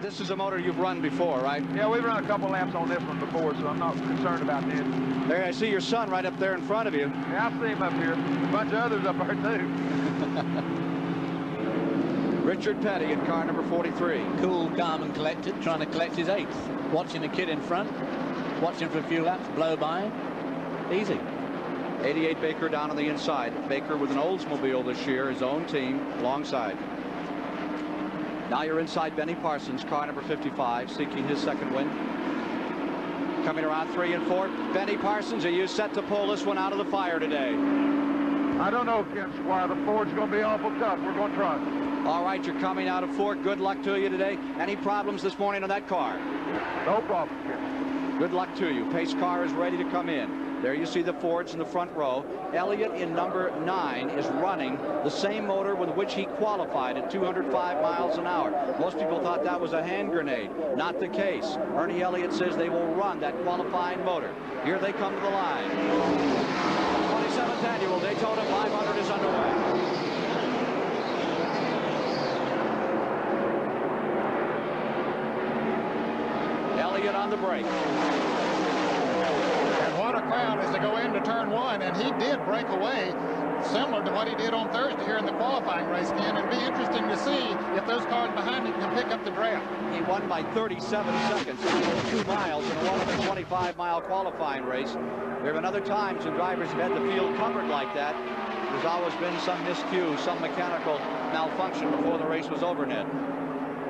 This is a motor you've run before, right? Yeah, we've run a couple laps on this one before, so I'm not concerned about this. There, I see your son right up there in front of you. Yeah, I see him up here. A bunch of others up there, too. Richard Petty in car number 43. Cool, calm, and collected, trying to collect his 8th. Watching the kid in front, watching for a few laps, blow by. Easy. 88 Baker down on the inside. Baker with an Oldsmobile this year, his own team, alongside. Now you're inside Benny Parsons, car number 55, seeking his second win. Coming around 3 and 4. Benny Parsons, are you set to pull this one out of the fire today? I don't know, Ken Squire. The Ford's going to be awful tough. We're going to try. All right, you're coming out of 4. Good luck to you today. Any problems this morning on that car? No problem, Ken. Good luck to you. Pace car is ready to come in. There you see the Fords in the front row. Elliott in number 9 is running the same motor with which he qualified at 205 miles an hour. Most people thought that was a hand grenade. Not the case. Ernie Elliott says they will run that qualifying motor. Here they come to the line. 27th annual Daytona 500 is underway. Elliott on the brake. What a crowd as they go into turn 1, and he did break away similar to what he did on Thursday here in the qualifying race, Ken. It'd be interesting to see if those cars behind him can pick up the draft. He won by 37 seconds, 2 miles in a 125-mile qualifying race. There have been other times when drivers have had the field covered like that. There's always been some miscue, some mechanical malfunction before the race was over, Ned.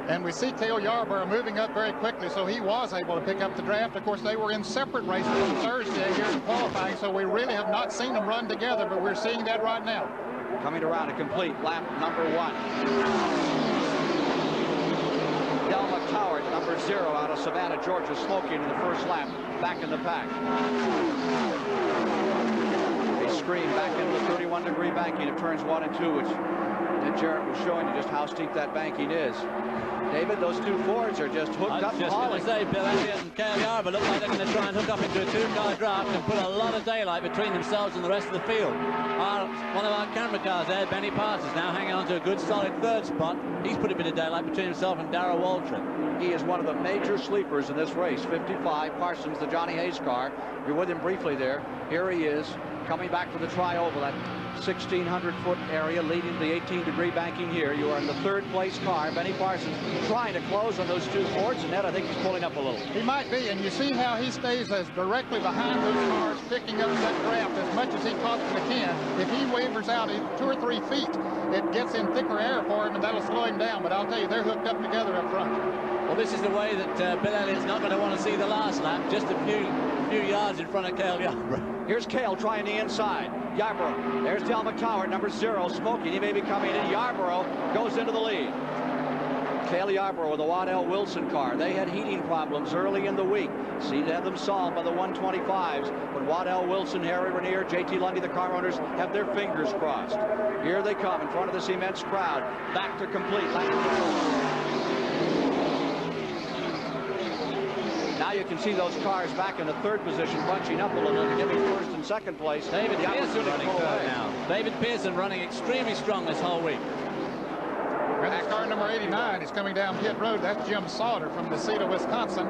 And we see Cale Yarborough moving up very quickly, so he was able to pick up the draft. Of course, they were in separate races on Thursday here in qualifying, so we really have not seen them run together, but we're seeing that right now. Coming around to complete lap number 1. Delma Coward, number 0, out of Savannah, Georgia, smoking in the first lap, back in the pack. They scream back into the 31-degree banking of turns 1 and 2, which Ned Jarrett was showing you just how steep that banking is. David, those 2 Fords are just hooked up. I was just going to say, Bill Elliott and Cale Yarborough look like they're going to try and hook up into a 2-car draft and put a lot of daylight between themselves and the rest of the field. One of our camera cars there, Benny Parsons, now hanging on to a good solid 3rd spot. He's put a bit of daylight between himself and Darrell Waltrip. He is one of the major sleepers in this race. 55, Parsons, the Johnny Hayes car. You're with him briefly there. Here he is, coming back to the tri-oval, that 1,600-foot area leading to the 18-degree banking here. You are in the 3rd place car. Benny Parsons trying to close on those 2 Fords, and Ned, I think he's pulling up a little. He might be, and you see how he stays as directly behind those cars, picking up that draft as much as he possibly can. If he wavers out 2 or 3 feet, it gets in thicker air for him, and that'll slow him down. But I'll tell you, they're hooked up together up front. Well, this is the way that Bill Elliott's not going to want to see the last lap, just a few yards in front of Cale Yarborough. Here's Cale trying the inside. Yarborough. There's Del McCoward, number 0, smoking. He may be coming in. Yarborough goes into the lead. Cale Yarborough with the Waddell Wilson car. They had heating problems early in the week. Seemed to have them solved by the 125s. But Waddell Wilson, Harry Ranier, J.T. Lundy, the car owners, have their fingers crossed. Here they come in front of this immense crowd. Back to complete. Now you can see those cars back in the 3rd position, bunching up a little and giving 1st and 2nd place. David Pearson running 3rd now. David Pearson running extremely strong this whole week. And that's car number 89. He's coming down pit road. That's Jim Sauter from Necedah, Wisconsin.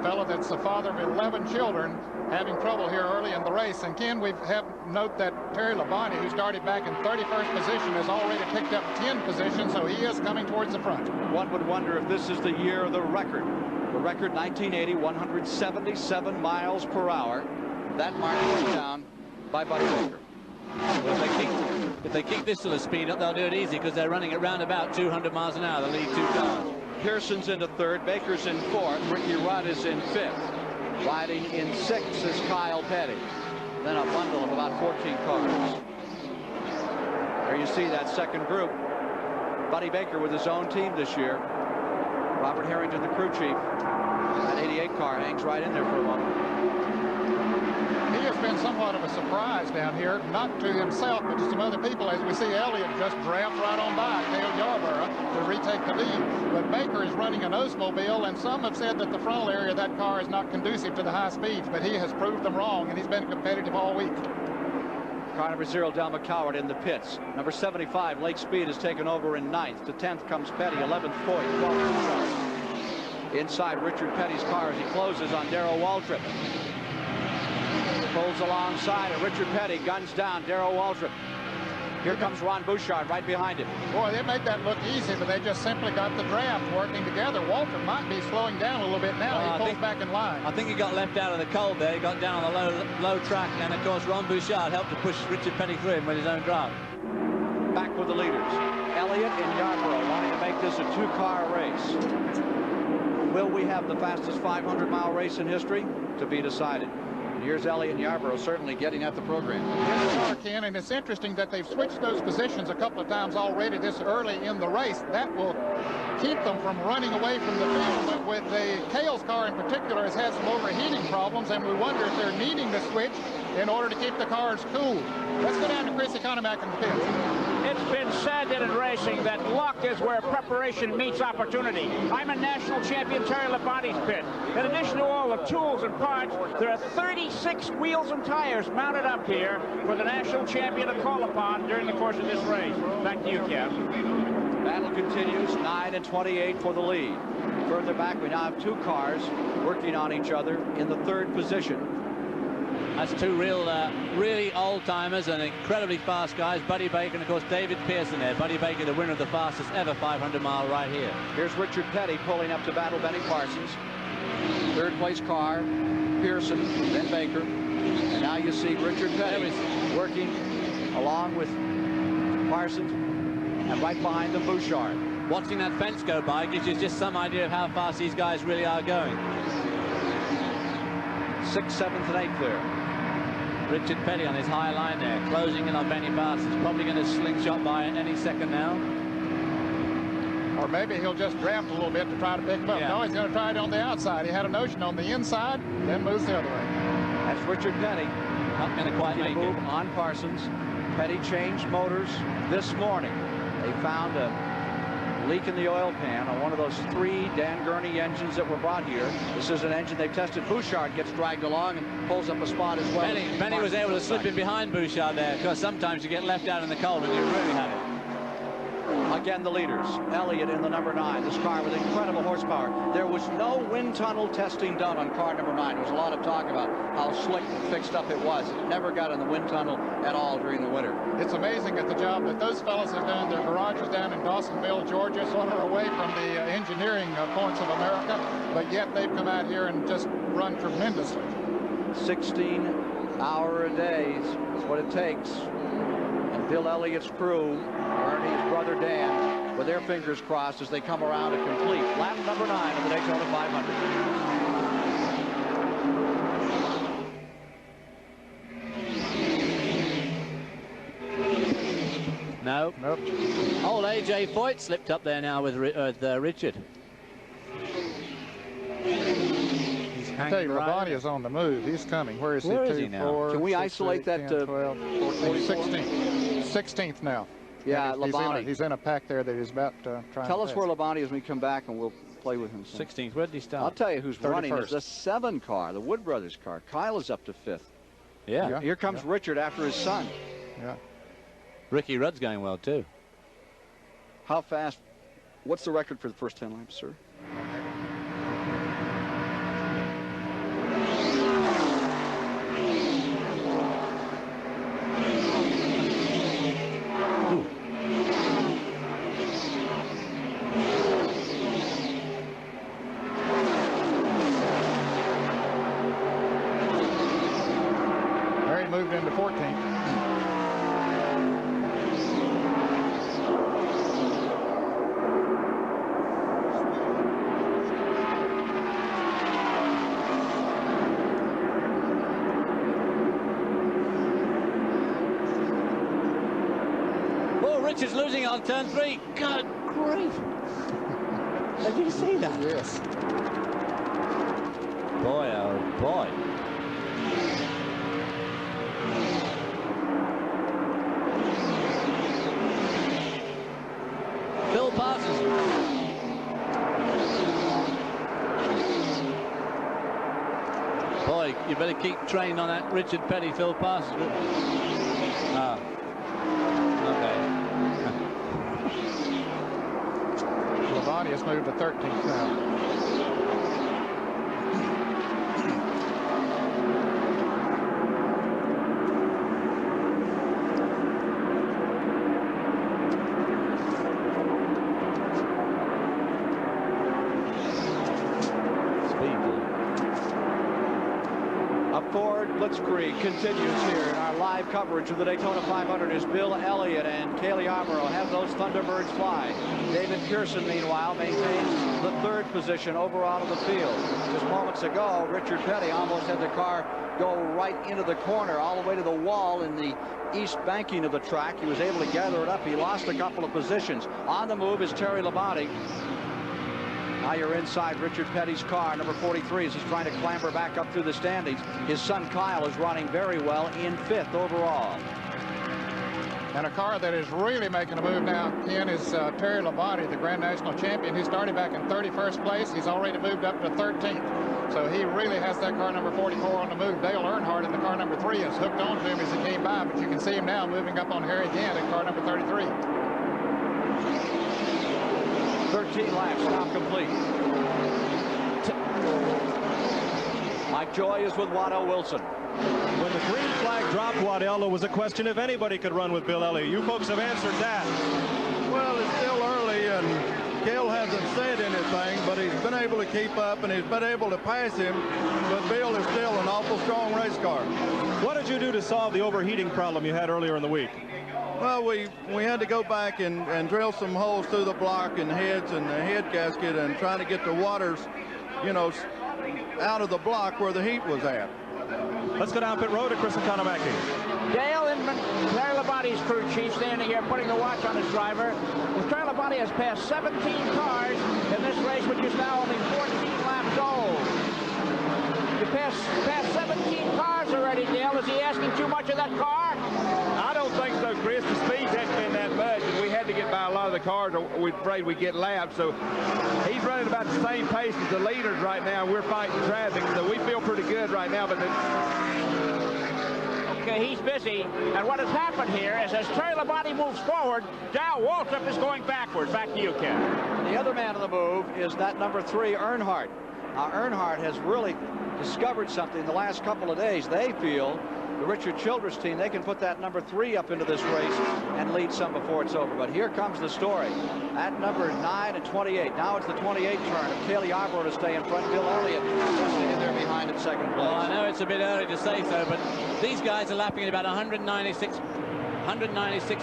Fellow that's the father of 11 children, having trouble here early in the race. And Ken, we have note that Terry Labonte, who started back in 31st position, has already picked up 10 positions, so he is coming towards the front. One would wonder if this is the year of the record. The record 1980, 177 miles per hour. That mark was down by Buddy Baker. Well, if they keep this sort of speed up, they'll do it easy because they're running at round about 200 miles an hour, the lead 2 cars. Pearson's into 3rd, Baker's in 4th, Ricky Rudd is in 5th. Riding in 6th is Kyle Petty. Then a bundle of about 14 cars. There you see that 2nd group. Buddy Baker with his own team this year. Robert Harrington, the crew chief. That 88 car hangs right in there for a moment. He has been somewhat of a surprise down here, not to himself, but to some other people, as we see Elliott just draft right on by Cale Yarborough to retake the lead. But Baker is running an Oldsmobile, and some have said that the frontal area of that car is not conducive to the high speeds, but he has proved them wrong, and he's been competitive all week. Car number 0, Del McCoward in the pits. Number 75, Lake Speed, is taken over in 9th. To 10th comes Petty, 11th, Foyt, 12th. inside Richard Petty's car as he closes on Darrell Waltrip. Pulls alongside, and Richard Petty guns down Darrell Waltrip. Here comes Ron Bouchard right behind him. Boy, they make that look easy, but they just simply got the draft working together. Walter might be slowing down a little bit now. He pulls back in line. I think he got left out of the cold there. He got down on the low track, and of course Ron Bouchard helped to push Richard Petty through him with his own draft. Back with the leaders. Elliott and Yarborough wanting to make this a two-car race. Will we have the fastest 500-mile race in history? To be decided. And here's Elliott and Yarborough certainly getting at the program. Yes, they are, Ken, and it's interesting that they've switched those positions a couple of times already this early in the race. That will keep them from running away from the field. But with the Cale's car in particular has had some overheating problems, and we wonder if they're needing to switch in order to keep the cars cool. Let's go down to Chris Economack in the pits. It's been said that in racing that luck is where preparation meets opportunity. I'm in national champion Terry Labonte's pit. In addition to all the tools and parts, there are 36 wheels and tires mounted up here for the national champion to call upon during the course of this race. Back to you, Kev. Battle continues, 9 and 28 for the lead. Further back, we now have two cars working on each other in the third position. That's two really old-timers and incredibly fast guys. Buddy Baker and, of course, David Pearson there. Buddy Baker, the winner of the fastest ever 500-mile right here. Here's Richard Petty pulling up to battle Benny Parsons. Third place car, Pearson, then Baker. And now you see Richard Petty working along with Parsons and right behind them Bouchard. Watching that fence go by gives you just some idea of how fast these guys really are going. 6th, 7th, and 8th there. Richard Petty on his high line there, closing in on Benny Parsons. Probably going to slingshot by any second now. Or maybe he'll just draft a little bit to try to pick him up. Yeah. No, he's going to try it on the outside. He had a notion on the inside, then moves the other way. That's Richard Petty. Not going to quite make move it. on Parsons. Petty changed motors this morning. They found a leak in the oil pan on one of those 3 Dan Gurney engines that were brought here. This is an engine they tested. Bouchard gets dragged along and pulls up a spot as well. Benny was able to slip in behind Bouchard there, because sometimes you get left out in the cold and you really had it. Again, the leaders. Elliott in the number 9. This car with incredible horsepower. There was no wind tunnel testing done on car number 9. There was a lot of talk about how slick and fixed up it was. It never got in the wind tunnel at all during the winter. It's amazing at the job that those fellas have done. Their garages down in Dawsonville, Georgia, sort of away from the engineering points of America, but yet they've come out here and just run tremendously. 16 hour a day is what it takes. And Bill Elliott's crew, Ernie's brother Dan, with their fingers crossed as they come around to complete lap number 9 of the Daytona 500. No. Nope. Old A.J. Foyt slipped up there now with Richard. He's I tell you, Labonte is on the move. He's coming. Where is he? Where is 2, he now? 4, Can we 6, isolate 8, that, 10, 12, 14, 16th. 16th now. Yeah, And Labonte. he's in a pack there that he's about trying Tell to us pass. where Labonte is when we come back, and we'll play with him. 16th. Where did he start? I'll tell you who's running. 31st. It's the 7 car, the Wood Brothers car. Kyle is up to 5th. Yeah. Here comes Richard after his son. Yeah. Ricky Rudd's going well, too. How fast? What's the record for the first 10 laps, sir? Mary moved into 14th. Richard's losing on turn 3. Good grief. Have you seen that? Yes. Boy, oh boy. Phil Parsons. Boy, you better keep training on that Richard Petty, Phil Parsons. Ah. Okay. Labonte has moved to 13th now. blitzkrieg continues here in our live coverage of the Daytona 500 as Bill Elliott and Cale Yarborough have those Thunderbirds fly. David Pearson, meanwhile, maintains the third position overall of the field. Just moments ago, Richard Petty almost had the car go right into the corner, all the way to the wall in the east banking of the track. He was able to gather it up. He lost a couple of positions. On the move is Terry Labonte. Now you're inside Richard Petty's car, number 43, as he's trying to clamber back up through the standings. His son Kyle is running very well in 5th overall. And a car that is really making a move now, Ken, is Terry Labonte, the Grand National Champion. He started back in 31st place. He's already moved up to 13th. So he really has that car number 44 on the move. Dale Earnhardt in the car number 3 is hooked on to him as he came by, but you can see him now moving up on Harry Gant in car number 33. 13 laps now complete. Mike Joy is with Waddell Wilson. When the green flag dropped, Waddell, it was a question if anybody could run with Bill Elliott. You folks have answered that. Well, it's still early, and Cale hasn't said anything, but he's been able to keep up, and he's been able to pass him. But Bill is still an awful strong race car. What did you do to solve the overheating problem you had earlier in the week? Well, we had to go back and drill some holes through the block and heads and the head gasket and trying to get the waters, you know, out of the block where the heat was at. Let's go down pit road to Chris Economaki. Dale Inman, Terry Labonte's crew chief, standing here putting the watch on his driver. Terry Labonte has passed 17 cars in this race, which is now only 14 laps old. You passed 17 cars already, Dale. Is he asking too much of that car? I don't think so, Chris. The speed hasn't been that much, and we had to get by a lot of the cars, or we're afraid we'd get lapped. So he's running about the same pace as the leaders right now. We're fighting traffic, so we feel pretty good right now. But okay, he's busy. And what has happened here is as Terry Labonte moves forward, Dow Waltrip is going backwards. Back to you, Ken. The other man on the move is that number 3, Earnhardt. Now, Earnhardt has really discovered something in the last couple of days. They feel, the Richard Childress team, they can put that number 3 up into this race and lead some before it's over. But here comes the story. At number 9 and 28. Now it's the 28 turn of Cale Yarborough to stay in front. Bill Elliott staying there behind in second place. Well, I know it's a bit early to say so, but these guys are lapping at about 196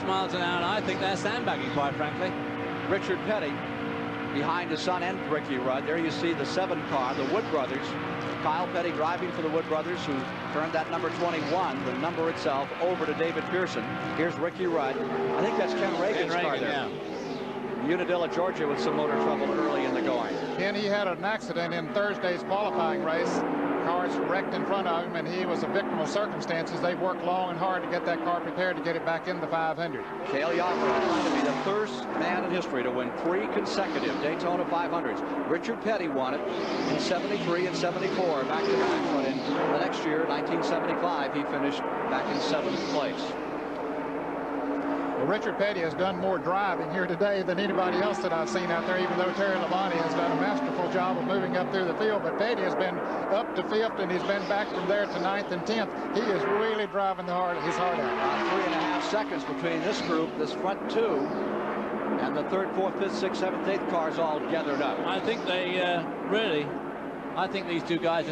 miles an hour, and I think they're sandbagging, quite frankly. Richard Petty behind his son and Ricky Rudd. There you see the 7 car, the Wood brothers. Kyle Petty driving for the Wood brothers, who turned that number 21, the number itself, over to David Pearson. Here's Ricky Rudd. I think that's Ken Reagan's car there. Yeah. Unadilla, Georgia, with some motor trouble early in the going. Ken, he had an accident in Thursday's qualifying race. Cars wrecked in front of him, and he was a victim of circumstances. They've worked long and hard to get that car prepared to get it back in the 500. Cale Yarborough is going to be the first man in history to win 3 consecutive Daytona 500s. Richard Petty won it in 73 and 74, back-to-back. But in the next year, 1975, he finished back in 7th place. Well, Richard Petty has done more driving here today than anybody else that I've seen out there, even though Terry Labonte has done a masterful job of moving up through the field. But Petty has been up to 5th, and he's been back from there to 9th and 10th. He is really driving his heart out. 3.5 seconds between this group, this front 2, and the 3rd, 4th, 5th, 6th, 7th, 8th cars all gathered up. I think they I think these two guys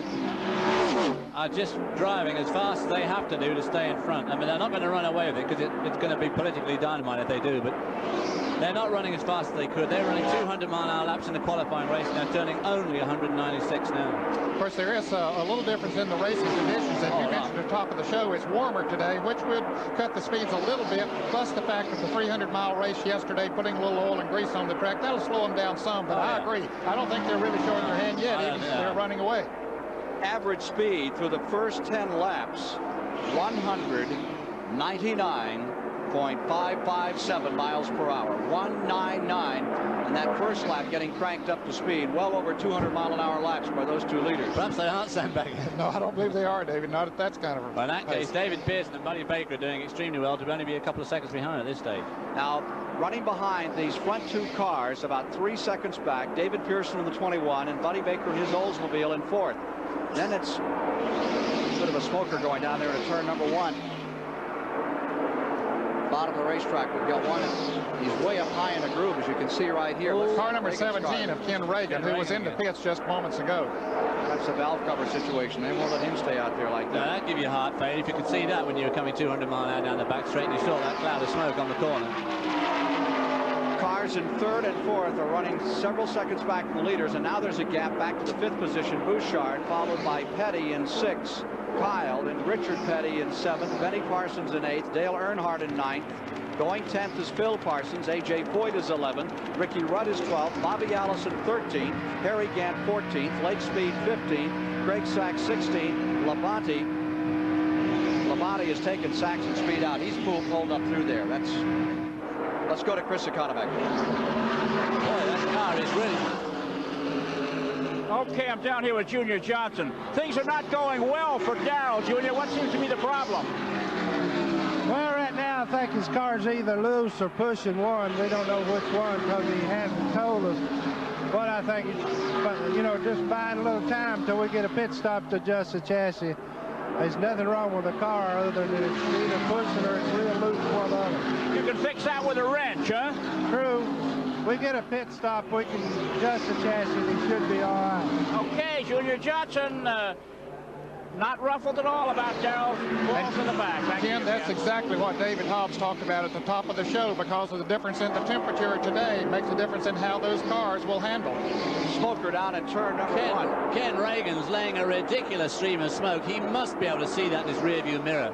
are just driving as fast as they have to do to stay in front. I mean, they're not going to run away with it, because it's going to be politically dynamite if they do, but they're not running as fast as they could. They're running 200-mile-an-hour laps in the qualifying race, and they're turning only 196 now. Of course, there is a little difference in the racing conditions. As you mentioned at the top of the show, it's warmer today, which would cut the speeds a little bit, plus the fact that the 300-mile race yesterday, putting a little oil and grease on the track, that'll slow them down some, but I agree. I don't think they're really showing their hand yet. They're running away. Average speed through the first 10 laps, 199.557 miles per hour. 199, and that first lap getting cranked up to speed, well over 200-mile-an-hour laps by those 2 leaders. Perhaps they aren't sandbagging. No, I don't believe they are, David. Not at that kind of a Well, in that case, David Pearson and Buddy Baker are doing extremely well to only be a couple of seconds behind at this stage. Now, running behind these front 2 cars, about 3 seconds back, David Pearson in the 21 and Buddy Baker in his Oldsmobile in 4th. Then it's a bit of a smoker going down there to turn number 1. bottom of the racetrack. We've got one. He's way up high in the groove, as you can see right here. Car number 17 of Ken Reagan, who was in the pits just moments ago. That's a valve cover situation. They won't let him stay out there like that. No, that'd give you heart failure if you could see that when you were coming 200 mile an hour down the back straight and you saw that cloud of smoke on the corner. Cars in third and fourth are running several seconds back from the leaders, and now there's a gap back to the fifth position. Bouchard, followed by Petty in sixth, Kyle and Richard Petty in seventh, Benny Parsons in eighth, Dale Earnhardt in ninth. Going 10th is Phil Parsons, A.J. Foyt is 11th, Ricky Rudd is 12th, Bobby Allison 13th, Harry Gant 14th, Lake Speed 15th, Greg Sachs 16th, Labonte has taken Sachs and Speed out. He's pulled up through there. Let's go to Chris Economac. Boy, that car is really... Okay, I'm down here with Junior Johnson. Things are not going well for Darrell, Junior. What seems to be the problem? Well, right now, I think his car's either loose or pushing one. We don't know which one because he hasn't told us. But I think it's, you know, just buying a little time till we get a pit stop to adjust the chassis. There's nothing wrong with the car other than it's either pushing or it's real loose, one of them. You can fix that with a wrench, huh? True. We get a pit stop, we can adjust the chassis, and he should be all right. Okay, Junior Johnson, not ruffled at all about Darrell's balls in the back. Ken, that's exactly what David Hobbs talked about at the top of the show, because of the difference in the temperature today makes a difference in how those cars will handle. Smoker down in turn number one. Ken Reagan's laying a ridiculous stream of smoke. He must be able to see that in his rearview mirror.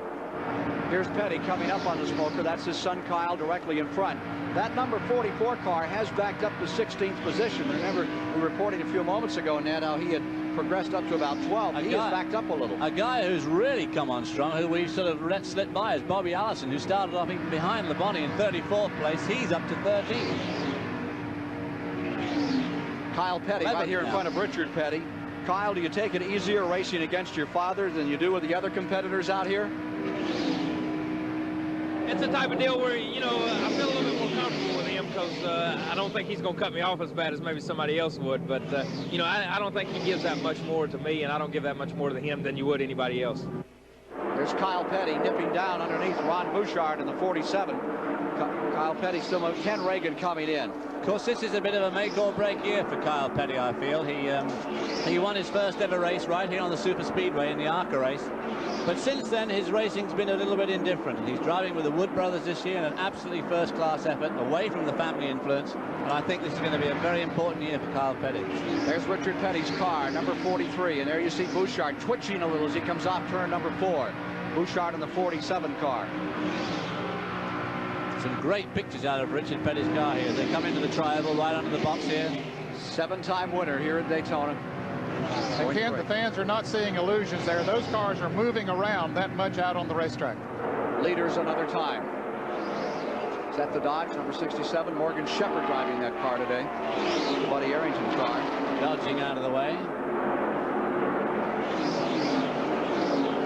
Here's Petty coming up on the smoker. That's his son Kyle directly in front. That number 44 car has backed up to 16th position. Remember, we were reporting a few moments ago, Ned, how he had progressed up to about 12. He has backed up a little. A guy who's really come on strong, who we sort of let slip by, is Bobby Allison, who started off even behind Labonte in 34th place. He's up to 13th. Kyle Petty right here in front of Richard Petty. Kyle, do you take it easier racing against your father than you do with the other competitors out here? It's the type of deal where, you know, I feel a little bit more comfortable with him because I don't think he's going to cut me off as bad as maybe somebody else would. But, you know, I don't think he gives that much more to me, and I don't give that much more to him than you would anybody else. There's Kyle Petty nipping down underneath Ron Bouchard in the 47. Kyle Petty still moving. Ken Reagan coming in. Of course, this is a bit of a make or break year for Kyle Petty, I feel. He won his first ever race right here on the Super Speedway in the ARCA race. But since then, his racing's been a little bit indifferent. He's driving with the Wood brothers this year in an absolutely first-class effort, away from the family influence. And I think this is going to be a very important year for Kyle Petty. There's Richard Petty's car, number 43. And there you see Bouchard twitching a little as he comes off turn number 4. Bouchard in the 47 car. Some great pictures out of Richard Petty's car here. They come into the tri-oval right under the box here. 7-time winner here at Daytona. Again, the fans are not seeing illusions there. Those cars are moving around that much out on the racetrack. Leaders another time. Is that the Dodge, number 67? Morgan Shepherd driving that car today. Buddy Arrington's car. Dodging out of the way.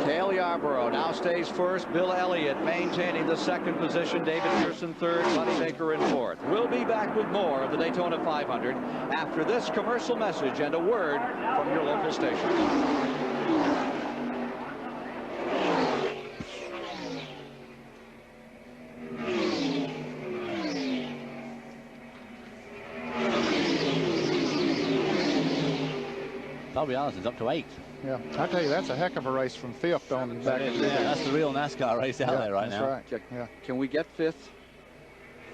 Cale Yarborough now stays first. Bill Elliott maintaining the second position. David Pearson third. Buddy Baker in fourth. We'll be back with more of the Daytona 500 after this commercial message and a word from your local station. Bobby Allison's up to 8th. Yeah, I tell you, that's a heck of a race from 5th on and back. Yeah, that's the real NASCAR race out there right now. That's right. Yeah. Can we get 5th?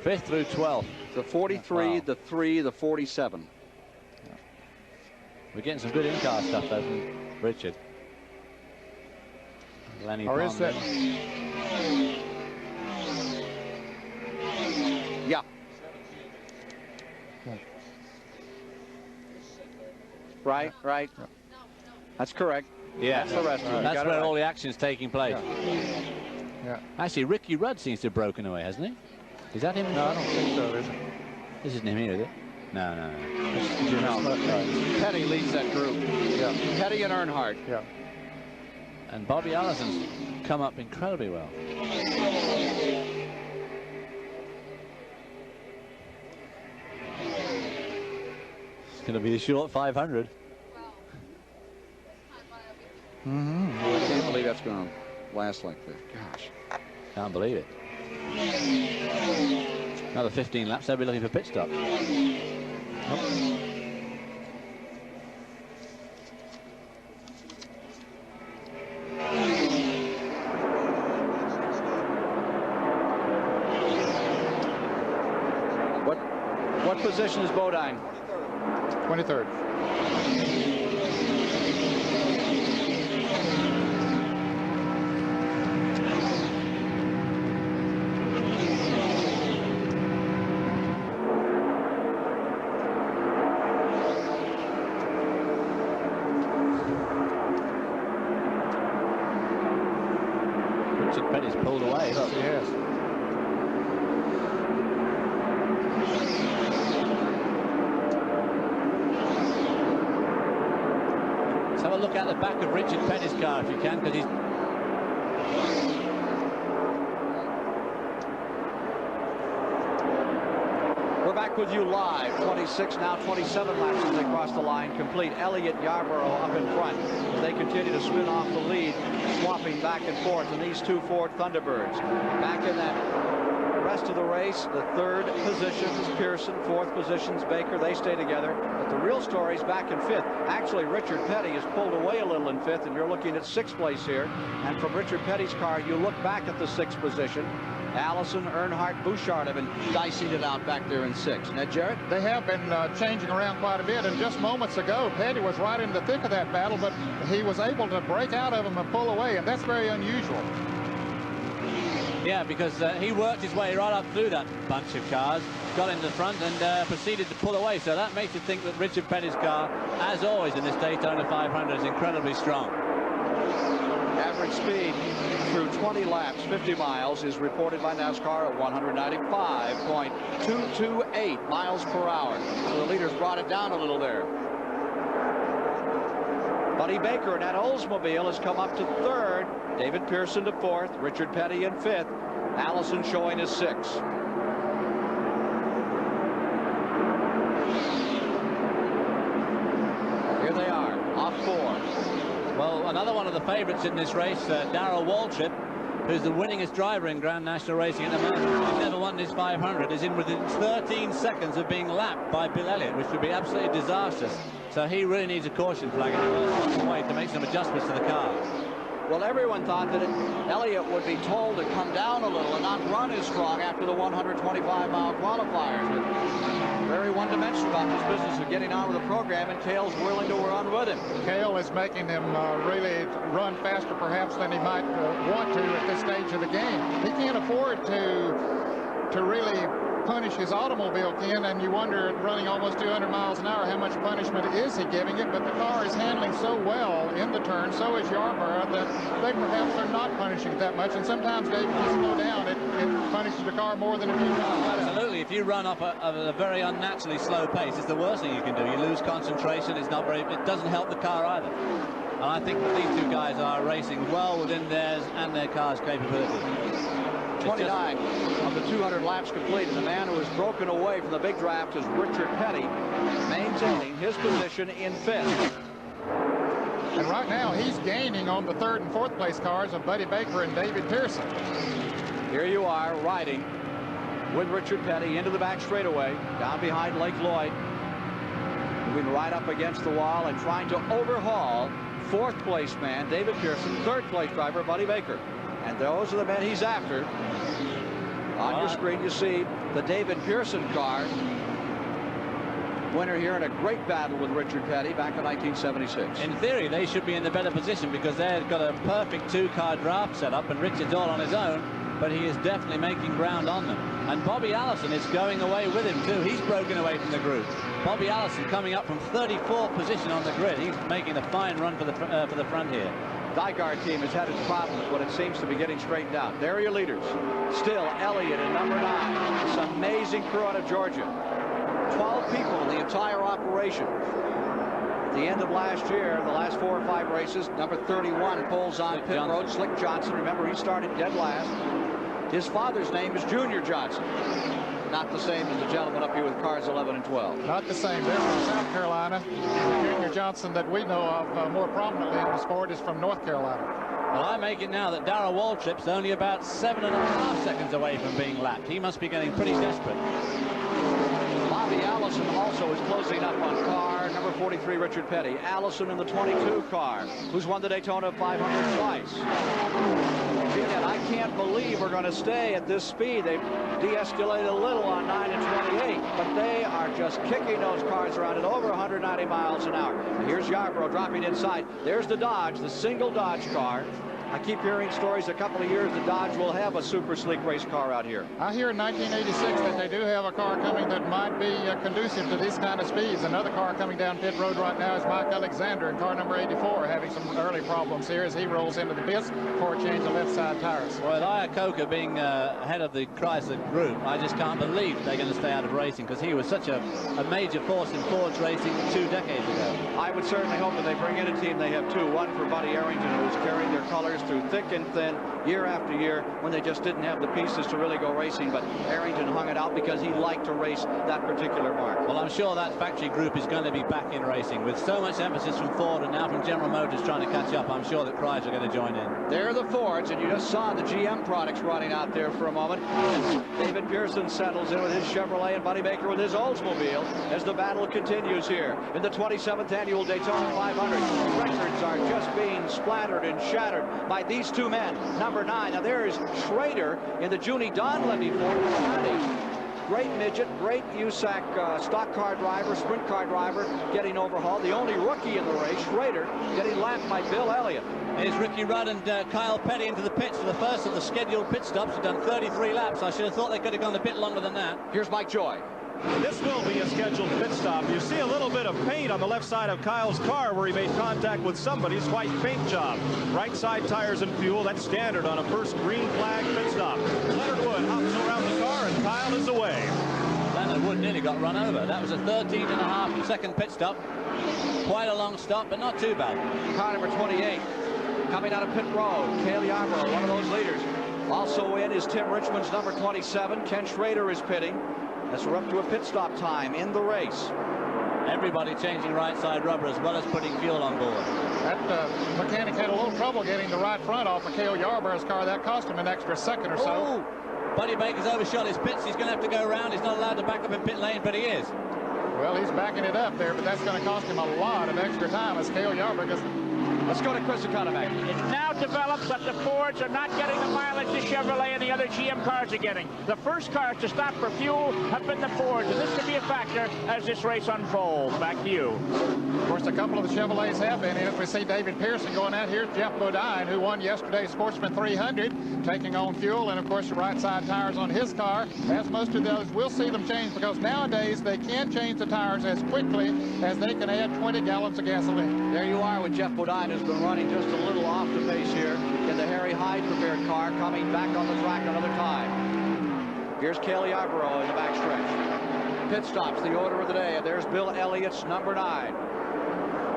5th through 12th. The 43, wow. The 3, the 47. Yeah. We're getting some good in-car stuff though from Richard. Lenny or is that? Yeah. Right. Yeah. That's correct. Yeah. That's the rest of it. That's where all the action's taking place. Yeah. Actually, Ricky Rudd seems to have broken away, hasn't he? Is that him? No, I don't think so, is it? This isn't him here, is it? No. Petty leads that group. Yeah. Petty and Earnhardt. Yeah. And Bobby Allison's come up incredibly well. It's going to be a short 500. I can't believe that's going to last like this. Gosh. Can't believe it. Another 15 laps, they'll be looking for pit stop. What position is Bodine? 23rd. Richard Petty's pulled away. Look, he has. Let's have a look at the back of Richard Petty's car if you can, because he's... We're back with you live. 26, now 27 laps as they cross the line complete. Elliott Yarborough up in front as they continue to spin off the lead, swapping back and forth. And these two Ford Thunderbirds back in that rest of the race. The third position is Pearson, fourth position's Baker. They stay together. But the real story is back in fifth. Actually, Richard Petty has pulled away a little in fifth, and you're looking at sixth place here. And from Richard Petty's car, you look back at the sixth position. Allison, Earnhardt, Bouchard have been dicing it out back there in sixth. Now, Jarrett? They have been changing around quite a bit, and just moments ago, Petty was right in the thick of that battle, but he was able to break out of them and pull away, and that's very unusual. Yeah, because he worked his way right up through that bunch of cars, got into the front and proceeded to pull away. So that makes you think that Richard Petty's car, as always in this Daytona 500, is incredibly strong. Average speed through 20 laps, 50 miles, is reported by NASCAR at 195.228 miles per hour. So the leaders brought it down a little there. Buddy Baker in that Oldsmobile has come up to third. David Pearson to fourth. Richard Petty in fifth. Allison showing his sixth. Here they are, off four. Well, another one of the favorites in this race, Darrell Waltrip, who's the winningest driver in Grand National Racing at the moment, who's never won his 500, is in within 13 seconds of being lapped by Bill Elliott, which would be absolutely disastrous. So he really needs a caution flag in the first way to make some adjustments to the car. Well, everyone thought that Elliott would be told to come down a little and not run as strong after the 125-mile qualifiers. But very one-dimensional about this business of getting on with the program, and Cale's willing to run with him. Cale is making him really run faster perhaps than he might want to at this stage of the game. He can't afford to really punish his automobile, Ken, and you wonder, running almost 200 miles an hour, how much punishment is he giving it? But the car is handling so well in the turn, so is Yarborough, that they perhaps are not punishing it that much. And sometimes, Dave, when you slow down, it punishes the car more than if you run. Absolutely. If you run up at a very unnaturally slow pace, it's the worst thing you can do. You lose concentration. It doesn't help the car either. And I think that these two guys are racing well within theirs and their car's capability. 29 of the 200 laps complete, and the man who has broken away from the big draft is Richard Petty, maintaining his position in fifth. And right now he's gaining on the third and fourth place cars of Buddy Baker and David Pearson. Here you are riding with Richard Petty into the back straightaway, down behind Lake Lloyd, moving right up against the wall and trying to overhaul fourth place man David Pearson, third place driver Buddy Baker. And those are the men he's after. On your screen, you see the David Pearson car. Winner here in a great battle with Richard Petty back in 1976. In theory, they should be in the better position because they've got a perfect two-car draft set up, and Richard's all on his own, but he is definitely making ground on them. And Bobby Allison is going away with him, too. He's broken away from the group. Bobby Allison coming up from 34th position on the grid. He's making a fine run for the front here. Dygar team has had its problems, but it seems to be getting straightened out. There are your leaders. Still Elliott in number 9. This amazing crew out of Georgia. 12 people in the entire operation. At the end of last year, the last 4 or 5 races, number 31 pulls on pit road. Slick Johnson. Remember, he started dead last. His father's name is Junior Johnson. not the same as the gentleman up here with cars 11 and 12. Not the same. They're from South Carolina. Junior Johnson that we know of more prominently in the sport is from North Carolina. Well, I make it now that Darrell Waltrip's only about 7.5 seconds away from being lapped. He must be getting pretty desperate. Bobby Allison also is closing up on car number 43, Richard Petty. Allison in the 22 car, who's won the Daytona 500 twice. And I can't believe we're going to stay at this speed. They've de-escalated a little on 9 and 28, but they are just kicking those cars around at over 190 miles an hour. And here's Yarborough dropping inside. There's the Dodge, the single Dodge car. I keep hearing stories a couple of years the Dodge will have a super sleek race car out here. I hear in 1986 that they do have a car coming that might be conducive to these kind of speeds. Another car coming down pit road right now is Mike Alexander in car number 84, having some early problems here as he rolls into the pits for a change of left side tires. Well, Iacocca being head of the Chrysler group, I just can't believe they're going to stay out of racing, because he was such a major force in Ford's racing 2 decades ago. I would certainly hope that they bring in a team. They have two. One for Buddy Arrington, who's carried their colors through thick and thin year after year when they just didn't have the pieces to really go racing, but Arrington hung it out because he liked to race that particular mark. Well, I'm sure that factory group is going to be back in racing with so much emphasis from Ford and now from General Motors trying to catch up. I'm sure that Chrysler are going to join in. They're the Fords, and you just saw the GM products running out there for a moment. David Pearson settles in with his Chevrolet and Buddy Baker with his Oldsmobile as the battle continues here in the 27th annual Daytona 500. Records are just being splattered and shattered by these two men. Number 9. Now there is Schrader in the Junie Donlevy Ford. Great midget, great USAC stock car driver, sprint car driver getting overhauled. The only rookie in the race, Schrader, getting lapped by Bill Elliott. Here's Ricky Rudd and Kyle Petty into the pits for the first of the scheduled pit stops. Have done 33 laps. I should have thought they could have gone a bit longer than that. Here's Mike Joy. This will be a scheduled pit stop. You see a little bit of paint on the left side of Kyle's car where he made contact with somebody's white paint job. Right side tires and fuel, that's standard on a first green flag pit stop. Leonard Wood hops around the car and Kyle is away. Leonard Wood nearly got run over. That was a 13.5-second pit stop. Quite a long stop, but not too bad. Car number 28 coming out of pit road. Cale Yarborough, one of those leaders. Also in is Tim Richmond's number 27. Ken Schrader is pitting. As we're up to a pit stop time in the race. Everybody changing right side rubber as well as putting fuel on board. That mechanic had a little trouble getting the right front off of Cale Yarborough's car. That cost him an extra second or so. Ooh. Buddy Baker's overshot his pits. He's going to have to go around. He's not allowed to back up in pit lane, but he is. Well, he's backing it up there, but that's going to cost him a lot of extra time as Cale Yarborough goes. Let's go to Chris Economac. It now develops that the Fords are not getting the mileage the Chevrolet and the other GM cars are getting. The first cars to stop for fuel have been the Fords, and this could be a factor as this race unfolds. Back to you. Of course, a couple of the Chevrolets have been in it. We see David Pearson going out here. Jeff Bodine, who won yesterday's Sportsman 300, taking on fuel, and of course the right side tires on his car. As most of those, we'll see them change because nowadays they can change the tires as quickly as they can add 20 gallons of gasoline. There you are with Jeff Bodine, who's been running just a little off the pace here in the Harry Hyde prepared car, coming back on the track another time. Here's Cale Yarborough in the backstretch. Pit stops, the order of the day, and there's Bill Elliott's number 9.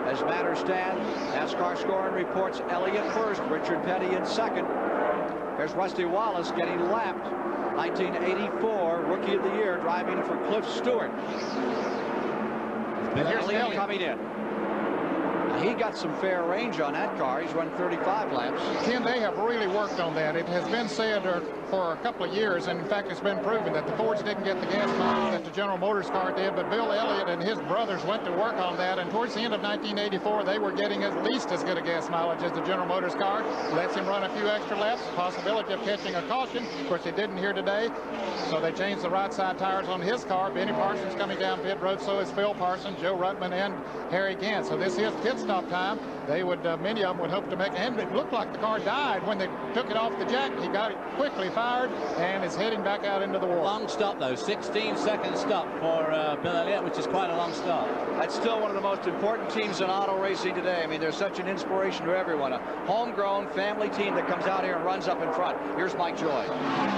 As matters stand, NASCAR scoring reports Elliott first, Richard Petty in second. There's Rusty Wallace getting lapped. 1984 Rookie of the Year, driving for Cliff Stewart. And here's Elliott coming in. He got some fair range on that car. He's run 35 laps. Ken, they have really worked on that. It has been said for a couple of years, and in fact it's been proven that the Fords didn't get the gas mileage that the General Motors car did, but Bill Elliott and his brothers went to work on that, and towards the end of 1984 they were getting at least as good a gas mileage as the General Motors car. Lets him run a few extra laps, possibility of catching a caution. Of course he didn't here today, so they changed the right side tires on his car. Benny Parsons coming down pit road, so is Phil Parsons, Joe Ruttman, and Harry Gant. So this is pit stop time. They would, many of them would hope to make it. And it looked like the car died when they took it off the jack. He got it quickly fired and is heading back out into the wall. Long stop, though. 16-second stop for Bill Elliott, which is quite a long stop. That's still one of the most important teams in auto racing today. I mean, they're such an inspiration to everyone. A homegrown family team that comes out here and runs up in front. Here's Mike Joy.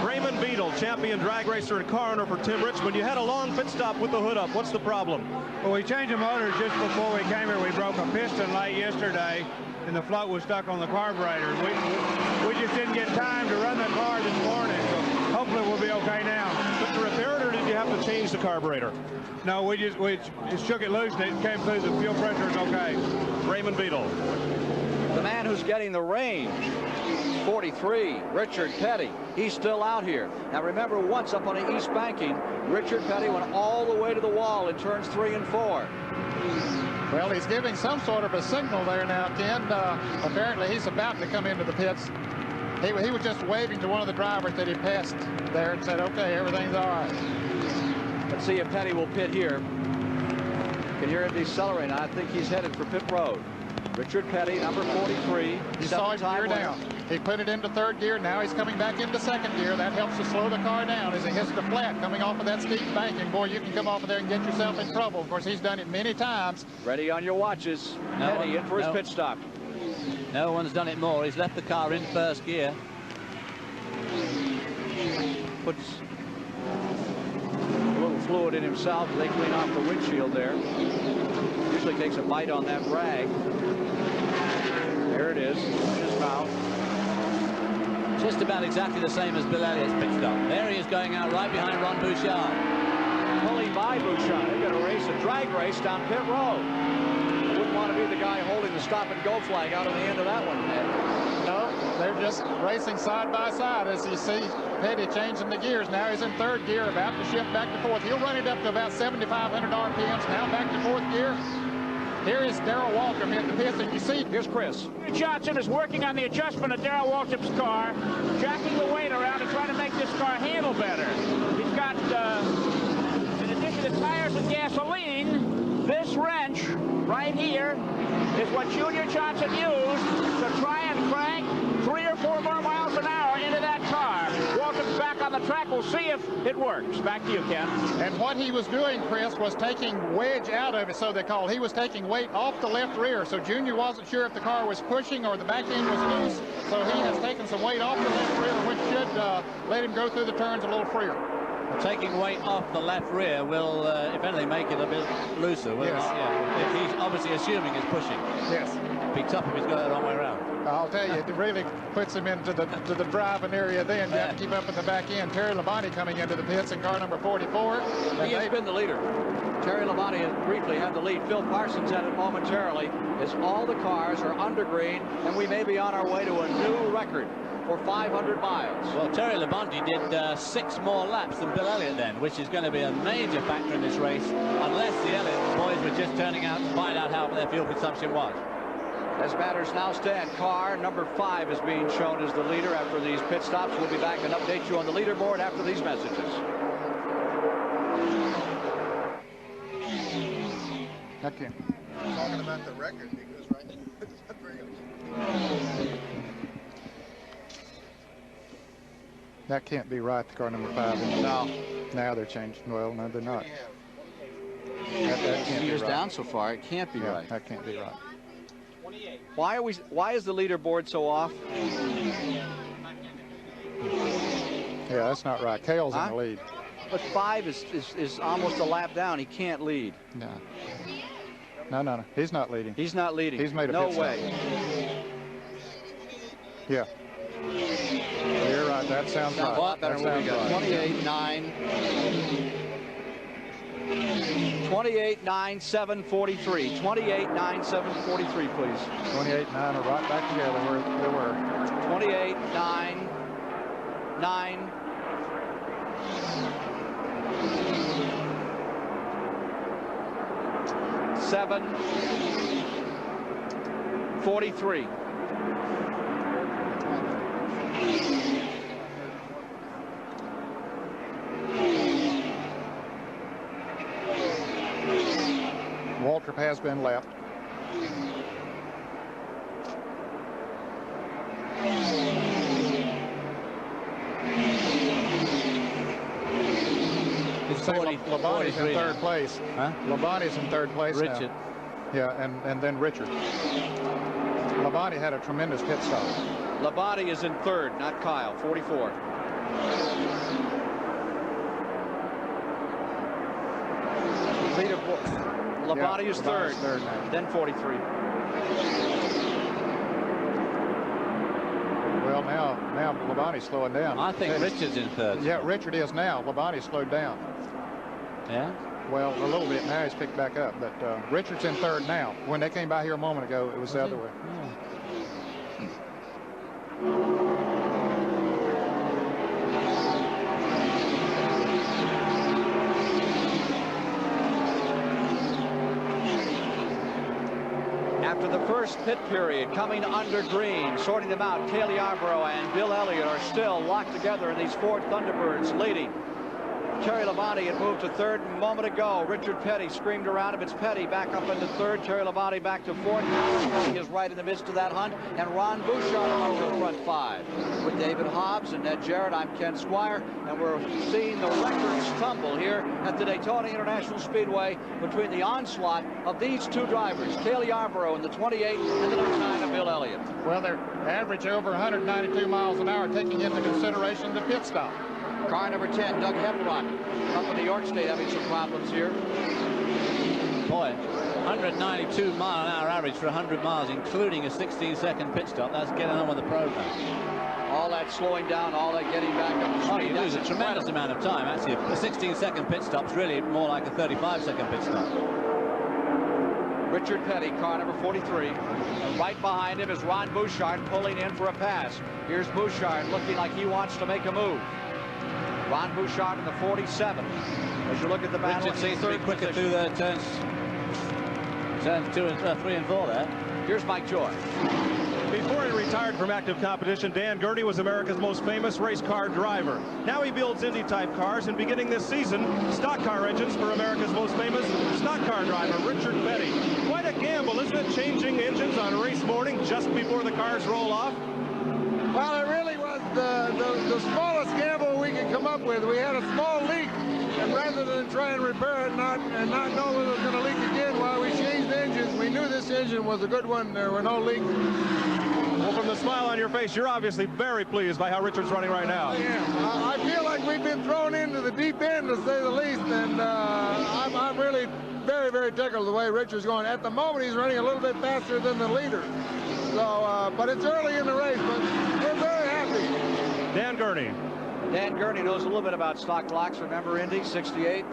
Raymond Beadle, champion drag racer and car owner for Tim Richmond. You had a long pit stop with the hood up. What's the problem? Well, we changed the motors just before we came here. We broke a piston late yesterday, and the float was stuck on the carburetor. We just didn't get time to run the car this morning. So hopefully we'll be okay now. But to repair it, or did you have to change the carburetor? No, we just shook it loose and it came through. The fuel pressure is okay. Raymond Beadle. The man who's getting the range, 43, Richard Petty. He's still out here. Now remember, once up on the east banking, Richard Petty went all the way to the wall in turns 3 and 4. Well, he's giving some sort of a signal there now, Ken. Apparently he's about to come into the pits. He was just waving to one of the drivers that he passed there and said, okay, everything's all right. Let's see if Petty will pit here. You can hear him decelerating. I think he's headed for pit road. Richard Petty, number 43. He saw his gear down. He put it into third gear. Now he's coming back into second gear. That helps to slow the car down as he hits the flat coming off of that steep banking. Boy, you can come off of there and get yourself in trouble. Of course, he's done it many times. Ready on your watches. Petty in for his pit stop. No one's done it more. He's left the car in first gear. Puts a little fluid in himself. They clean off the windshield there. Usually takes a bite on that rag. There it is. His mouth. Just about exactly the same as Bill Elliott's pit stop. There he is going out right behind Ron Bouchard. Pulling by Bouchard. They're going to race a drag race down pit road. I wouldn't want to be the guy holding the stop and go flag out on the end of that one. No, they're just racing side by side as you see Petty changing the gears. Now he's in third gear, about to shift back to fourth. He'll run it up to about 7,500 RPMs. Now back to fourth gear. Here is Darrell Waltrip in the pits, and you see, here's Chris. Johnson is working on the adjustment of Darrell Waltrip's car, jacking the weight around to try to make this car handle better. He's got, in addition to tires and gasoline, this wrench right here is what Junior Johnson used to try and crank 3 or 4 more miles an hour into that car. Waltrip's back on the track. We'll see if it works. Back to you, Ken. And what he was doing, Chris, was taking wedge out of it, so they call. He was taking weight off the left rear, so Junior wasn't sure if the car was pushing or the back end was loose, so he has taken some weight off the left rear, which should let him go through the turns a little freer. Taking weight off the left rear will, if anything, make it a bit looser. Will Yes. it? Yeah. If he's obviously assuming it's pushing. Yes. It'd be tough if he's got it the wrong way around. I'll tell you, it really puts him into the driving area then. You have to keep up at the back end. Terry Labonte coming into the pits in car number 44. He has been the leader. Terry Labonte has briefly had the lead. Phil Parsons had it momentarily. As all the cars are under green, and we may be on our way to a new record for 500 miles. Well, Terry Labonte did 6 more laps than Bill Elliott then, which is going to be a major factor in this race, unless the Elliott boys were just turning out to find out how their fuel consumption was. As matters now stand, car number 5 is being shown as the leader after these pit stops. We'll be back and update you on the leaderboard after these messages. Okay. Talking about the record, he goes right there. That can't be right, the car number 5. No. Now they're changed. Well, no, they're not. That can't be Years right. down so far, it can't be Yeah, right. that can't be right. Why is the leaderboard so off? Yeah, that's not right. Cale's in the lead. But 5 is almost a lap down. He can't lead. No. No. He's not leading. He's not leading. He's made a no pit way. stop. Yeah. You're right. That sounds right. A lot better That than what we sounds got. right. 28-9, 7:43. 28-9, 7:43, please. 28-9 are right back together where they were. 28-9, 9. Seven, 43. Waltrip has been left. Labonte's in third place. Huh? Labonte's in third place Richard. now. Yeah, and then Richard. Labonte had a tremendous pit stop. Labonte is in third, not Kyle, 44. Labonte is third, now. then 43. Well, now Labonte's slowing down. I think Richard's in third. Yeah, Richard is now. Labonte slowed down. Yeah? Well, a little bit now. He's picked back up. But Richard's in third now. When they came by here a moment ago, it was the other way. After the first pit period, coming under green, sorting them out, Cale Yarborough and Bill Elliott are still locked together in these Ford Thunderbirds leading. Terry Labonte had moved to third a moment ago. Richard Petty screamed around him. It's Petty back up into third. Terry Labonte back to fourth. He is right in the midst of that hunt. And Ron Bouchard over the front five. With David Hobbs and Ned Jarrett, I'm Ken Squire. And we're seeing the records tumble here at the Daytona International Speedway between the onslaught of these two drivers, Cale Yarborough in the 28 and the number 9 of Bill Elliott. Well, they're average over 192 miles an hour, taking into consideration the pit stop. Car number 10, Doug Hemrock, up in New York State, having some problems here. Boy, 192 mile an hour average for 100 miles, including a 16-second pit stop. That's getting on with the program. All that slowing down, all that getting back up to speed. You lose a tremendous amount of time. Actually, a 16-second pit stop's really more like a 35-second pit stop. Richard Petty, car number 43. And right behind him is Ron Bouchard pulling in for a pass. Here's Bouchard looking like he wants to make a move. Ron Bouchard in the 47. As you look at the battle, Richard seems to be quicker through the turns 2 and 3 and 4 there. Here's Mike Joy. Before he retired from active competition, Dan Gurney was America's most famous race car driver. Now he builds Indy-type cars, and beginning this season, stock car engines for America's most famous stock car driver, Richard Petty. Quite a gamble, isn't it, changing engines on race morning just before the cars roll off? Well, it really was the smallest gamble we could come up with. We had a small leak, and rather than try and repair it and not know whether it was going to leak again while we changed engines, we knew this engine was a good one. There were no leaks. Well, from the smile on your face, you're obviously very pleased by how Richard's running right now. I am. I feel like we've been thrown into the deep end, to say the least, and I'm really very, very tickled the way Richard's going. At the moment, he's running a little bit faster than the leader. So, but it's early in the race, but we're very happy. Dan Gurney. Dan Gurney knows a little bit about stock blocks. Remember Indy, 68?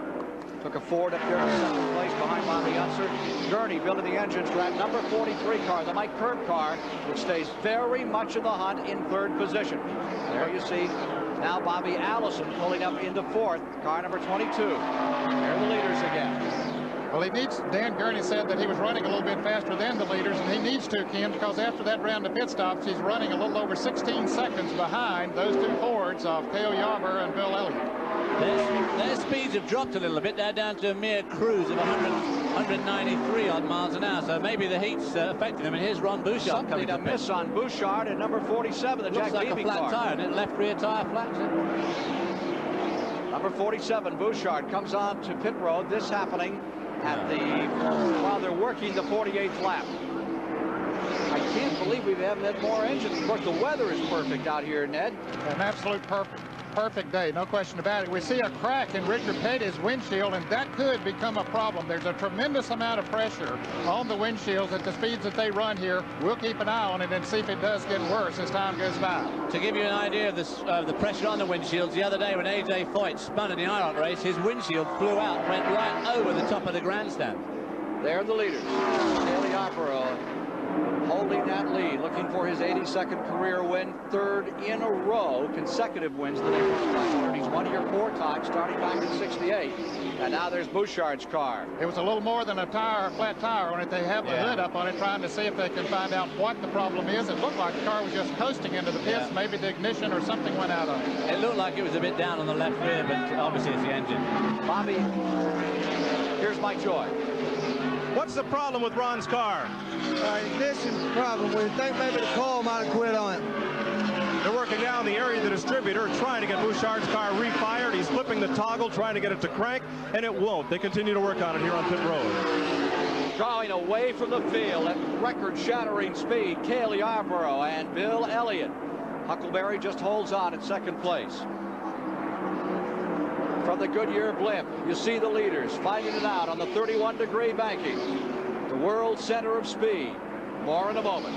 Took a Ford up there in second place behind Bobby Unser. Gurney building the engines for that number 43 car, the Mike Curb car, which stays very much in the hunt in third position. There you see now Bobby Allison pulling up into fourth, car number 22. There are the leaders again. Well, Dan Gurney said that he was running a little bit faster than the leaders, and he needs to, Ken, because after that round of pit stops, he's running a little over 16 seconds behind those two Fords of Cale Yarborough and Bill Elliott. Their speeds have dropped a little bit. They're down to a mere cruise of 193 odd miles an hour, so maybe the heat's affecting them. And here's Ron Bouchard Something coming to miss on Bouchard at number 47, the Jack Looks like Beebe a flat car. tire, and it left rear tire flat. Number 47, Bouchard, comes on to pit road. This happening at while they're working the 48th lap. I can't believe we haven't had more engines. Of course, the weather is perfect out here, Ned. An absolute perfect day, no question about it. We see a crack in Richard Petty's windshield, and that could become a problem. There's a tremendous amount of pressure on the windshields at the speeds that they run here. We'll keep an eye on it and see if it does get worse as time goes by. To give you an idea of the pressure on the windshields, the other day when A.J. Foyt spun in the IROC race, his windshield flew out, went right over the top of the grandstand. They're the leaders. Cale Yarborough holding that lead, looking for his 82nd career win, third in a row, consecutive wins the Naples 500. He's won here 4 times, starting back in 68. And now there's Bouchard's car. It was a little more than a flat tire on it. They have the hood up on it, trying to see if they can find out what the problem is. It looked like the car was just coasting into the pits. Maybe the ignition or something went out on it. It looked like it was a bit down on the left rear, but obviously it's the engine. Bobby, here's Mike Joy. What's the problem with Ron's car? Ignition problem. We think maybe the coil might have quit on it. They're working down the area of the distributor, trying to get Bouchard's car refired. He's flipping the toggle, trying to get it to crank, and it won't. They continue to work on it here on pit road. Drawing away from the field at record-shattering speed, Cale Yarborough and Bill Elliott. Huckleberry just holds on at second place. From the Goodyear blimp, you see the leaders fighting it out on the 31-degree banking. The world center of speed. More in a moment.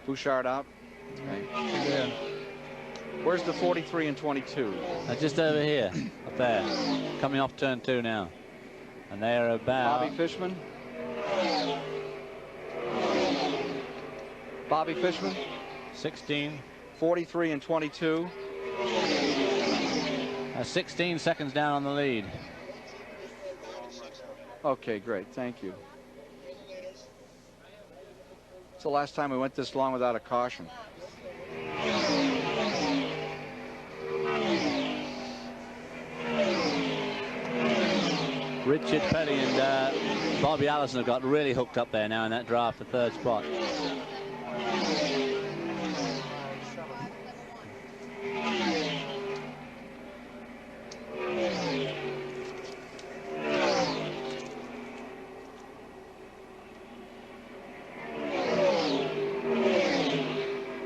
Bouchard out. Okay. Yeah. Where's the 43 and 22? Just over here, up there, coming off turn 2 now. And they're about... Bobby Fishman. Bobby Fishman. 16. 43 and 22. 16 seconds down on the lead. Okay, great. Thank you. It's the last time we went this long without a caution. Richard Petty and Bobby Allison have got really hooked up there now in that draft for 3rd spot.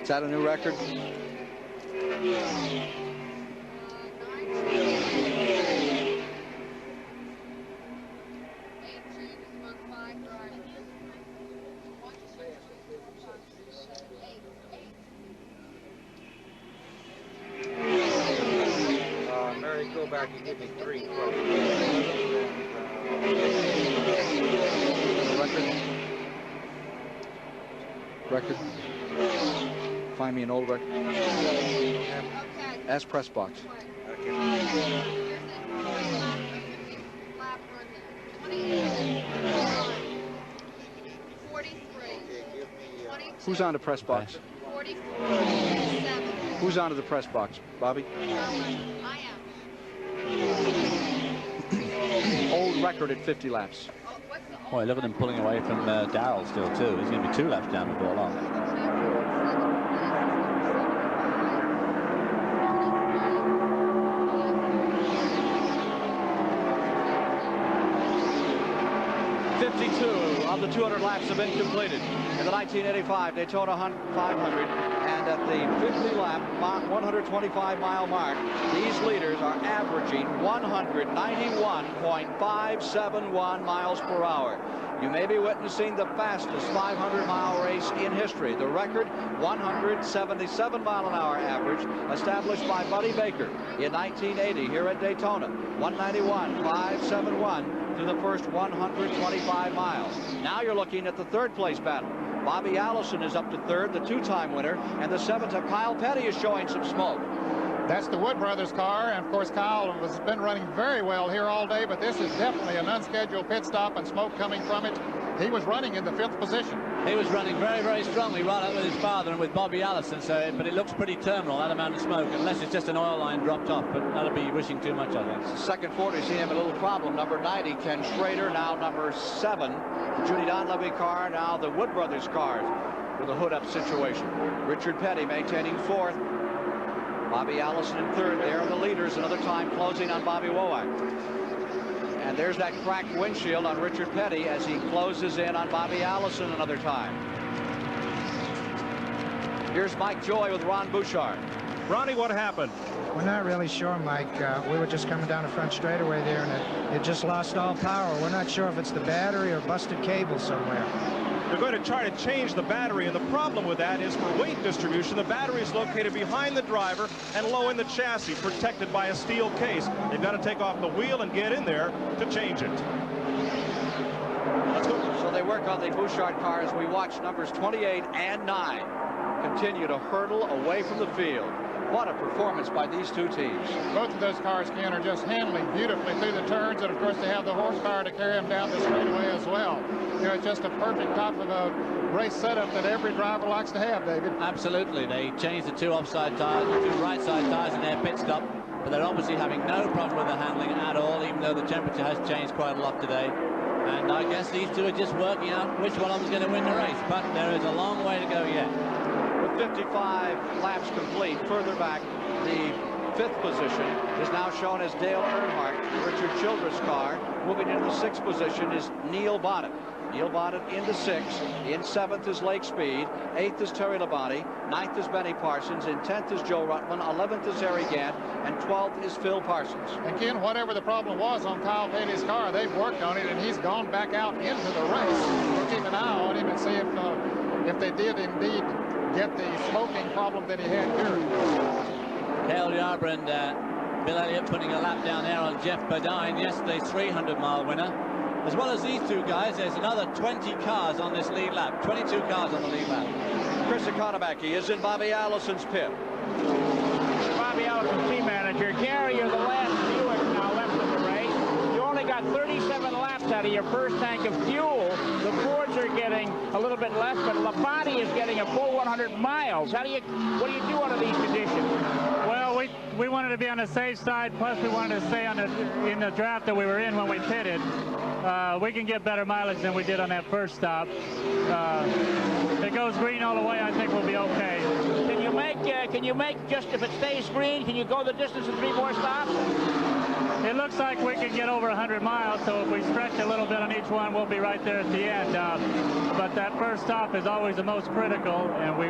Is that a new record? Mary, go back and give me 3 Record. Find me an old record. Ask press box. Who's on the press box? Who's on to the press box? Bobby? Old record at 50 laps. Boy, look at him pulling away from Darrell still, too. He's going to be 2 laps down before long. Of the 200 laps have been completed in the 1985 Daytona 500, and at the 50 lap 125 mile mark, these leaders are averaging 191.571 miles per hour. You may be witnessing the fastest 500-mile race in history. The record, 177 mile an hour average, established by Buddy Baker in 1980 here at Daytona. 191.571 through the first 125 miles. Now you're looking at the 3rd place battle. Bobby Allison is up to 3rd, the 2-time winner, and the 7th. Kyle Petty is showing some smoke. That's the Wood Brothers car, and of course Kyle has been running very well here all day, but this is definitely an unscheduled pit stop and smoke coming from it. He was running in the 5th position. He was running very, very strongly right up with his father and with Bobby Allison, but it looks pretty terminal, that amount of smoke, unless it's just an oil line dropped off, but that'll be wishing too much, I think. Second 40, see him a little problem. Number 90, Ken Schrader, now number 7. The Judy Donlevy car, now the Wood Brothers car with a hood-up situation. Richard Petty maintaining 4th. Bobby Allison in 3rd. There are the leaders, another time closing on Bobby Womack. And there's that cracked windshield on Richard Petty as he closes in on Bobby Allison another time. Here's Mike Joy with Ron Bouchard. Ronnie, what happened? We're not really sure, Mike. We were just coming down the front straightaway there, and it just lost all power. We're not sure if it's the battery or busted cable somewhere. They're going to try to change the battery, and the problem with that is for weight distribution, the battery is located behind the driver and low in the chassis, protected by a steel case. They've got to take off the wheel and get in there to change it. Let's go. So they work on the Bouchard car as we watch numbers 28 and 9 continue to hurtle away from the field. What a performance by these two teams. Both of those cars, Ken, are just handling beautifully through the turns, and of course they have the horsepower to carry them down the straightaway as well. You know, it's just a perfect type of a race setup that every driver likes to have, David. Absolutely. They changed the 2 offside tires, the 2 right side tires in their pit stop, but they're obviously having no problem with the handling at all, even though the temperature has changed quite a lot today. And I guess these two are just working out which one of them is going to win the race, but there is a long way to go yet. With 55 laps complete, further back, the 5th position is now shown as Dale Earnhardt. Richard Childress' car. Moving into the 6th position is Neil Bonnet. Neil Bonnet into 6th. In 7th is Lake Speed. 8th is Terry Labonte. 9th is Benny Parsons. In 10th is Joe Ruttman. 11th is Harry Gant. And 12th is Phil Parsons. And Ken, whatever the problem was on Kyle Petty's car, they've worked on it, and he's gone back out into the race. We'll keep an eye on him and see if they did indeed get the smoking problem that he had here. Cale Yarborough and Bill Elliott putting a lap down there on Jeff Bodine, yesterday's 300-mile winner. As well as these two guys, there's another 20 cars on this lead lap. 22 cars on the lead lap. Chris Economaki is in Bobby Allison's pit. Bobby Allison, team manager. Gary, you're the last Buick now left in the race. You only got 37 laps out of your first tank of fuel. The Fords are getting a little bit less, but Labonte is getting a full 100 miles. What do you do under these conditions? Well, we wanted to be on the safe side, plus we wanted to stay in the draft that we were in when we pitted. We can get better mileage than we did on that first stop. If it goes green all the way, I think we'll be okay. Can you make just, if it stays green, can you go the distance in 3 more stops? It looks like we can get over 100 miles, so if we stretch a little bit on each one, we'll be right there at the end. But that first stop is always the most critical, and we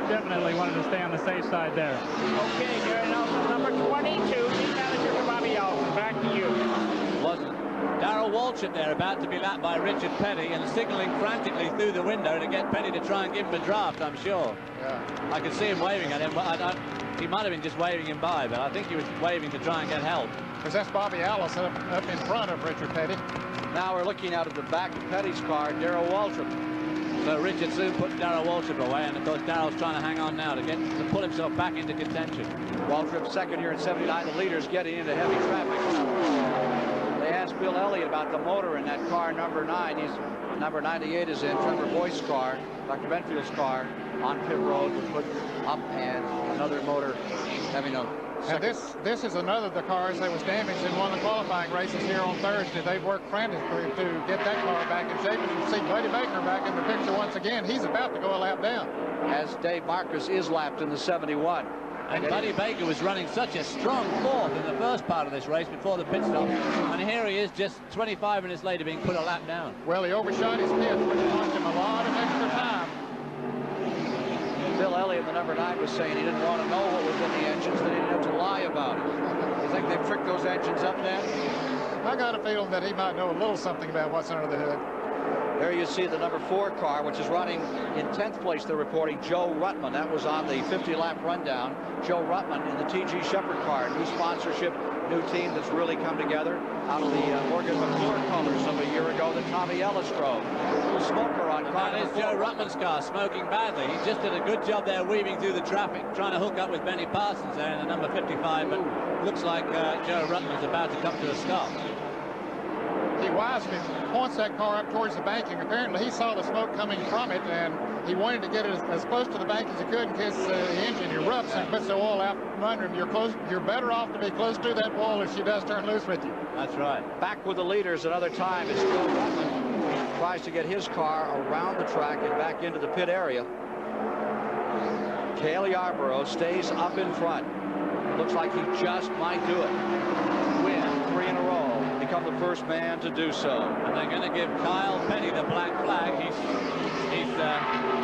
definitely wanted to stay on the safe side there. Okay, Gary Nelson, number 22, team manager for Bobby Allison. Back to you. Wasn't Darrell Waltrip there about to be lapped by Richard Petty and signaling frantically through the window to get Petty to try and give him a draft, I'm sure. Yeah. I could see him waving at him, but he might have been just waving him by, but I think he was waving to try and get help. Because that's Bobby Allison up in front of Richard Petty. Now we're looking out of the back of Petty's car, Darrell Waltrip. So Richard soon put Darrell Waltrip away, and of course Darrell's trying to hang on now to pull himself back into contention. Waltrip second here in 79. The leader's getting into heavy traffic. They asked Bill Elliott about the motor in that car, number 9. Number 98 is in Trevor Boyce's car, Dr. Benfield's car, on pit road, was put up, and another motor having a second. And this is another of the cars that was damaged in one of the qualifying races here on Thursday. They've worked frantically to get that car back in shape. As you see Buddy Baker back in the picture once again. He's about to go a lap down. As Dave Marcus is lapped in the 71. And Buddy Baker was running such a strong fourth in the first part of this race before the pit stop. And here he is just 25 minutes later being put a lap down. Well, he overshot his pit, which cost him a lot of extra time. Bill Elliott, the number 9, was saying he didn't want to know what was in the engines, that he didn't have to lie about it. You think they've tricked those engines up, Dan? I got a feeling that he might know a little something about what's under the hood. There you see the number 4 car, which is running in 10th place. They're reporting Joe Ruttman. That was on the 50-lap rundown. Joe Ruttman in the T.G. Shepard car. New sponsorship, new team that's really come together out of the Morgan McClure colors of a year ago that Tommy Ellis drove. The smoker on car. That is Joe Ruttman's car, smoking badly. He just did a good job there weaving through the traffic, trying to hook up with Benny Parsons there in the number 55, but looks like Joe Ruttman's about to come to a stop. He wisely points that car up towards the banking. Apparently he saw the smoke coming from it, and he wanted to get it as close to the bank as he could in case the engine erupts and puts the oil out from under him. You're better off to be close to that wall if she does turn loose with you. That's right. Back with the leaders another time as Joe Ruttman tries to get his car around the track and back into the pit area. Cale Yarborough stays up in front. Looks like he just might do it. Win 3 in a row. Become the first man to do so. And they're going to give Kyle Petty the black flag. He's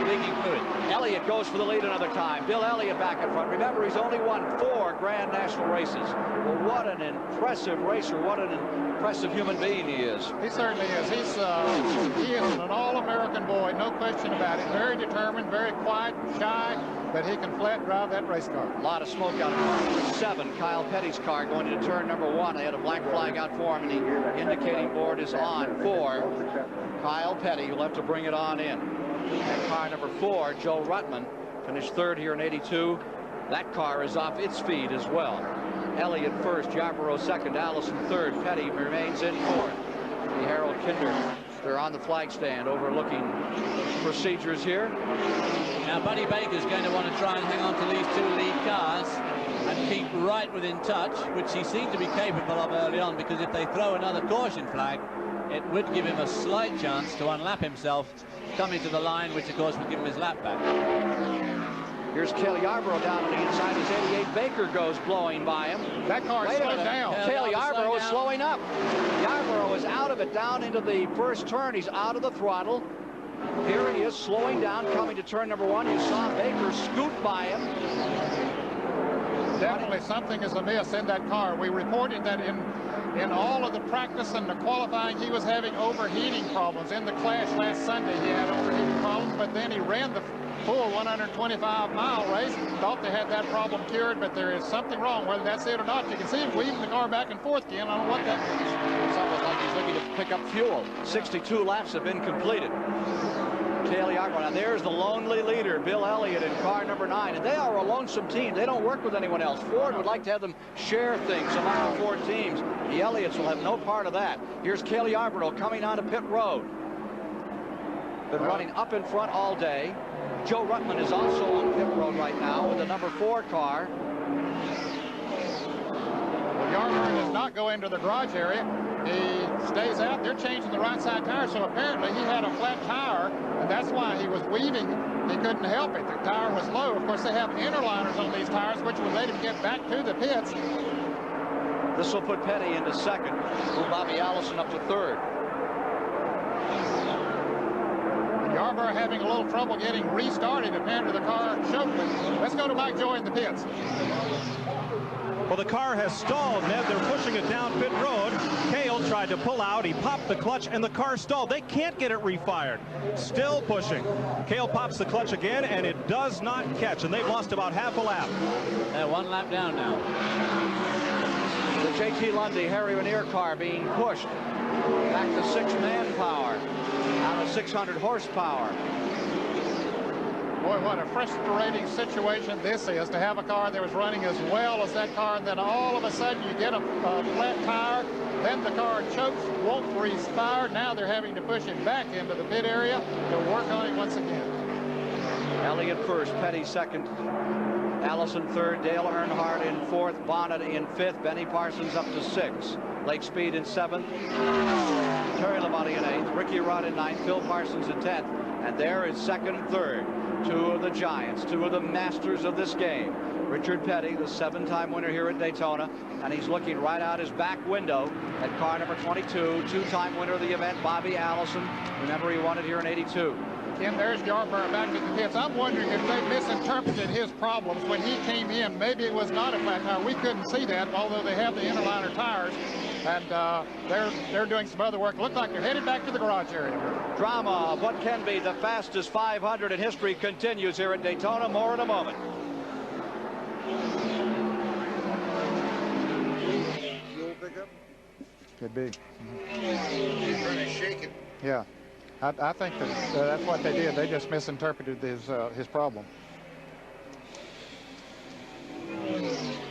leaking fluid. Elliott goes for the lead another time. Bill Elliott back in front. Remember, he's only won 4 Grand National races. Well, what an impressive racer. What an impressive human being he is. He certainly is. He is an all-American boy, no question about it. Very determined, very quiet, shy, but he can flat drive that race car. A lot of smoke out of car 7, Kyle Petty's car, going into turn number 1. They had a black flag out for him, and the indicating board is on for Kyle Petty, who'll have to bring it on in. And car number 4, Joe Ruttman, finished 3rd here in 82. That car is off its feed as well. Elliott first, Yarborough second, Allison third. Petty remains in 4th. The Harold Kinder, they're on the flag stand overlooking procedures here. Now Buddy Baker's going to want to try and hang on to these 2 lead cars and keep right within touch, which he seemed to be capable of early on, because if they throw another caution flag, it would give him a slight chance to unlap himself coming to the line, which of course would give him his lap back. Here's Cale Yarborough down on the inside as 88 Baker goes blowing by him. That car is slowed down. Cale Yarborough is slowing up. Yarborough is out of it down into the first turn. He's out of the throttle. Here he is slowing down, coming to turn number 1. You saw Baker scoot by him. Definitely something is amiss in that car. We reported that in all of the practice and the qualifying, he was having overheating problems. In the clash last Sunday, he had overheating problems, but then he ran the full 125-mile race. Thought they had that problem cured, but there is something wrong. Whether that's it or not, you can see him weaving the car back and forth again. I don't know what that means. It's almost like he's looking to pick up fuel. 62 laps have been completed. Cale Yarborough. Now there's the lonely leader, Bill Elliott, in car number 9. And they are a lonesome team. They don't work with anyone else. Ford would like to have them share things among the 4 teams. The Elliots will have no part of that. Here's Cale Yarborough coming onto pit road. Been running up in front all day. Joe Ruttman is also on pit road right now with the number 4 car. Well, Yarborough does not go into the garage area. He stays out. They're changing the right side tire, so apparently he had a flat tire, and that's why he was weaving. He couldn't help it. The tire was low. Of course, they have interliners on these tires, which would let him get back to the pits. This will put Petty into second. Move Bobby Allison up to third. Yarborough having a little trouble getting restarted. Apparently the car choked. Let's go to Mike Joy in the pits. Well, the car has stalled, Ned. They're pushing it down pit road. Cale tried to pull out. He popped the clutch, and the car stalled. They can't get it refired. Still pushing. Cale pops the clutch again, and it does not catch, and they've lost about half a lap. 1 lap down now. The J.T. Lundy, Harry Ranier car being pushed back to 6 manpower out of 600 horsepower. Boy, what a frustrating situation this is, to have a car that was running as well as that car, and then all of a sudden you get a flat tire, then the car chokes, won't restart. Now they're having to push it back into the pit area to work on it once again. Elliott first, Petty second, Allison third, Dale Earnhardt in fourth, Bonnet in fifth, Benny Parsons up to 6, Lake Speed in 7th, Terry Labonte in 8th, Ricky Rudd in 9th, Phil Parsons in 10th, and there is second and third. 2 of the giants, 2 of the masters of this game. Richard Petty, the 7-time winner here at Daytona, and he's looking right out his back window at car number 22, 2-time winner of the event, Bobby Allison. Remember, he won it here in '82. Ken, there's Yarborough back in the pits. I'm wondering if they misinterpreted his problems when he came in. Maybe it was not a flat tire. We couldn't see that, although they have the interliner tires. And they're doing some other work. Look like they're headed back to the garage area. Drama of what can be the fastest 500 in history continues here at Daytona. More in a moment. Fuel pickup? Could be. He's trying to shake it. Yeah. I think that's what they did. They just misinterpreted his problem.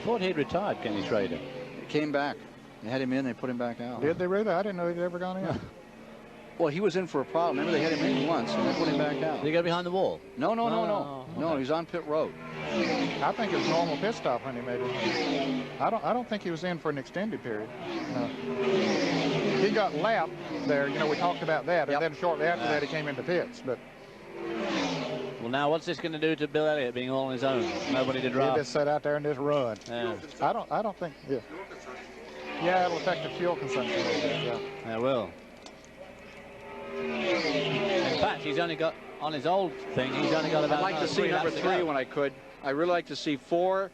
Thought he'd retired, Kenny Schrader. He came back. They had him in, they put him back out. Did they really? I didn't know he'd ever gone in. Well, he was in for a problem. Remember, they had him in once, and they put him back out. Did he go behind the wall? No. Okay. No, he's on pit road. I think it was normal pit stop when he made it. I don't think he was in for an extended period. No. He got lapped there. You know, we talked about that, and then shortly after that he came into pits. But well, now what's this going to do to Bill Elliott being all on his own? Nobody to drive. He just sat out there and just run. Yeah. I don't think. Yeah. Yeah, it'll affect the fuel consumption a little bit. Yeah. It will. In fact, he's only got, on his old thing, he's only got about I'd like to see number 3 when I could. I really like to see 4,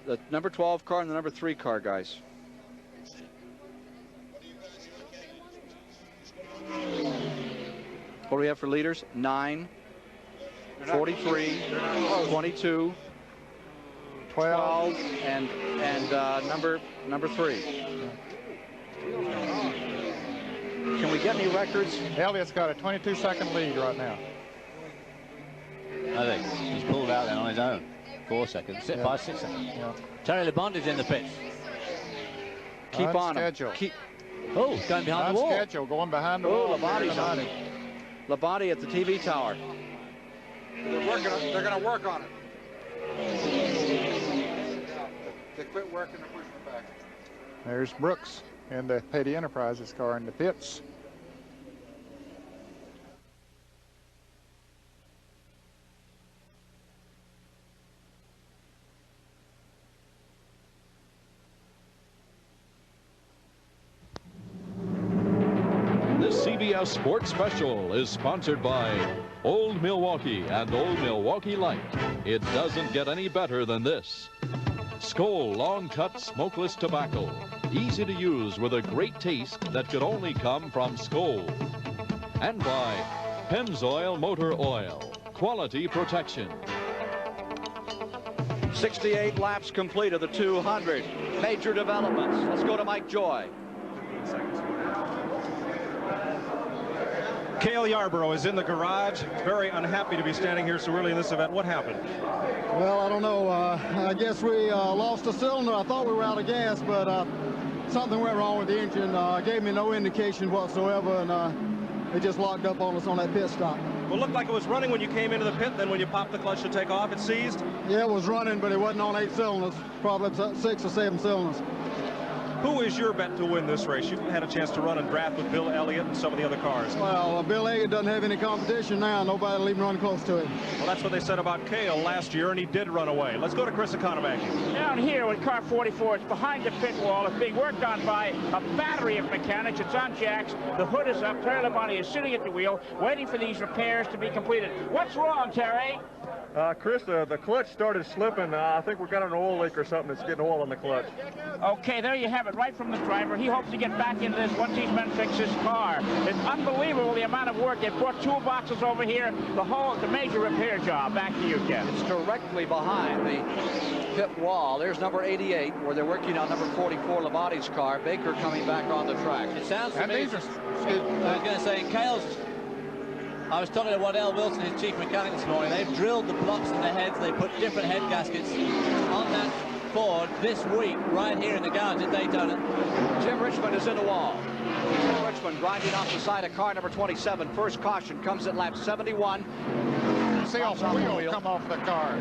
the number 12 car and the number 3 car, guys. What do we have for leaders? 9, 43, 22, 12, and number 3. Can we get any records? Elliott's got a 22-second lead right now. I think he's pulled out then on his own. 4 seconds, 5, 6 seconds. Yeah. Terry Labonte's in the pits. Keep on him. Oh, going behind the wall. Schedule, going behind the wall. Labonte's on it. Labonte at the TV tower. They're going to work on it. They quit working, they're pushing it back. There's Brooks in the Petty Enterprises car in the pits. This CBS Sports Special is sponsored by Old Milwaukee and Old Milwaukee Light. It doesn't get any better than this. Skoal Long Cut Smokeless Tobacco. Easy to use with a great taste that could only come from Skoal. And by Pennzoil Motor Oil. quality protection. 68 laps complete of the 200. Major developments. Let's go to Mike Joy. Cale Yarborough is in the garage, very unhappy to be standing here so early in this event. What happened? Well, I don't know. I guess we lost a cylinder. I thought we were out of gas, but something went wrong with the engine. Gave me no indication whatsoever, and it just locked up on us on that pit stop. Well, it looked like it was running when you came into the pit. Then when you popped the clutch to take off, it seized? Yeah, it was running, but it wasn't on 8 cylinders, probably 6 or 7 cylinders. Who is your bet to win this race? You've had a chance to run and draft with Bill Elliott and some of the other cars. Well, Bill Elliott doesn't have any competition now. Nobody will even run close to him. Well, that's what they said about Cale last year, and he did run away. Let's go to Chris Economaki. Down here with car 44, it's behind the pit wall. It's being worked on by a battery of mechanics. It's on jacks. The hood is up. Terry Labonte is sitting at the wheel, waiting for these repairs to be completed. What's wrong, Terry? Chris, the clutch started slipping. I think we've got an oil leak or something that's getting oil in the clutch. Okay, there you have it, right from the driver. He hopes to get back into this once he's been fixed his car. It's unbelievable the amount of work. They brought toolboxes over here. The major repair job. Back to you, Ken. It's directly behind the pit wall. There's number 88, where they're working on number 44, Labonte's car. Baker coming back on the track. It sounds to me, I was going to say, in Cale's, I was talking to Waddell Wilson, his chief mechanic, this morning. They've drilled the blocks in the heads. They put different head gaskets on that Ford this week, right here in the garage at Daytona. Tim Richmond is in the wall. Tim Richmond grinding off the side of car number 27. First caution comes at lap 71. See how the wheel come off the car.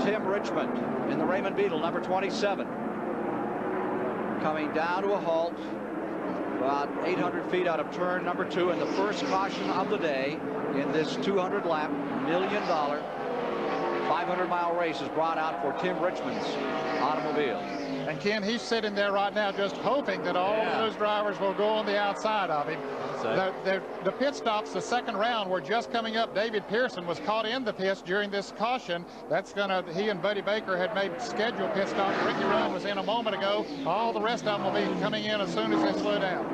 Tim Richmond in the Raymond Beetle, number 27. Coming down to a halt about 800 feet out of turn number 2, and the first caution of the day in this 200-lap, $1 million, 500-mile race is brought out for Tim Richmond's automobile. And Ken, he's sitting there right now just hoping that all of those drivers will go on the outside of him. The pit stops, the second round, were just coming up. David Pearson was caught in the pits during this caution. He and Buddy Baker had made scheduled pit stops. Ricky Rowan was in a moment ago. All the rest of them will be coming in as soon as they slow down.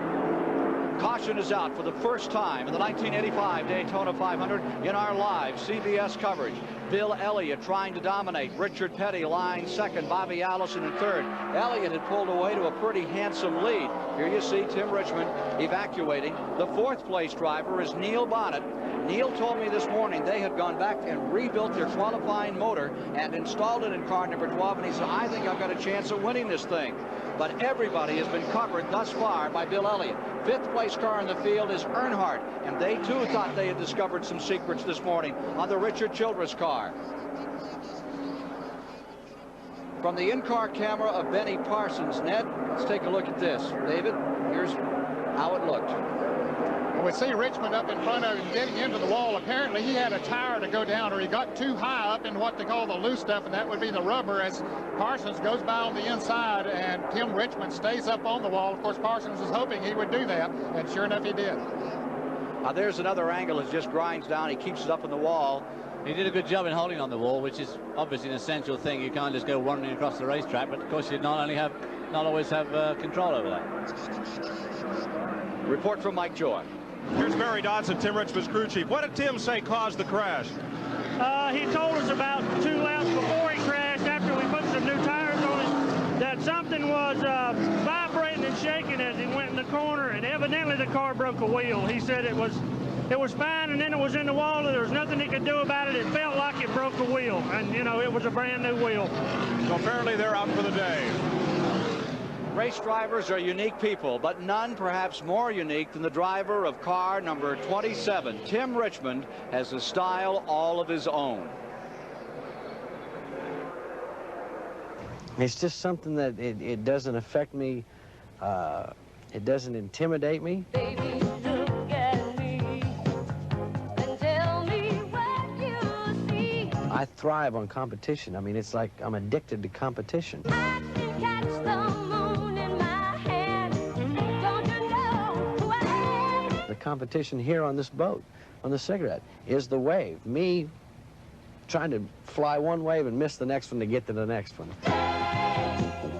Caution is out for the first time in the 1985 Daytona 500 in our live CBS coverage. Bill Elliott trying to dominate. Richard Petty lying second. Bobby Allison in third. Elliott had pulled away to a pretty handsome lead. Here you see Tim Richmond evacuating. The fourth place driver is Neil Bonnet. Neil told me this morning they had gone back and rebuilt their qualifying motor and installed it in car number 12, and he said, I think I've got a chance of winning this thing. But everybody has been covered thus far by Bill Elliott. Fifth place car in the field is Earnhardt, and they too thought they had discovered some secrets this morning on the Richard Childress car. From the in-car camera of Benny Parsons, Ned, let's take a look at this. David, here's how it looked. We see Richmond up in front of him getting into the wall. Apparently he had a tire to go down, or he got too high up in what they call the loose stuff, and that would be the rubber, as Parsons goes by on the inside and Tim Richmond stays up on the wall. Of course, Parsons was hoping he would do that, and sure enough he did. Now there's another angle. It just grinds down. He keeps it up in the wall. He did a good job in holding on the wall, which is obviously an essential thing. You can't just go running across the racetrack, but of course you not always have control over that. Report from Mike Joy. Here's Barry Dodson, Tim Richmond's crew chief. What did Tim say caused the crash? He told us about 2 laps before he crashed, after we put some new tires on it, that something was vibrating and shaking as he went in the corner, and evidently the car broke a wheel. He said it was fine, and then it was in the wall, and there was nothing he could do about it. It felt like it broke a wheel, and, you know, it was a brand new wheel. So apparently they're out for the day. Race drivers are unique people, but none perhaps more unique than the driver of car number 27. Tim Richmond has a style all of his own. It's just something that it doesn't affect me. It doesn't intimidate me. Baby, look at me and tell me what you see. I thrive on competition. I mean, it's like I'm addicted to competition. I can catch the moon in my hand. Don't you know who I am? The competition here on this boat, on the cigarette, is the wave. Me trying to fly one wave and miss the next one to get to the next one.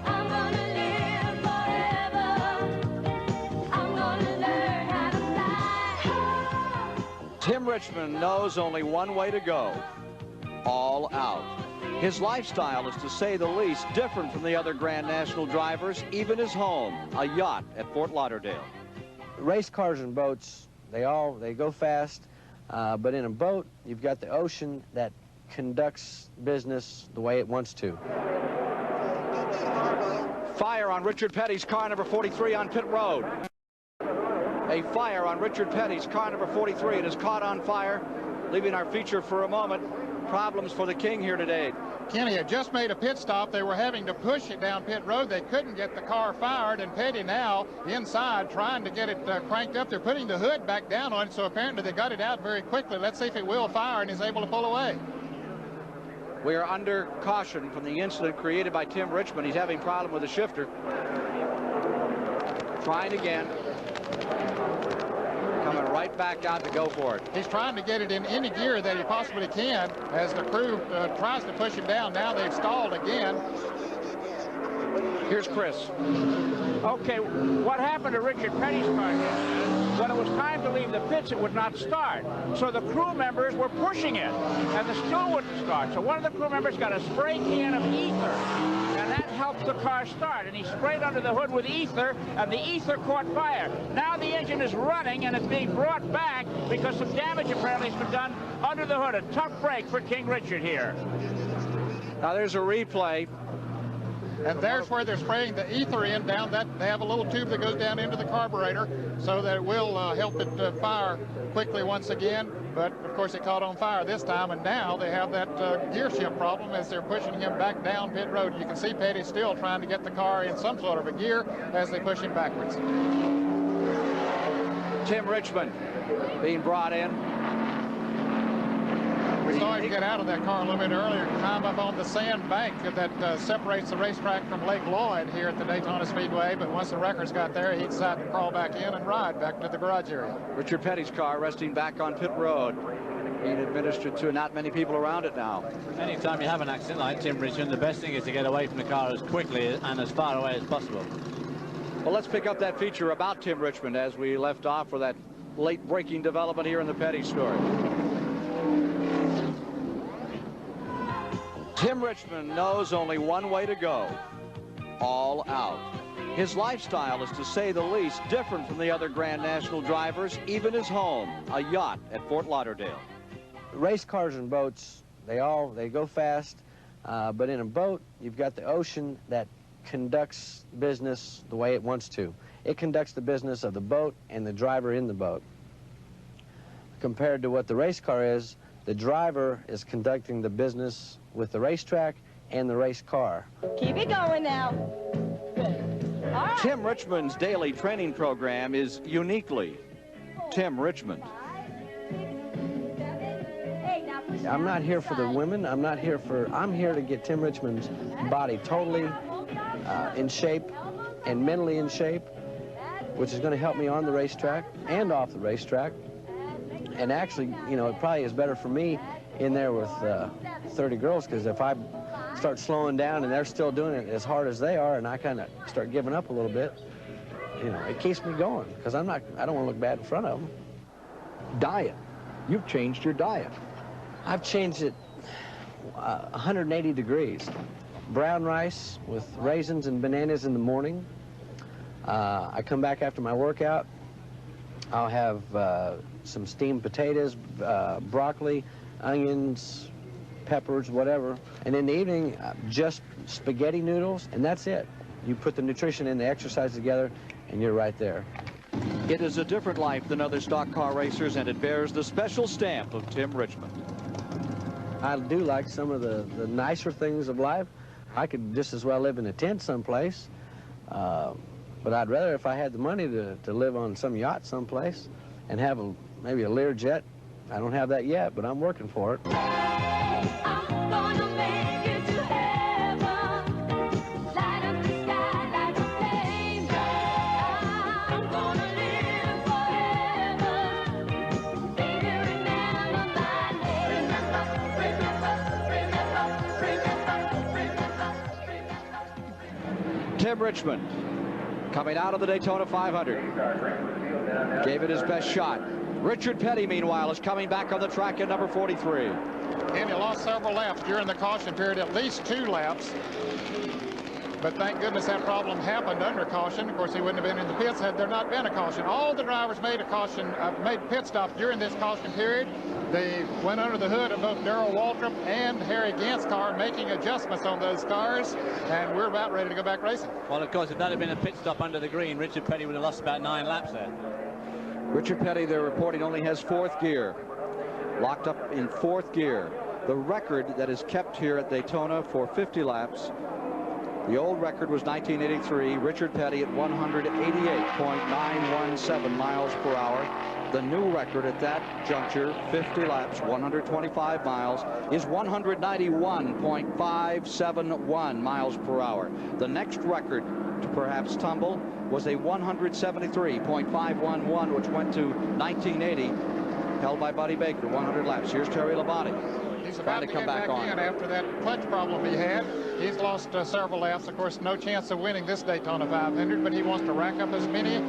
I'm gonna live forever. I'm gonna learn how to fly. Tim Richmond knows only one way to go: all out. His lifestyle is, to say the least, different from the other Grand National drivers, even his home, a yacht at Fort Lauderdale. Race cars and boats, they go fast, but in a boat, you've got the ocean that conducts business the way it wants to. Fire on Richard Petty's car number 43 on pit road. A fire on Richard Petty's car number 43. It is caught on fire, leaving our feature for a moment. Problems for the King here today. Kenny had just made a pit stop. They were having to push it down pit road. They couldn't get the car fired, and Petty now inside trying to get it cranked up. They're putting the hood back down on it, so apparently they got it out very quickly. Let's see if it will fire and is able to pull away. We are under caution from the incident created by Tim Richmond. He's having a problem with the shifter. Trying again. Coming right back out to go for it. He's trying to get it in any gear that he possibly can as the crew tries to push him down. Now they've stalled again. Here's Chris. Okay, what happened to Richard Petty's car? When it was time to leave the pits, it would not start. So the crew members were pushing it, and the still wouldn't start. So one of the crew members got a spray can of ether, and that helped the car start. And he sprayed under the hood with ether, and the ether caught fire. Now the engine is running, and it's being brought back because some damage apparently has been done under the hood. A tough break for King Richard here. Now there's a replay. And there's where they're spraying the ether in down that. They have a little tube that goes down into the carburetor so that it will help it fire quickly once again. But of course it caught on fire this time, and now they have that gear shift problem as they're pushing him back down pit road. You can see Petty still trying to get the car in some sort of a gear as they push him backwards. Tim Richmond being brought in. We saw him get out of that car a little bit earlier, climb up on the sand bank that separates the racetrack from Lake Lloyd here at the Daytona Speedway. But once the wreckers got there, he decided to crawl back in and ride back to the garage area. Richard Petty's car resting back on pit road, being administered to not many people around it now. Anytime you have an accident like Tim Richmond, the best thing is to get away from the car as quickly and as far away as possible. Well, let's pick up that feature about Tim Richmond as we left off for that late breaking development here in the Petty story. Tim Richmond knows only one way to go: all out. His lifestyle is, to say the least, different from the other Grand National drivers, even his home, a yacht at Fort Lauderdale. Race cars and boats, they go fast, but in a boat, you've got the ocean that conducts business the way it wants to. It conducts the business of the boat and the driver in the boat. Compared to what the race car is, the driver is conducting the business with the racetrack and the race car. Keep it going now. Good. All right. Tim Richmond's daily training program is uniquely Tim Richmond. I'm not here for the women. I'm here to get Tim Richmond's body totally in shape and mentally in shape, which is going to help me on the racetrack and off the racetrack. And actually, you know, it probably is better for me in there with 30 girls, because if I start slowing down and they're still doing it as hard as they are, and I kind of start giving up a little bit, you know, it keeps me going, because I don't want to look bad in front of them. Diet. You've changed your diet. I've changed it 180 degrees. Brown rice with raisins and bananas in the morning. I come back after my workout. I'll have some steamed potatoes, broccoli, onions, peppers, whatever. And in the evening, just spaghetti noodles, and that's it. You put the nutrition and the exercise together, and you're right there. It is a different life than other stock car racers, and it bears the special stamp of Tim Richmond. I do like some of the nicer things of life. I could just as well live in a tent someplace, but I'd rather, if I had the money, to live on some yacht someplace and have maybe a Learjet. I don't have that yet, but I'm working for it. Tim Richmond coming out of the Daytona 500. Gave it his best shot. Richard Petty, meanwhile, is coming back on the track at number 43. And he lost several laps during the caution period, at least 2 laps. But thank goodness that problem happened under caution. Of course, he wouldn't have been in the pits had there not been a caution. All the drivers made made pit stops during this caution period. They went under the hood of both Darrell Waltrip and Harry Gant's car, making adjustments on those cars, and we're about ready to go back racing. Well, of course, if that had been a pit stop under the green, Richard Petty would have lost about 9 laps there. Richard Petty, they're reporting, only has 4th gear. Locked up in 4th gear. The record that is kept here at Daytona for 50 laps, the old record was 1983. Richard Petty at 188.917 miles per hour. The new record at that juncture, 50 laps, 125 miles, is 191.571 miles per hour. The next record to perhaps tumble was a 173.511, which went to 1980, held by Buddy Baker, 100 laps. Here's Terry Labonte. He's about to come back on. After that clutch problem he had. He's lost several laps. Of course, no chance of winning this Daytona 500, but he wants to rack up as many of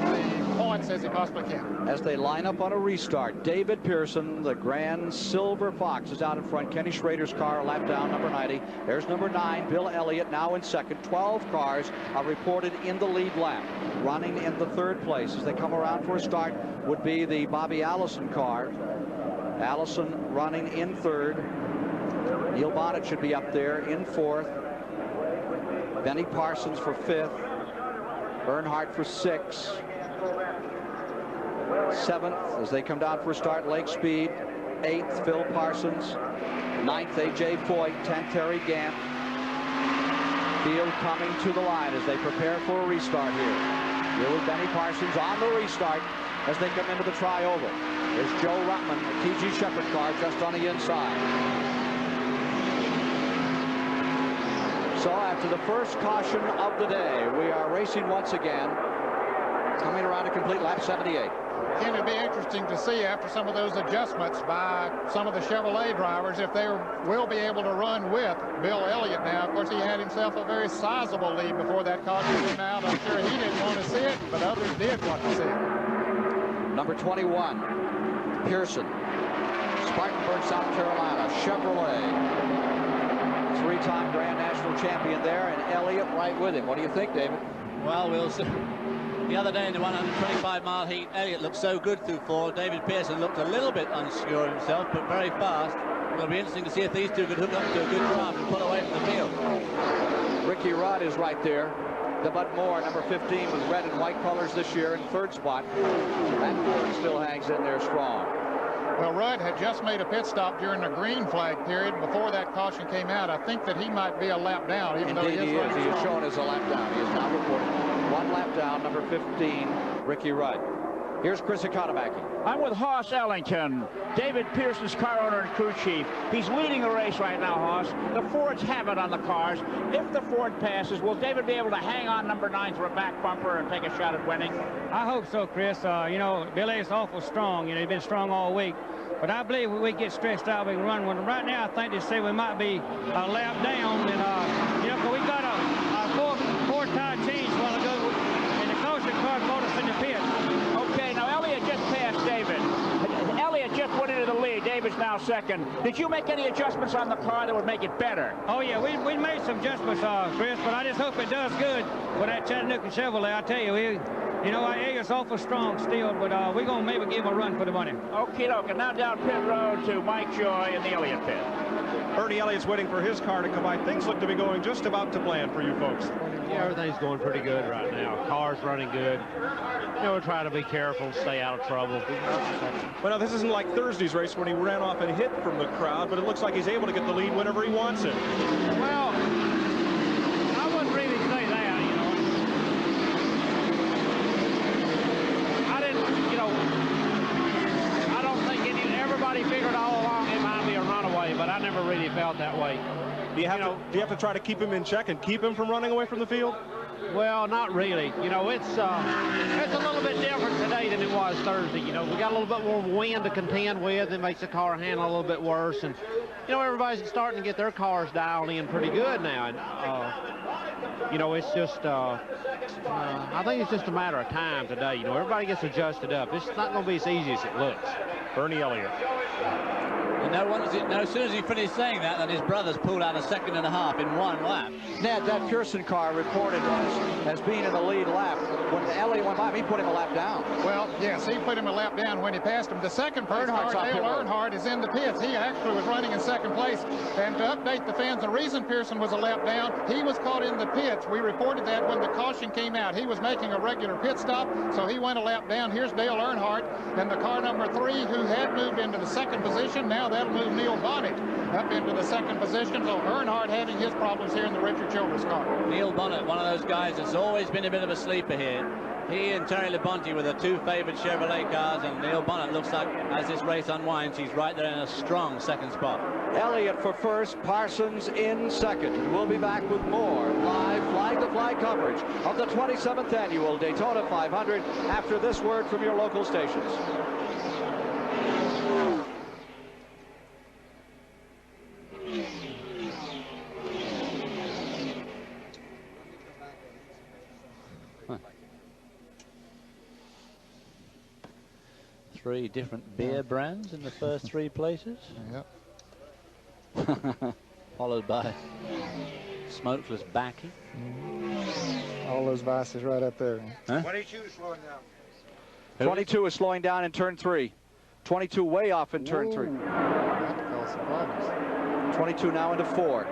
the points as he possibly can. As they line up on a restart, David Pearson, the Grand Silver Fox, is out in front. Kenny Schrader's car, a lap down, number 90. There's number 9, Bill Elliott, now in second. 12 cars are reported in the lead lap. Running in the 3rd place as they come around for a start would be the Bobby Allison car. Allison running in 3rd. Neil Bonnet should be up there in 4th. Benny Parsons for 5th. Earnhardt for 6th. 7th as they come down for a start, Lake Speed. 8th, Phil Parsons. 9th, A.J. Foyt. 10th, Terry Gant. Field coming to the line as they prepare for a restart here. Here with Benny Parsons on the restart as they come into the tri-oval. There's Joe Ruttman, the T.G. Shepherd car, just on the inside. So after the first caution of the day, we are racing once again, coming around a complete lap 78. Ken, it'd be interesting to see after some of those adjustments by some of the Chevrolet drivers if they will be able to run with Bill Elliott now. Of course, he had himself a very sizable lead before that caution came out. I'm sure he didn't want to see it, but others did want to see it. Number 21, Pearson, Spartanburg, South Carolina, Chevrolet. 3-time Grand National champion there, and Elliott right with him. What do you think, David? Well, we'll see. The other day in the 125-mile heat, Elliott looked so good through 4. David Pearson looked a little bit unsure himself, but very fast. It'll be interesting to see if these two could hook up to a good draft and pull away from the field. Ricky Rudd is right there. The Bud Moore, number 15, with red and white colors this year in 3rd spot. That Ford still hangs in there strong. Well, Rudd had just made a pit stop during the green flag period before that caution came out. I think that he might be a lap down, even Indeed, though he is. He is shown as a lap down. He is now reported 1 lap down, number 15, Ricky Rudd. Here's Chris Economaki. I'm with Hoss Ellington, David Pearson's car owner and crew chief. He's leading the race right now, Hoss. The Fords have it on the cars. If the Ford passes, will David be able to hang on number 9 through a back bumper and take a shot at winning? I hope so, Chris. You know, Billy is awful strong. You know, he's been strong all week. But I believe when we get stretched out, we can run one. Right now, I think they say we might be a lap down. And, you know, 'cause we got a four tire change a while ago, and the caution car caught us in the pit. Okay, now Elliott just passed David. Elliott just went into the lead. David's now second. Did you make any adjustments on the car that would make it better? Oh, yeah, we made some adjustments, Chris, but I just hope it does good with that Chattanooga Chevrolet. I tell you, you know, our Elliott's awful strong still, but we're going to maybe give him a run for the money. Okay, and now down pit road to Mike Joy in the Elliott pit. Ernie Elliott's waiting for his car to come by. Things look to be going just about to plan for you folks. Yeah, everything's going pretty good right now. Car's running good. You know, we're trying to be careful, stay out of trouble. Well, now, this isn't like Thursday's race when he ran off and hit from the crowd, but it looks like he's able to get the lead whenever he wants it. Well, I wouldn't really say that, you know. I didn't, you know, I don't think everybody figured all along it might be a runaway, but I never really felt that way. Do you have to try to keep him in check and keep him from running away from the field? Well, not really. You know, it's a little bit different today than it was Thursday. You know, we got a little bit more wind to contend with. It makes the car handle a little bit worse. And you know, everybody's starting to get their cars dialed in pretty good now. And, you know, it's just, I think it's just a matter of time today. You know, everybody gets adjusted up. It's not going to be as easy as it looks. Bernie Elliott. And as soon as he finished saying that, then his brothers pulled out a 1.5 seconds in one lap. Ned, that Pearson car reported as being in the lead lap. When Elliott went by him, he put him a lap down. Well, yes, he put him a lap down when he passed him. The second place car, Dale Earnhardt, is in the pits. He actually was running in second place. And to update the fans, the reason Pearson was a lap down, he was caught in the pits. We reported that when the caution came out. He was making a regular pit stop, so he went a lap down. Here's Dale Earnhardt, and the car number 3, who had moved into the second position. Now that'll move Neil Bonnet up into the second position. So Earnhardt having his problems here in the Richard Childress car. Neil Bonnet, one of those guys that's always been a bit of a sleeper here. He and Terry Labonte were the 2 favored Chevrolet cars, and Neil Bonnet looks like, as this race unwinds, he's right there in a strong second spot. Elliott for first, Parsons in second. We'll be back with more live flag-to-flag coverage of the 27th annual Daytona 500 after this word from your local stations. Three different beer brands in the first 3 places. Yep. Followed by smokeless Backy. All those vices right up there. Huh? 22 slowing down. 22 is slowing down in turn 3. 22 way off in turn 3. That caused some problems. 22 now into 4.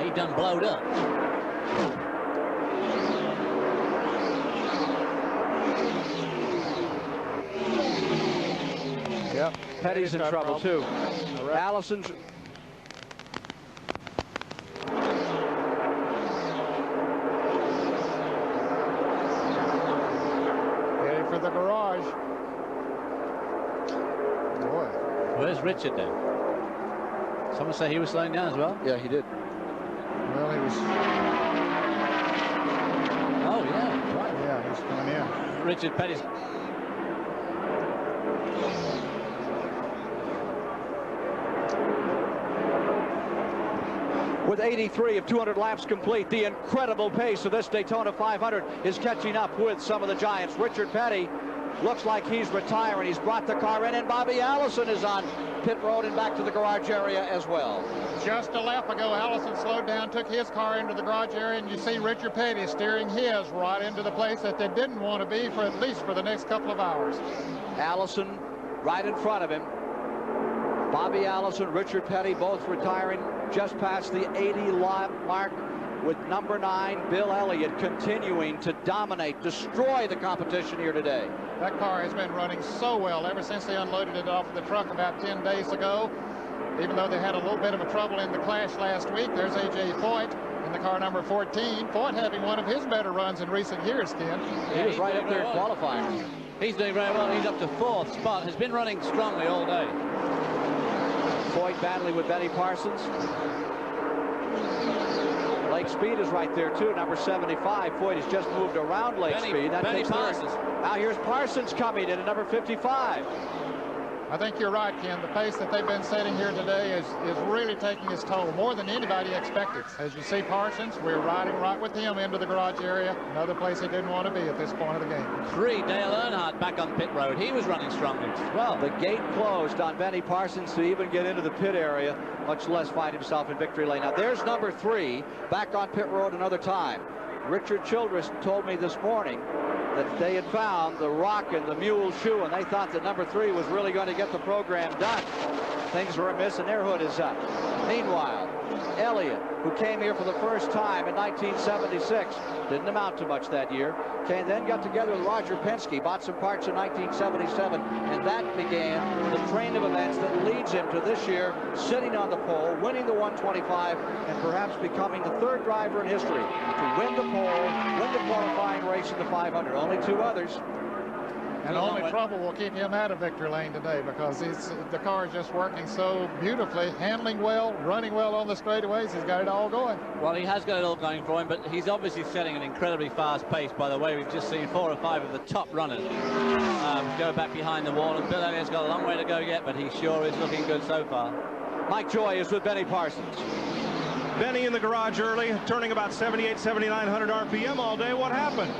He done blowed up. Yep. Petty's in trouble too. Allison's. Ready for the garage. Boy. Where's Richard then? Someone say he was slowing down as well? Yeah, he did. Well, he was. Oh, yeah, right. Yeah, he's coming in. Richard Petty's. With 83 of 200 laps complete, the incredible pace of this Daytona 500 is catching up with some of the giants. Richard Petty looks like he's retiring. He's brought the car in, and Bobby Allison is on pit road and back to the garage area as well. Just a lap ago, Allison slowed down, took his car into the garage area, and you see Richard Petty steering his right into the place that they didn't want to be for at least for the next couple of hours. Allison right in front of him. Bobby Allison, Richard Petty, both retiring just past the 80 lap mark, with number 9, Bill Elliott, continuing to dominate, destroy the competition here today. That car has been running so well ever since they unloaded it off the truck about 10 days ago. Even though they had a little bit of a trouble in the clash last week, there's A.J. Foyt in the car number 14. Foyt having one of his better runs in recent years, Ken. He was right up there in qualifying. He's doing very well. He's up to 4th spot. Has been running strongly all day. Foyt battling with Benny Parsons. Lake Speed is right there too, number 75. Foyt has just moved around Lake Speed. That Benny takes Parsons. Now here's Parsons coming in at number 55. I think you're right, Ken. The pace that they've been setting here today is really taking its toll, more than anybody expected. As you see Parsons, we're riding right with him into the garage area, another place he didn't want to be at this point of the game. 3, Dale Earnhardt back on pit road. He was running strongly as well. The gate closed on Benny Parsons to even get into the pit area, much less find himself in victory lane. Now there's number 3 back on pit road another time. Richard Childress told me this morning that they had found the rock in the mule shoe, and they thought that number 3 was really going to get the program done. Things were amiss, and their hood is up. Meanwhile, Elliott, who came here for the first time in 1976, didn't amount to much that year, then got together with Roger Penske, bought some parts in 1977, and that began the train of events that leads him to this year, sitting on the pole, winning the 125, and perhaps becoming the 3rd driver in history to win the pole, win the qualifying race in the 500. Only 2 others. And only trouble will keep him out of victory lane today, because the car is just working so beautifully, handling well, running well on the straightaways. He's got it all going. Well, he has got it all going for him, but he's obviously setting an incredibly fast pace. By the way, we've just seen 4 or 5 of the top runners go back behind the wall, and Bill Elliott's got a long way to go yet, but he sure is looking good so far. Mike Joy is with Benny Parsons. Benny in the garage early, turning about 78, 7,900 RPM all day. What happened?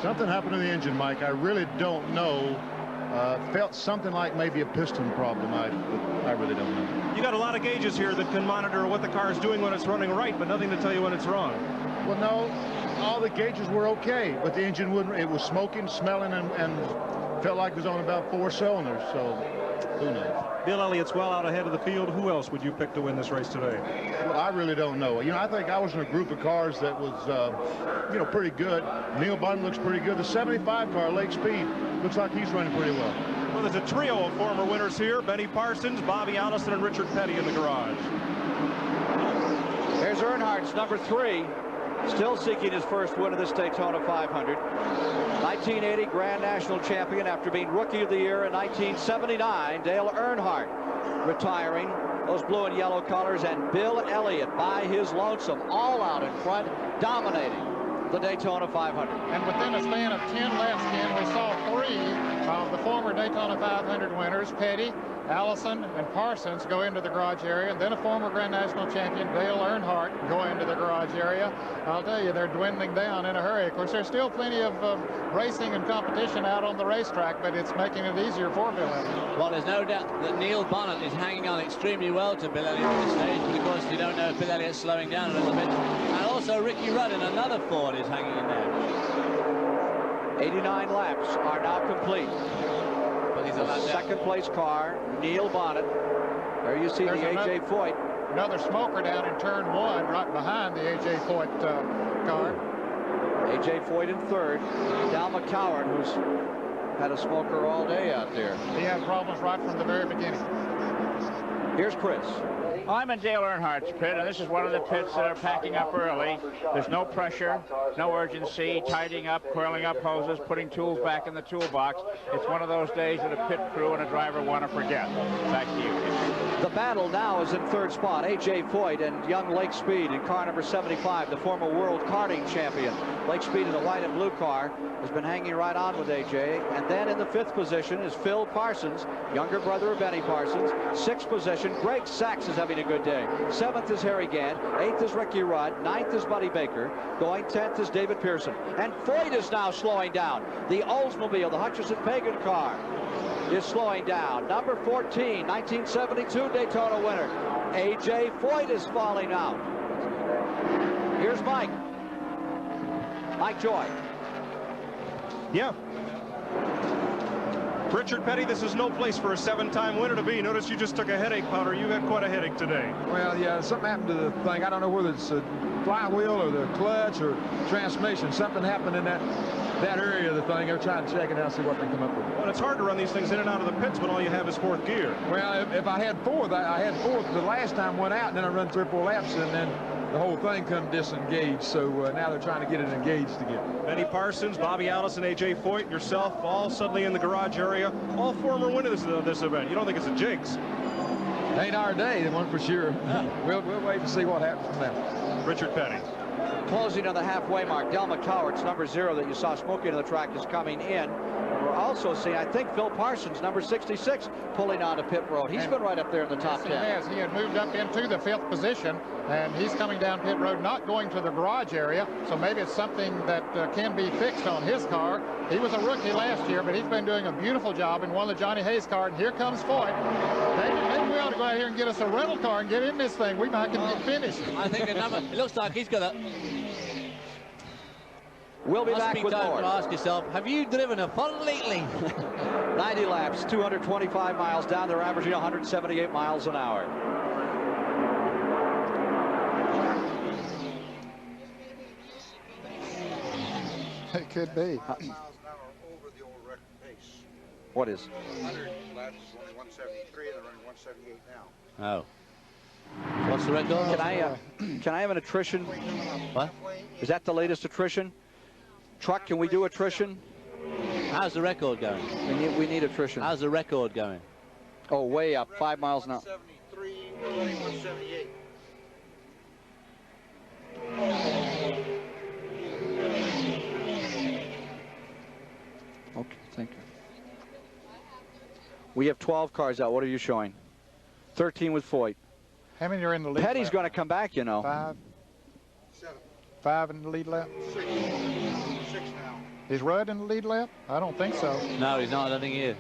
Something happened to the engine, Mike. I really don't know. Felt something like maybe a piston problem. I really don't know. You got a lot of gauges here that can monitor what the car is doing when it's running right, but nothing to tell you when it's wrong. Well, no, all the gauges were okay, but the engine wouldn't. It was smoking, smelling, and felt like it was on about 4 cylinders. So who knows? Bill Elliott's well out ahead of the field. Who else would you pick to win this race today? Well, I really don't know. You know, I think I was in a group of cars that was, you know, pretty good. Neil Bunn looks pretty good. The 75 car, Lake Speed, looks like he's running pretty well. Well, there's a trio of former winners here. Benny Parsons, Bobby Allison, and Richard Petty in the garage. There's Earnhardt's number 3. Still seeking his first win of this Daytona 500. 1980 Grand National Champion after being Rookie of the Year in 1979. Dale Earnhardt retiring those blue and yellow colors, and Bill Elliott by his lonesome, all out in front, dominating the Daytona 500. And within a span of 10 laps, Ken, we saw 3 of the former Daytona 500 winners, Petty, Allison, and Parsons, go into the garage area, and then a former Grand National Champion, Dale Earnhardt, go into the garage area. I'll tell you, they're dwindling down in a hurry. Of course, there's still plenty of racing and competition out on the racetrack, but it's making it easier for Bill Elliott. Well, there's no doubt that Neil Bonnet is hanging on extremely well to Bill Elliott at this stage, but of course you don't know if Bill Elliott's slowing down a little bit. And also Ricky Rudd in another Ford is hanging in there. 89 laps are now complete. But he's the second place car, Neil Bonnet. There you see the A.J. Foyt. Another smoker down in turn 1, right behind the A.J. Foyt car. A.J. Foyt in third. Dal McCoward, who's had a smoker all day out there. He had problems right from the very beginning. Here's Chris. I'm in Dale Earnhardt's pit, and this is one of the pits that are packing up early. There's no pressure, no urgency, tidying up, coiling up hoses, putting tools back in the toolbox. It's one of those days that a pit crew and a driver want to forget. Back to you. The battle now is in third spot. A.J. Foyt and young Lake Speed in car number 75, the former world karting champion. Lake Speed in the white and blue car has been hanging right on with A.J. And then in the 5th position is Phil Parsons, younger brother of Benny Parsons. 6th position, Greg Sachs is having a good day. 7th is Harry Gant. 8th is Ricky Rudd. 9th is Buddy Baker. Going 10th is David Pearson. And Foyt is now slowing down. The Oldsmobile, the Hutchison-Pagan car, is slowing down. Number 14, 1972 Daytona winner. A.J. Foyt is falling out. Here's Mike. Mike Joy. Yeah. Richard Petty, this is no place for a 7-time winner to be. Notice you just took a headache powder. You got quite a headache today. Well, yeah, something happened to the thing. I don't know whether it's a flywheel or the clutch or transmission. Something happened in that area of the thing. They're trying to check it out, see what they come up with. Well, it's hard to run these things in and out of the pits when all you have is 4th gear. Well, if I had 4th, I had 4th the last time, went out, and then I run 3 or 4 laps, and then the whole thing come disengaged. So now they're trying to get it engaged again. Benny Parsons, Bobby Allison, A.J. Foyt, yourself, all suddenly in the garage area. All former winners of this event. You don't think it's a jinx? Ain't our day, one for sure. We'll wait and see what happens from now. Richard Petty. Closing on the halfway mark, Del McCoward's number 0 that you saw smoking on the track is coming in. We're also seeing, I think, Phil Parsons, number 66, pulling onto pit road. He's been right up there in the top 10. Yes, he had moved up into the 5th position, and he's coming down pit road, not going to the garage area. So maybe it's something that can be fixed on his car. He was a rookie last year, but he's been doing a beautiful job in one of the Johnny Hayes cars. And here comes Foyt. Maybe we ought to go out here and get us a rental car and get in this thing. We might get finished. I think it looks like he's got a... We'll be back with more. To ask yourself, have you driven a Ford lately? 90 laps, 225 miles down. They're averaging 178 miles an hour. It could be. What is? 100 laps is only 173, and they're running 178 now. Oh. What's the record? Can I have an attrition? What? Is that the latest attrition? Truck, can we do attrition? How's the record going? We need attrition. How's the record going? Oh, way up, 5 miles an hour. 173, we're running 178. Okay, thank you. We have 12 cars out. What are you showing? 13 with Foyt. How many are in the lead? Petty's going to come back, you know. 5. 5 in the lead lap. 6 now. Is Rudd in the lead lap? I don't think so. No, he's not. I don't think he is.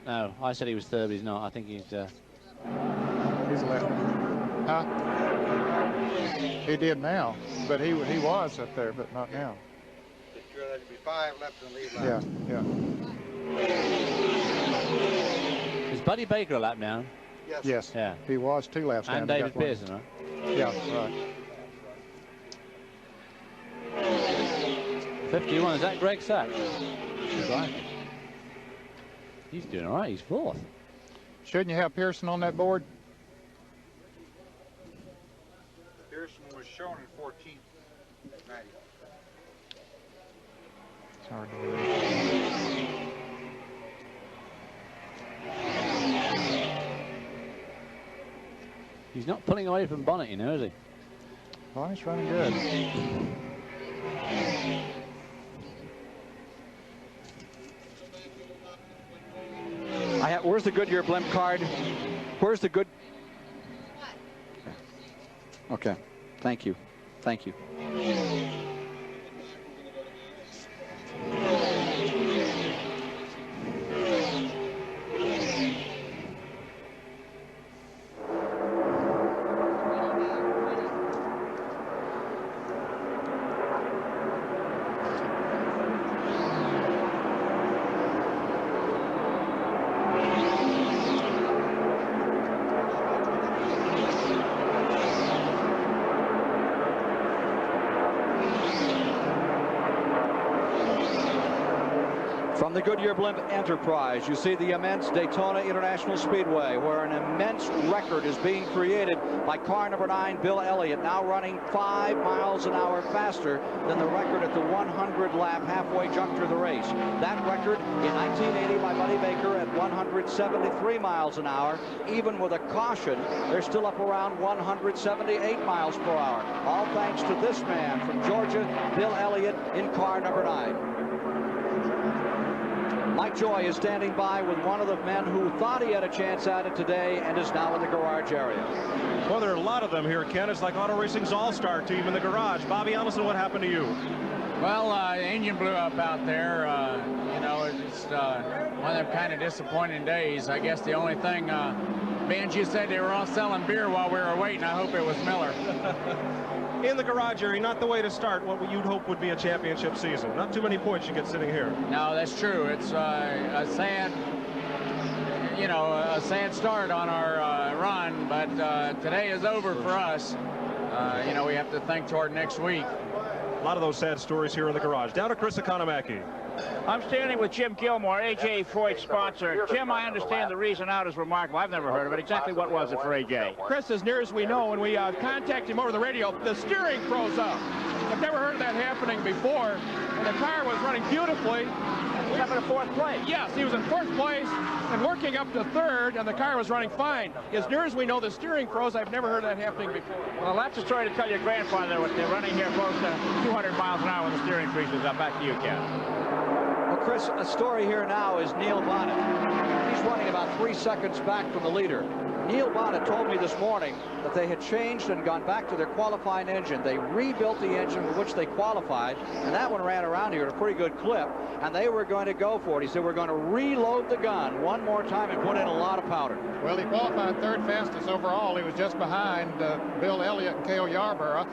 No, I said he was third, but he's not. I think he's... He's left. Huh? He did now, but he was up there, but not now. There'd be 5 left in the lead lap. Yeah. Is Buddy Baker a lap down? Yes. Yeah. He was 2 laps down. And David Pearson, right? Yeah, right. 51, is that Greg Sachs? He's doing all right, he's 4th. Shouldn't you have Pearson on that board? Pearson was shown in 14th. 90. It's hard to believe. He's not pulling away from Bonnet, you know, is he? Bonnet's running good. Where's the Goodyear blimp card? Where's the good? Okay, thank you. Thank you. From the Goodyear Blimp Enterprise, you see the immense Daytona International Speedway, where an immense record is being created by car number 9, Bill Elliott, now running 5 miles an hour faster than the record at the 100-lap halfway jump through the race. That record in 1980 by Buddy Baker at 173 miles an hour. Even with a caution, they're still up around 178 miles per hour. All thanks to this man from Georgia, Bill Elliott, in car number 9. Mike Joy is standing by with one of the men who thought he had a chance at it today and is now in the garage area. Well, there are a lot of them here, Ken. It's like Auto Racing's all-star team in the garage. Bobby Allison, what happened to you? Well, the engine blew up out there. You know, it's one of them kind of disappointing days. I guess the only thing, Benji said they were all selling beer while we were waiting. I hope it was Miller. In the garage area, not the way to start what you'd hope would be a championship season. Not too many points you get sitting here. No, that's true. It's a sad, you know, a sad start on our run, but today is over for us. You know, we have to think toward next week. A lot of those sad stories here in the garage. Down to Chris Economaki. I'm standing with Jim Gilmore, AJ Foyt's sponsor. Jim, I understand the reason out is remarkable. I've never heard of it. Exactly what was it for AJ? Chris, as near as we know, when we contacted him over the radio, the steering froze up. I've never heard of that happening before, and the car was running beautifully. He was up in 4th place. Yes, he was in 4th place and working up to 3rd, and the car was running fine. As near as we know, the steering froze. I've never heard of that happening before. Well, that's a story to tell your grandfather. They're running here close to 200 miles an hour when the steering freezes up. Back to you, Ken. Well, Chris, a story here now is Neil Bonnet. He's running about 3 seconds back from the leader. Neil Bonnet told me this morning that they had changed and gone back to their qualifying engine. They rebuilt the engine with which they qualified, and that one ran around here at a pretty good clip, and they were going to go for it. He said, we're going to reload the gun one more time and put in a lot of powder. Well, he qualified 3rd fastest overall. He was just behind Bill Elliott and Cale Yarborough,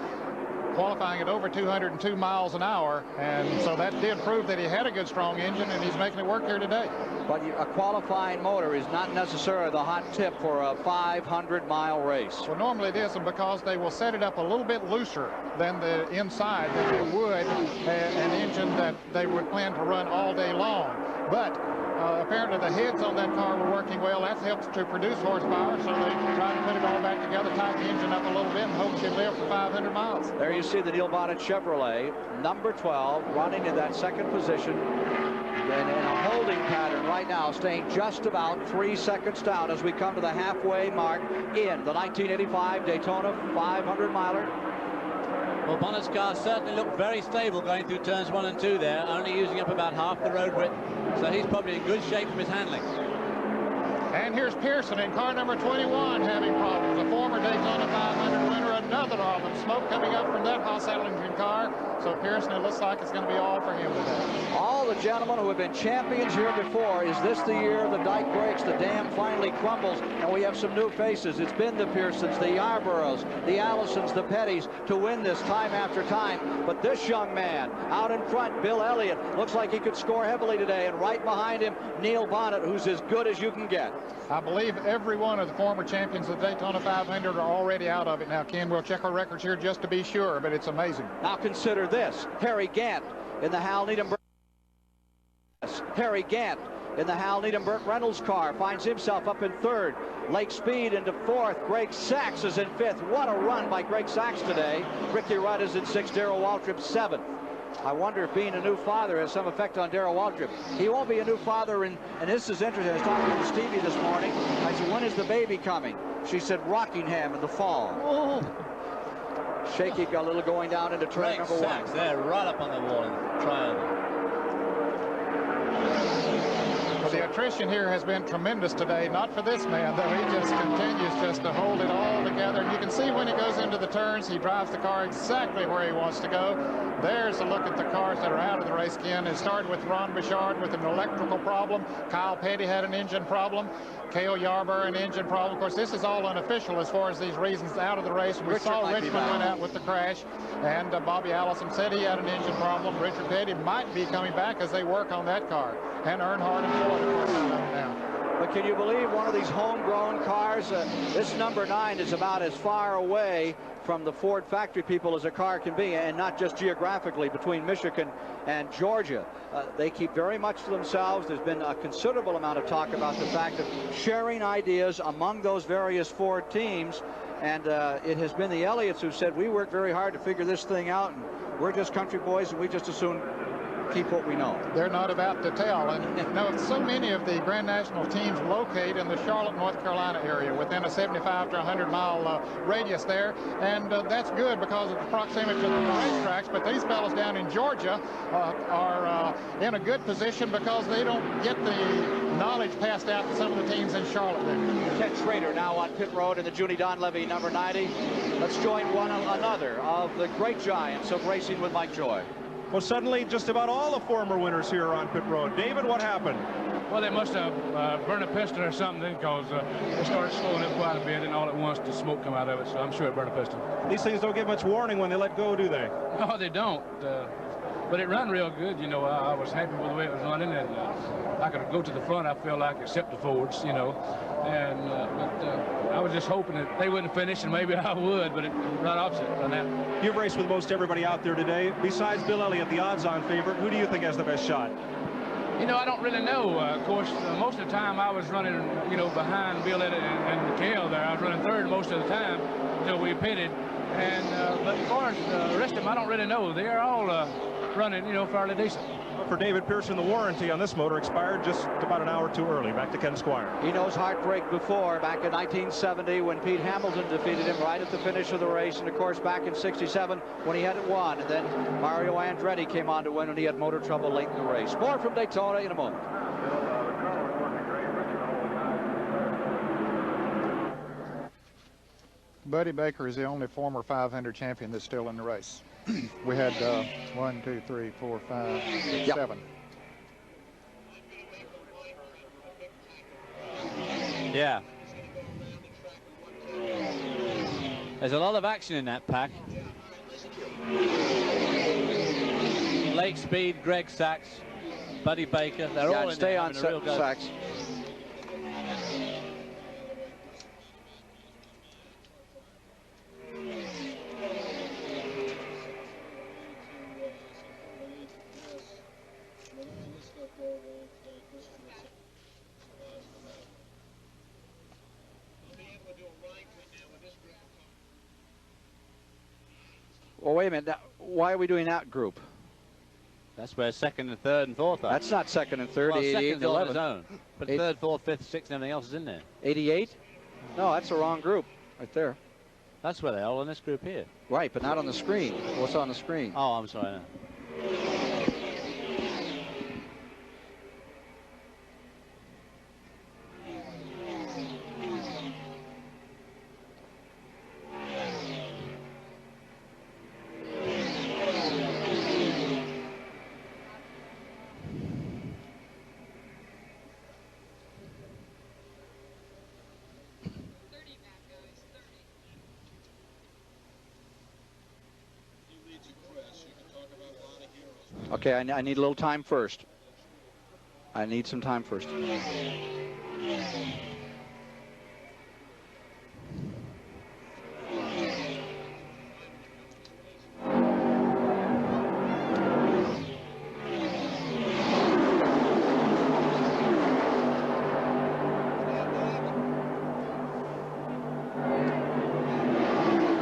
qualifying at over 202 miles an hour, and so that did prove that he had a good, strong engine, and he's making it work here today. But a qualifying motor is not necessarily the hot tip for a 500-mile race. Well, normally it isn't, because they will set it up a little bit looser than the inside than they would an engine that they would plan to run all day long. But apparently the heads on that car were working well. That helps to produce horsepower, so they try to put it all back together, tighten the engine up a little bit, and hope she'll live for 500 miles. There you see the Neil Bonnet Chevrolet, number 12, running in that 2nd position. And in a holding pattern right now, staying just about 3 seconds down as we come to the halfway mark in the 1985 Daytona 500-miler. Well, Bonnet's car certainly looked very stable going through turns 1 and 2 there, only using up about half the road width. So he's probably in good shape from his handling. And here's Pearson in car number 21 having problems. A former Daytona 500 winner, another of them. Smoke coming up from that Haas engine car. So Pearson, it looks like it's going to be all for him today. All the gentlemen who have been champions here before. Is this the year the dike breaks, the dam finally crumbles, and we have some new faces? It's been the Pearsons, the Yarboroughs, the Allisons, the Pettys to win this time after time. But this young man out in front, Bill Elliott, looks like he could score heavily today, and right behind him, Neil Bonnet, who's as good as you can get. I believe every one of the former champions of the Daytona 500 are already out of it now, Ken. We'll check our records here just to be sure, but it's amazing. Now consider this. Harry Gant in the Hal Needham. Harry Gant in the Hal Needham Burt Reynolds car finds himself up in third. Lake Speed into fourth. Greg Sachs is in fifth. What a run by Greg Sachs today. Ricky Rudd is in sixth. Darrell Waltrip seventh. I wonder if being a new father has some effect on Darrell Waltrip. He won't be a new father, and this is interesting. I was talking to Stevie this morning. I said, when is the baby coming? She said, Rockingham in the fall. Oh. Shaky got a little going down into turn number one. They're right up on the wall in the triangle. Well, the attrition here has been tremendous today. Not for this man, though. He just continues just to hold it all together. And you can see when he goes into the turns, he drives the car exactly where he wants to go. There's a look at the cars that are out of the race, Ken. It started with Ron Bouchard with an electrical problem. Kyle Petty had an engine problem. Cale Yarborough an engine problem. Of course, this is all unofficial as far as these reasons out of the race. We saw Richmond went out with the crash, and Bobby Allison said he had an engine problem. Richard Petty might be coming back as they work on that car. And Earnhardt and Ford, of course, out of it now. But can you believe one of these homegrown cars? This number 9 is about as far away from the Ford factory people as a car can be, and not just geographically between Michigan and Georgia. They keep very much to themselves. There's been a considerable amount of talk about the fact of sharing ideas among those various Ford teams, and it has been the Elliots who said, we worked very hard to figure this thing out, and we're just country boys, and we just as soon keep what we know. They're not about to tell. And you know, so many of the Grand National teams locate in the Charlotte, North Carolina area within a 75 to 100-mile radius there. And that's good because of the proximity to the racetracks. But these fellows down in Georgia are in a good position because they don't get the knowledge passed out to some of the teams in Charlotte there. Ted Schrader now on pit road in the Junie Donlevy number 90. Let's join another of the great giants of racing with Mike Joy. Well, suddenly just about all the former winners here are on pit road. David, what happened? Well, they must have burned a piston or something because they started slowing up quite a bit, and all at once the smoke come out of it, so I'm sure it burned a piston. These things don't get much warning when they let go, do they? No, they don't. But it run real good, you know. I was happy with the way it was running, and I could go to the front, I feel like, except the forwards, you know. And but I was just hoping that they wouldn't finish, and maybe I would, but it right opposite on that. You've raced with most everybody out there today. Besides Bill Elliott, the odds-on favorite, who do you think has the best shot? You know, I don't really know. Of course, most of the time I was running, you know, behind Bill Elliott and Cale there. I was running third most of the time until we pitted. And but as far as the rest of them, I don't really know. They are all running, you know, fairly decent. For David Pearson, the warranty on this motor expired just about an hour too early. Back to Ken Squire. He knows heartbreak before, back in 1970 when Pete Hamilton defeated him right at the finish of the race, and of course back in '67 when he had it won, and then Mario Andretti came on to win when he had motor trouble late in the race. More from Daytona in a moment. Buddy Baker is the only former 500 champion that's still in the race. We had 1, 2, 3, 4, 5, 6, 7. Yeah. There's a lot of action in that pack. Lake Speed, Greg Sachs, Buddy Baker, they're all in stay there on Sachs. Well, wait a minute. Now, why are we doing that group? That's where second and third and fourth are. That's not second and third. Well, 88 and 11. Zone, but third, fourth, fifth, sixth, and everything else is in there. 88? No, that's the wrong group right there. That's where they're all in this group here. Right, but not on the screen. What's on the screen? Oh, I'm sorry. No. Okay, I need a little time first. I need some time first.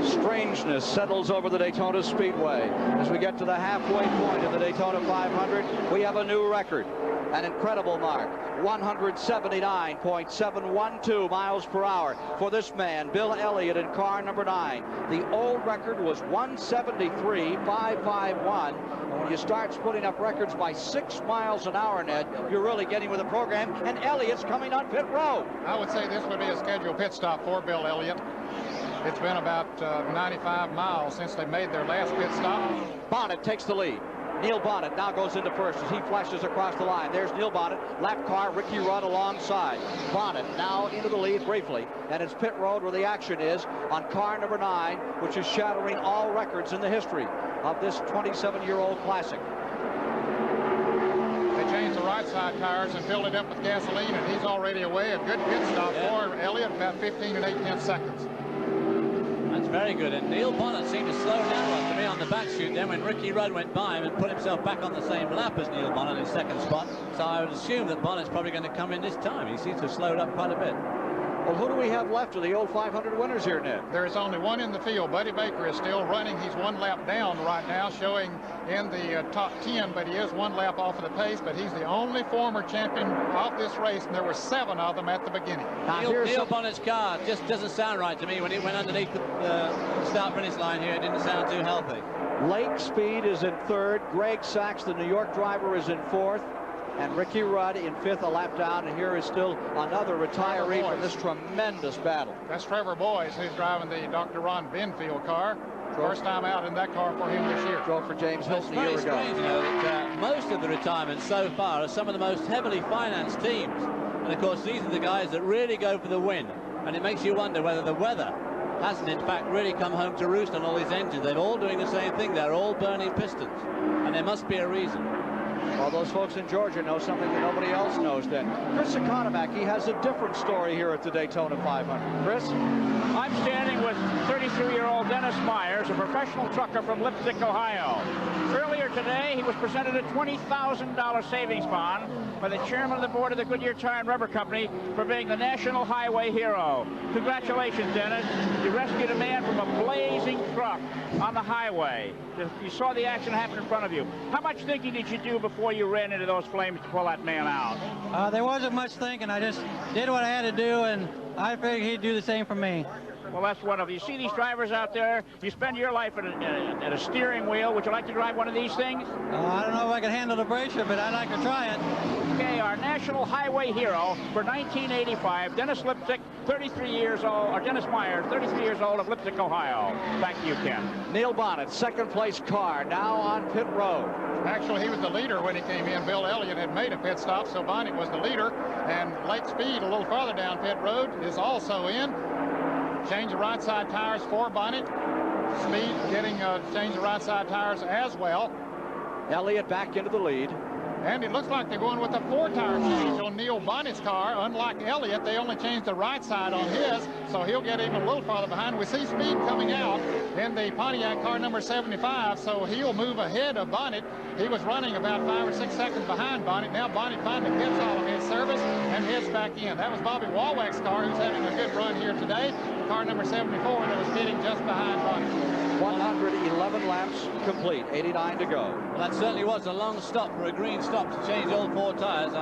Strangeness settles over the Daytona Speedway. As we get to the halfway point of the Daytona 500, we have a new record. An incredible mark, 179.712 miles per hour for this man, Bill Elliott, in car number 9. The old record was 173.551. And when you start splitting up records by 6 miles an hour, Ned, you're really getting with the program. And Elliott's coming on pit road. I would say this would be a scheduled pit stop for Bill Elliott. It's been about 95 miles since they made their last pit stop. Bonnet takes the lead. Neil Bonnet now goes into first as he flashes across the line. There's Neil Bonnet, lap car, Ricky Rudd alongside. Bonnet now into the lead briefly, and it's pit road where the action is on car number 9, which is shattering all records in the history of this 27-year-old classic. They changed the right side tires and filled it up with gasoline, and he's already away. A good pit stop for Elliott, about 15 8/10 seconds. That's very good, and Neil Bonnet seemed to slow down to me on the back chute then when Ricky Rudd went by him and put himself back on the same lap as Neil Bonnet in second spot. So I would assume that Bonnet's probably going to come in this time. He seems to have slowed up quite a bit. Well, who do we have left of the old 500 winners here, Ned? There is only one in the field. Buddy Baker is still running. He's 1 lap down right now, showing in the top 10, but he is 1 lap off of the pace, but he's the only former champion of this race, and there were 7 of them at the beginning. Neil Bonnet's car just doesn't sound right to me. When it went underneath the start-finish line here, it didn't sound too healthy. Lake Speed is in 3rd. Greg Sachs, the New York driver, is in 4th. And Ricky Rudd in 5th, a lap down, and here is still another retiree from this tremendous battle. That's Trevor Boyes, who's driving the Dr. Ron Benfield car. First time out in that car for him this year. Drove for James Hilton a year ago. Strange, you know, that most of the retirements so far are some of the most heavily financed teams. And of course, these are the guys that really go for the win. And it makes you wonder whether the weather hasn't in fact really come home to roost on all these engines. They're all doing the same thing. They're all burning pistons. And there must be a reason. Well, those folks in Georgia know something that nobody else knows then. Chris Economack, he has a different story here at the Daytona 500. Chris? I'm standing with 33-year-old Dennis Myers, a professional trucker from Lipstick, Ohio. Earlier today, he was presented a $20,000 savings bond by the chairman of the board of the Goodyear Tire and Rubber Company for being the National Highway Hero. Congratulations, Dennis. You rescued a man from a blazing truck on the highway. You saw the action happen in front of you. How much thinking did you do before you ran into those flames to pull that man out? There wasn't much thinking. I just did what I had to do, and I figured he'd do the same for me. Well, that's wonderful. You see these drivers out there, you spend your life at a steering wheel. Would you like to drive one of these things? I don't know if I can handle the pressure, but I'd like to try it. Okay, our National Highway Hero for 1985, Dennis Lipstick, 33 years old, or Dennis Myers, 33 years old of Lipstick, Ohio. Back to you, Ken. Neil Bonnet, 2nd place car, now on pit road. Actually, he was the leader when he came in. Bill Elliott had made a pit stop, so Bonnet was the leader. And Lake Speed, a little farther down pit road, is also in. Change the right side tires for Bonnet. Speed getting change the right side tires as well. Elliott back into the lead. And it looks like they're going with a 4-tire change on Neil Bonnet's car. Unlike Elliott, they only changed the right side on his, so he'll get even a little farther behind. We see Speed coming out in the Pontiac car number 75, so he'll move ahead of Bonnet. He was running about 5 or 6 seconds behind Bonnet. Now Bonnet finally gets all of his service and heads back in. That was Bobby Walwack's car, who's having a good run here today. Car number 74 that was getting just behind Bonnet. 111 laps complete, 89 to go. Well, that certainly was a long stop for a green stop to change all 4 tires.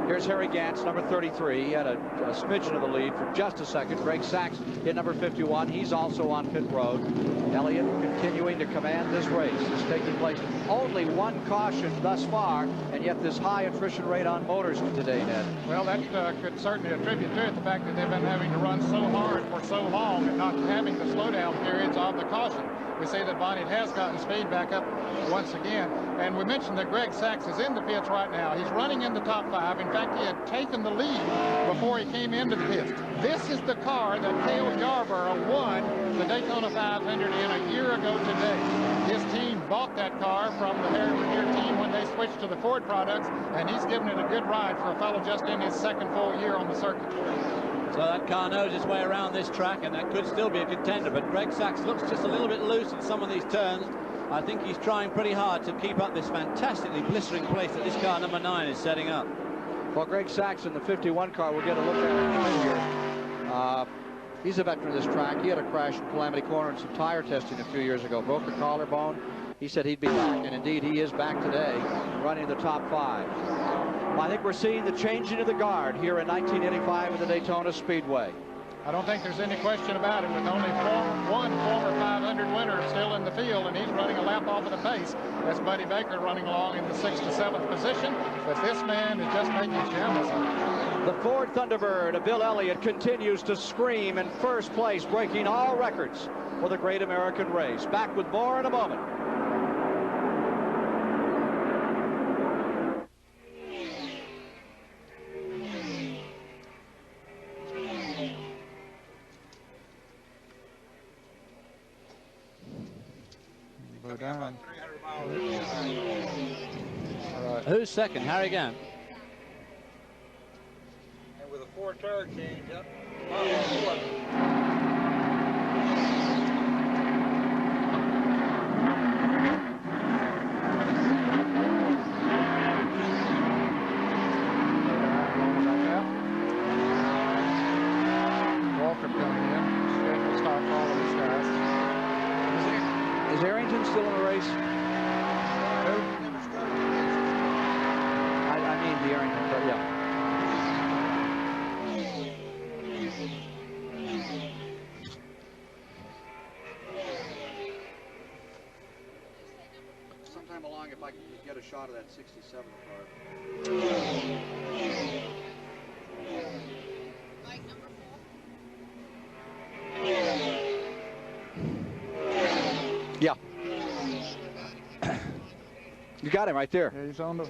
Here's Harry Gantz, number 33. He had a smidgen of the lead for just a second. Greg Sachs hit number 51. He's also on pit road. Elliott continuing to command this race. It's taking place. Only 1 caution thus far, and yet this high attrition rate on motors today, Ned. Well, that could certainly attribute to it the fact that they've been having to run so hard for so long and not having the slowdown periods of the caution. We see that Bonnet has gotten speed back up once again. And we mentioned that Greg Sachs is in the pits right now. He's running in the top 5. In fact, he had taken the lead before he came into the pits. This is the car that Cale Yarborough won the Daytona 500 in a year ago today. His team bought that car from the Harry Revere team when they switched to the Ford products, and he's given it a good ride for a fellow just in his second full year on the circuit. So that car knows its way around this track, and that could still be a contender, but Greg Sachs looks just a little bit loose in some of these turns. I think he's trying pretty hard to keep up this fantastically blistering place that this car number 9 is setting up. Well, Greg Sachs in the 51 car, we'll get a look at it in a minute here. He's a veteran of this track. He had a crash in Calamity Corner and some tire testing a few years ago. Broke a collarbone. He said he'd be back, and indeed he is back today, running the top 5. Well, I think we're seeing the changing of the guard here in 1985 at the Daytona Speedway. I don't think there's any question about it, with only one former 500 winner still in the field, and he's running a lap off of the pace. That's Buddy Baker running along in the 6th to 7th position, but this man is just making shambles. The Ford Thunderbird of Bill Elliott continues to scream in first place, breaking all records for the Great American Race. Back with more in a moment. Down. Who's second? Harry Gant. And with a 4 tire change up. Walker coming in. Scheduled start for all of these guys. Is Arrington still in the race? I mean the Arrington, but yeah. Sometime along, if I can get a shot of that 67 car. Yeah. You got him right there. Yeah, he's on the...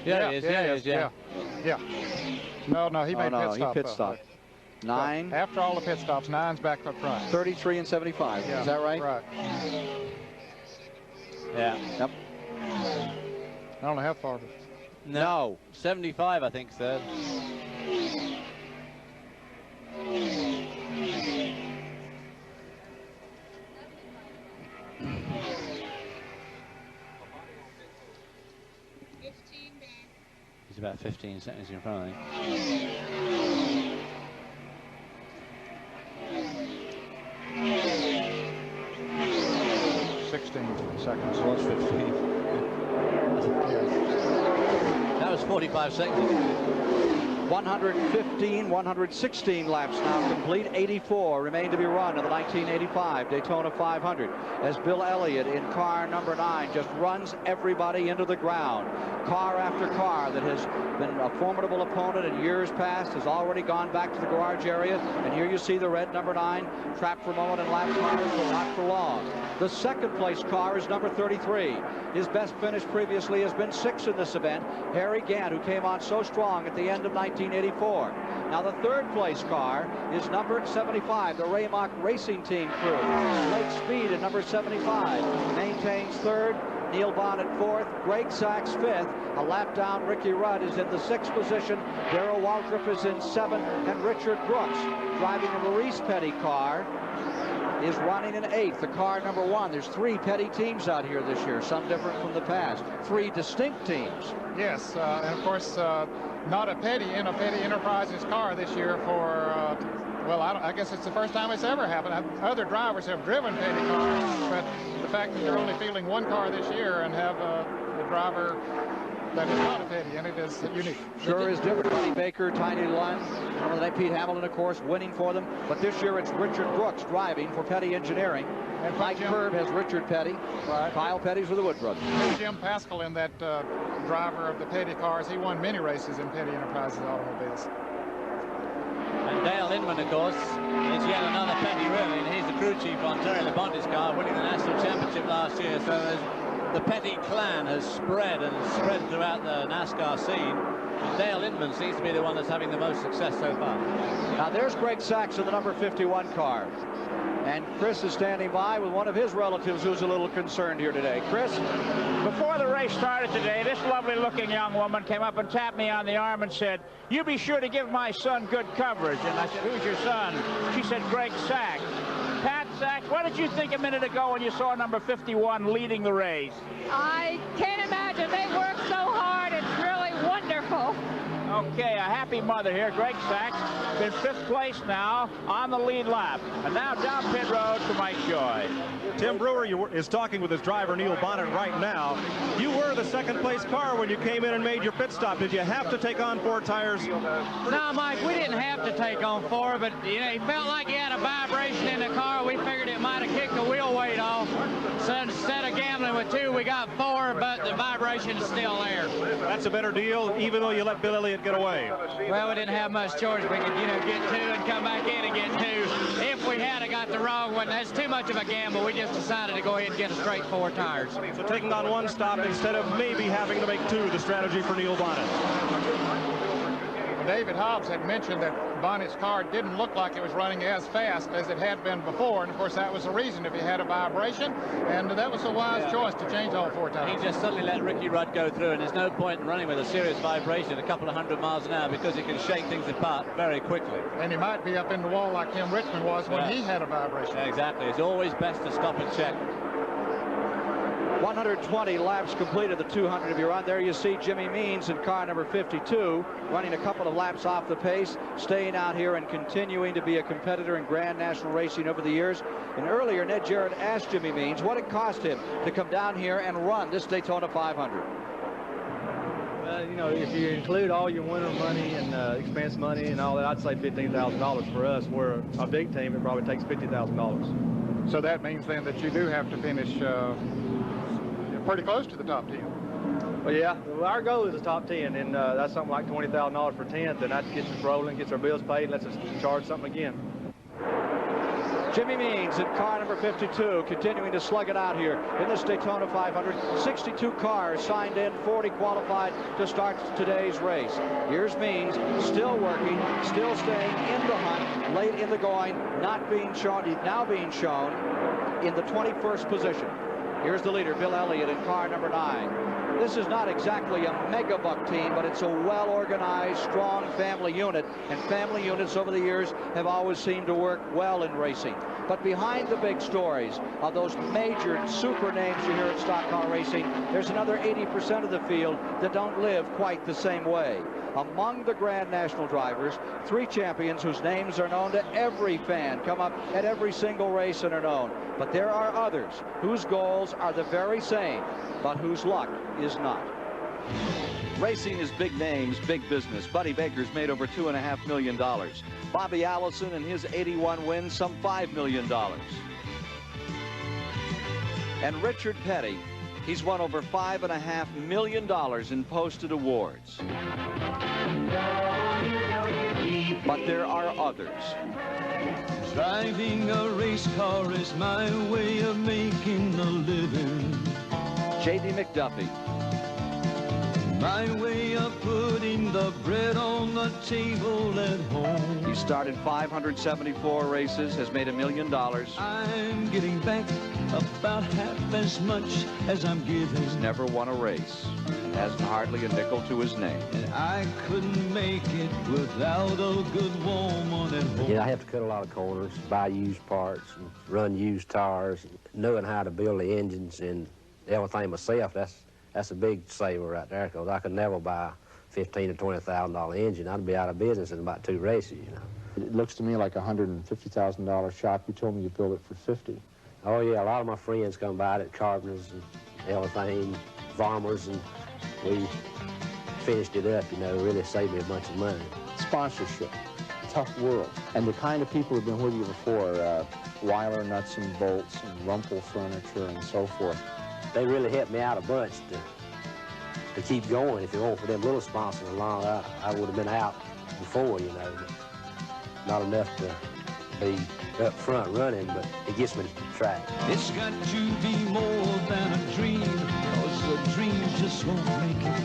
Yeah, he is. Yeah. No, he made pit stop. He pit stopped. 9. After all the pit stops, 9's back up front. 33 and 75. Yeah, is that right? Right. Yeah. Yep. I don't know how far. No. 75, I think, third. He's about 15 seconds in front of me. 16 seconds. It was 15. That was 45 seconds. 116 laps now complete. 84 remain to be run in the 1985 Daytona 500 as Bill Elliott in car number 9 just runs everybody into the ground. Car after car that has been a formidable opponent in years past has already gone back to the garage area, and here you see the red number 9 trapped for a moment in lap tires, but not for long. The second place car is number 33. His best finish previously has been 6th in this event, Harry Gant, who came on so strong at the end of 1984. Now the third place car is number 75, the Raymock Racing Team crew. Lake Speed at number 75 maintains 3rd. Neil Bonnet 4th, Greg Sachs 5th. A lap down, Ricky Rudd is in the 6th position. Darrell Waltrip is in 7th, and Richard Brooks, driving a Maurice Petty car, is running in 8th. The car number 1. There's 3 Petty teams out here this year, some different from the past. 3 distinct teams. Yes, and of course, not a Petty in a Petty Enterprises car this year for, well, I guess it's the first time it's ever happened. Other drivers have driven Petty cars, but the fact that they're only fielding 1 car this year and have a driver that is not a Petty, and it is unique. Sure is different. Buddy Baker, Tiny Lund, remember the name Pete Hamilton, of course, winning for them. But this year it's Richard Brooks driving for Petty Engineering. And Mike Curb has Richard Petty. Right. Kyle Petty's with the Wood Brothers. Jim Pascal in that driver of the Petty cars. He won many races in Petty Enterprises automobiles. And Dale Inman, of course, is yet another Petty, really, and he's the crew chief on Terry Labonte's car, winning the National Championship last year. So the Petty clan has spread throughout the NASCAR scene. And Dale Inman seems to be the one that's having the most success so far. Now there's Greg Sachs in the number 51 car. And Chris is standing by with one of his relatives who's a little concerned here today. Chris? Before the race started today, this lovely-looking young woman came up and tapped me on the arm and said, "You be sure to give my son good coverage." And I said, "Who's your son?" She said, "Greg Sachs." Pat Sachs, what did you think a minute ago when you saw number 51 leading the race? I can't imagine. They work so hard. It's really wonderful. Okay, a happy mother here. Greg Sachs in 5th place now on the lead lap. And now down pit road to Mike Joy. Tim Brewer is talking with his driver, Neil Bonnet, right now. You were the 2nd place car when you came in and made your pit stop. Did you have to take on 4 tires? No, Mike, we didn't have to take on 4, but you know, he felt like he had a vibration in the car. We figured it might have kicked the wheel weight off. So instead of gambling with 2, we got 4, but the vibration is still there. That's a better deal, even though you let Bill Elliott get away. Well, we didn't have much choice. We could, you know, get 2 and come back in and get 2. If we had got the wrong one, that's too much of a gamble. We just decided to go ahead and get a straight 4 tires. So taking on 1 stop instead of maybe having to make 2, the strategy for Neil Bonnet. David Hobbs had mentioned that Bonnet's car didn't look like it was running as fast as it had been before, and of course that was the reason if he had a vibration, and that was a wise choice to change all 4 tires. He just suddenly let Ricky Rudd go through, and there's no point in running with a serious vibration a couple of 100 miles an hour because it can shake things apart very quickly. And he might be up in the wall like Tim Richmond was when he had a vibration. Exactly. It's always best to stop and check. 120 laps completed the 200 of your run. There you see Jimmy Means in car number 52 running a couple of laps off the pace, staying out here and continuing to be a competitor in Grand National racing over the years. And earlier Ned Jarrett asked Jimmy Means what it cost him to come down here and run this Daytona 500. You know, if you include all your winter money and expense money and all that, I'd say $15,000 for us. We're a big team, it probably takes $50,000. So that means then that you do have to finish pretty close to the top 10. Well, yeah, our goal is the top 10, and that's something like $20,000 for 10th, and that gets us rolling, gets our bills paid, and lets us charge something again. Jimmy Means in car number 52 continuing to slug it out here in this Daytona 500. 62 cars signed in, 40 qualified to start today's race. Here's Means still working, still staying in the hunt, late in the going, not being shown, now being shown in the 21st position. Here's the leader, Bill Elliott, in car number 9. This is not exactly a megabuck team, but it's a well-organized, strong family unit. And family units over the years have always seemed to work well in racing. But behind the big stories of those major super names you hear at stock car racing, there's another 80% of the field that don't live quite the same way. Among the Grand National drivers, 3 champions whose names are known to every fan, come up at every single race and are known. But there are others whose goals are the very same, but whose luck is not. Racing is big names, big business. Buddy Baker's made over $2.5 million. Bobby Allison and his 81 wins, some $5 million. And Richard Petty, he's won over $5.5 million in posted awards. But there are others. Driving a race car is my way of making a living. J.D. McDuffie. My way of putting the bread on the table at home. He started 574 races, has made $1 million. I'm getting back about half as much as I'm giving. He's never won a race. Has hardly a nickel to his name. And I couldn't make it without a good woman at home. Yeah, I have to cut a lot of corners, buy used parts, and run used tires, knowing how to build the engines and everything myself. That's a big saver right there, because I could never buy a $15,000 to $20,000 engine. I'd be out of business in about 2 races, you know. It looks to me like a $150,000 shop. You told me you built it for $50,000. Oh yeah, a lot of my friends come by it, carpenters and everything, farmers, and we finished it up, you know, really saved me a bunch of money. Sponsorship, tough world. And the kind of people who've been with you before, Weiler Nuts and Bolts and Rumpel Furniture and so forth. They really helped me out a bunch to keep going. If it weren't for them little sponsors along, I would have been out before, you know. Not enough to be up front running, but it gets me to the track. It's got to be more than a dream, cause the dreams just won't make it.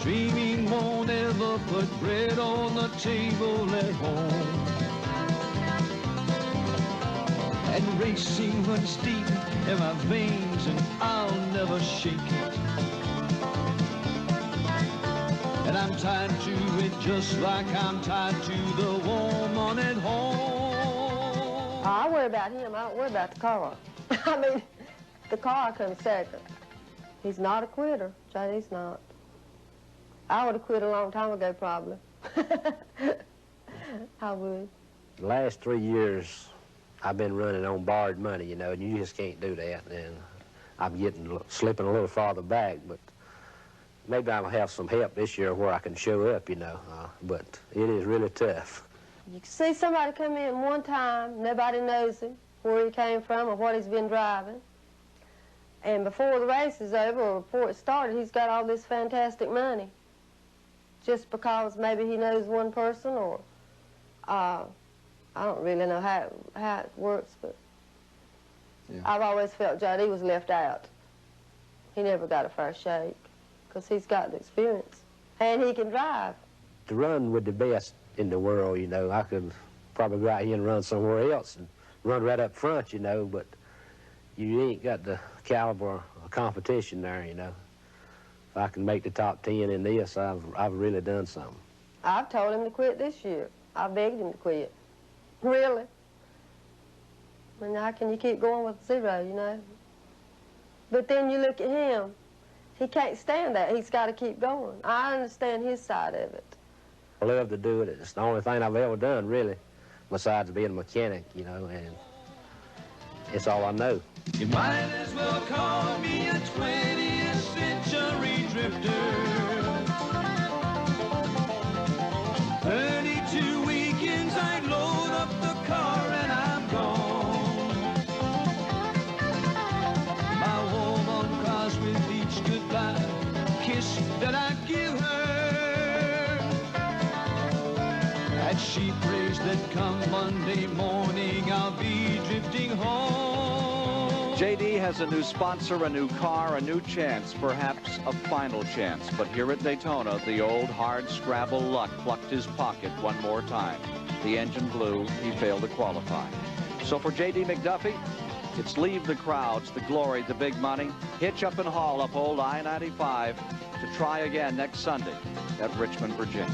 Dreaming won't ever put bread on the table at home. And racing runs deep in my veins, and I'll never shake it. And I'm tied to it just like I'm tied to the woman at home. I worry about him. I don't worry about the car. I mean, the car comes second. He's not a quitter. JD's not. I would have quit a long time ago, probably. I would. The last 3 years, I've been running on borrowed money, you know, and you just can't do that. And I'm slipping a little farther back, but maybe I'll have some help this year where I can show up, you know. But it is really tough. You can see somebody come in one time, nobody knows him, where he came from or what he's been driving. And before the race is over or before it started, he's got all this fantastic money. Just because maybe he knows one person or, I don't really know how it works, but yeah. I've always felt JD was left out. He never got a fair shake because he's got the experience and he can drive. To run with the best in the world, you know, I could probably go out here and run somewhere else and run right up front, you know, but you ain't got the caliber of competition there, you know. If I can make the top 10 in this, I've really done something. I've told him to quit this year. I begged him to quit. Really. I mean, how can you keep going with zero, you know? But then you look at him. He can't stand that. He's got to keep going. I understand his side of it. I love to do it. It's the only thing I've ever done, really, besides being a mechanic, you know, and it's all I know. You might as well call me a 20th century drifter. 32 weekends I load up the car and I'm gone. My woman cries with each goodbye kiss that I give her. And she prays that come Monday morning I'll be drifting home. JD has a new sponsor, a new car, a new chance, perhaps a final chance. But here at Daytona, the old hard-scrabble luck plucked his pocket one more time. The engine blew. He failed to qualify. So for JD McDuffie, it's leave the crowds, the glory, the big money, hitch up and haul up old I-95 to try again next Sunday at Richmond, Virginia.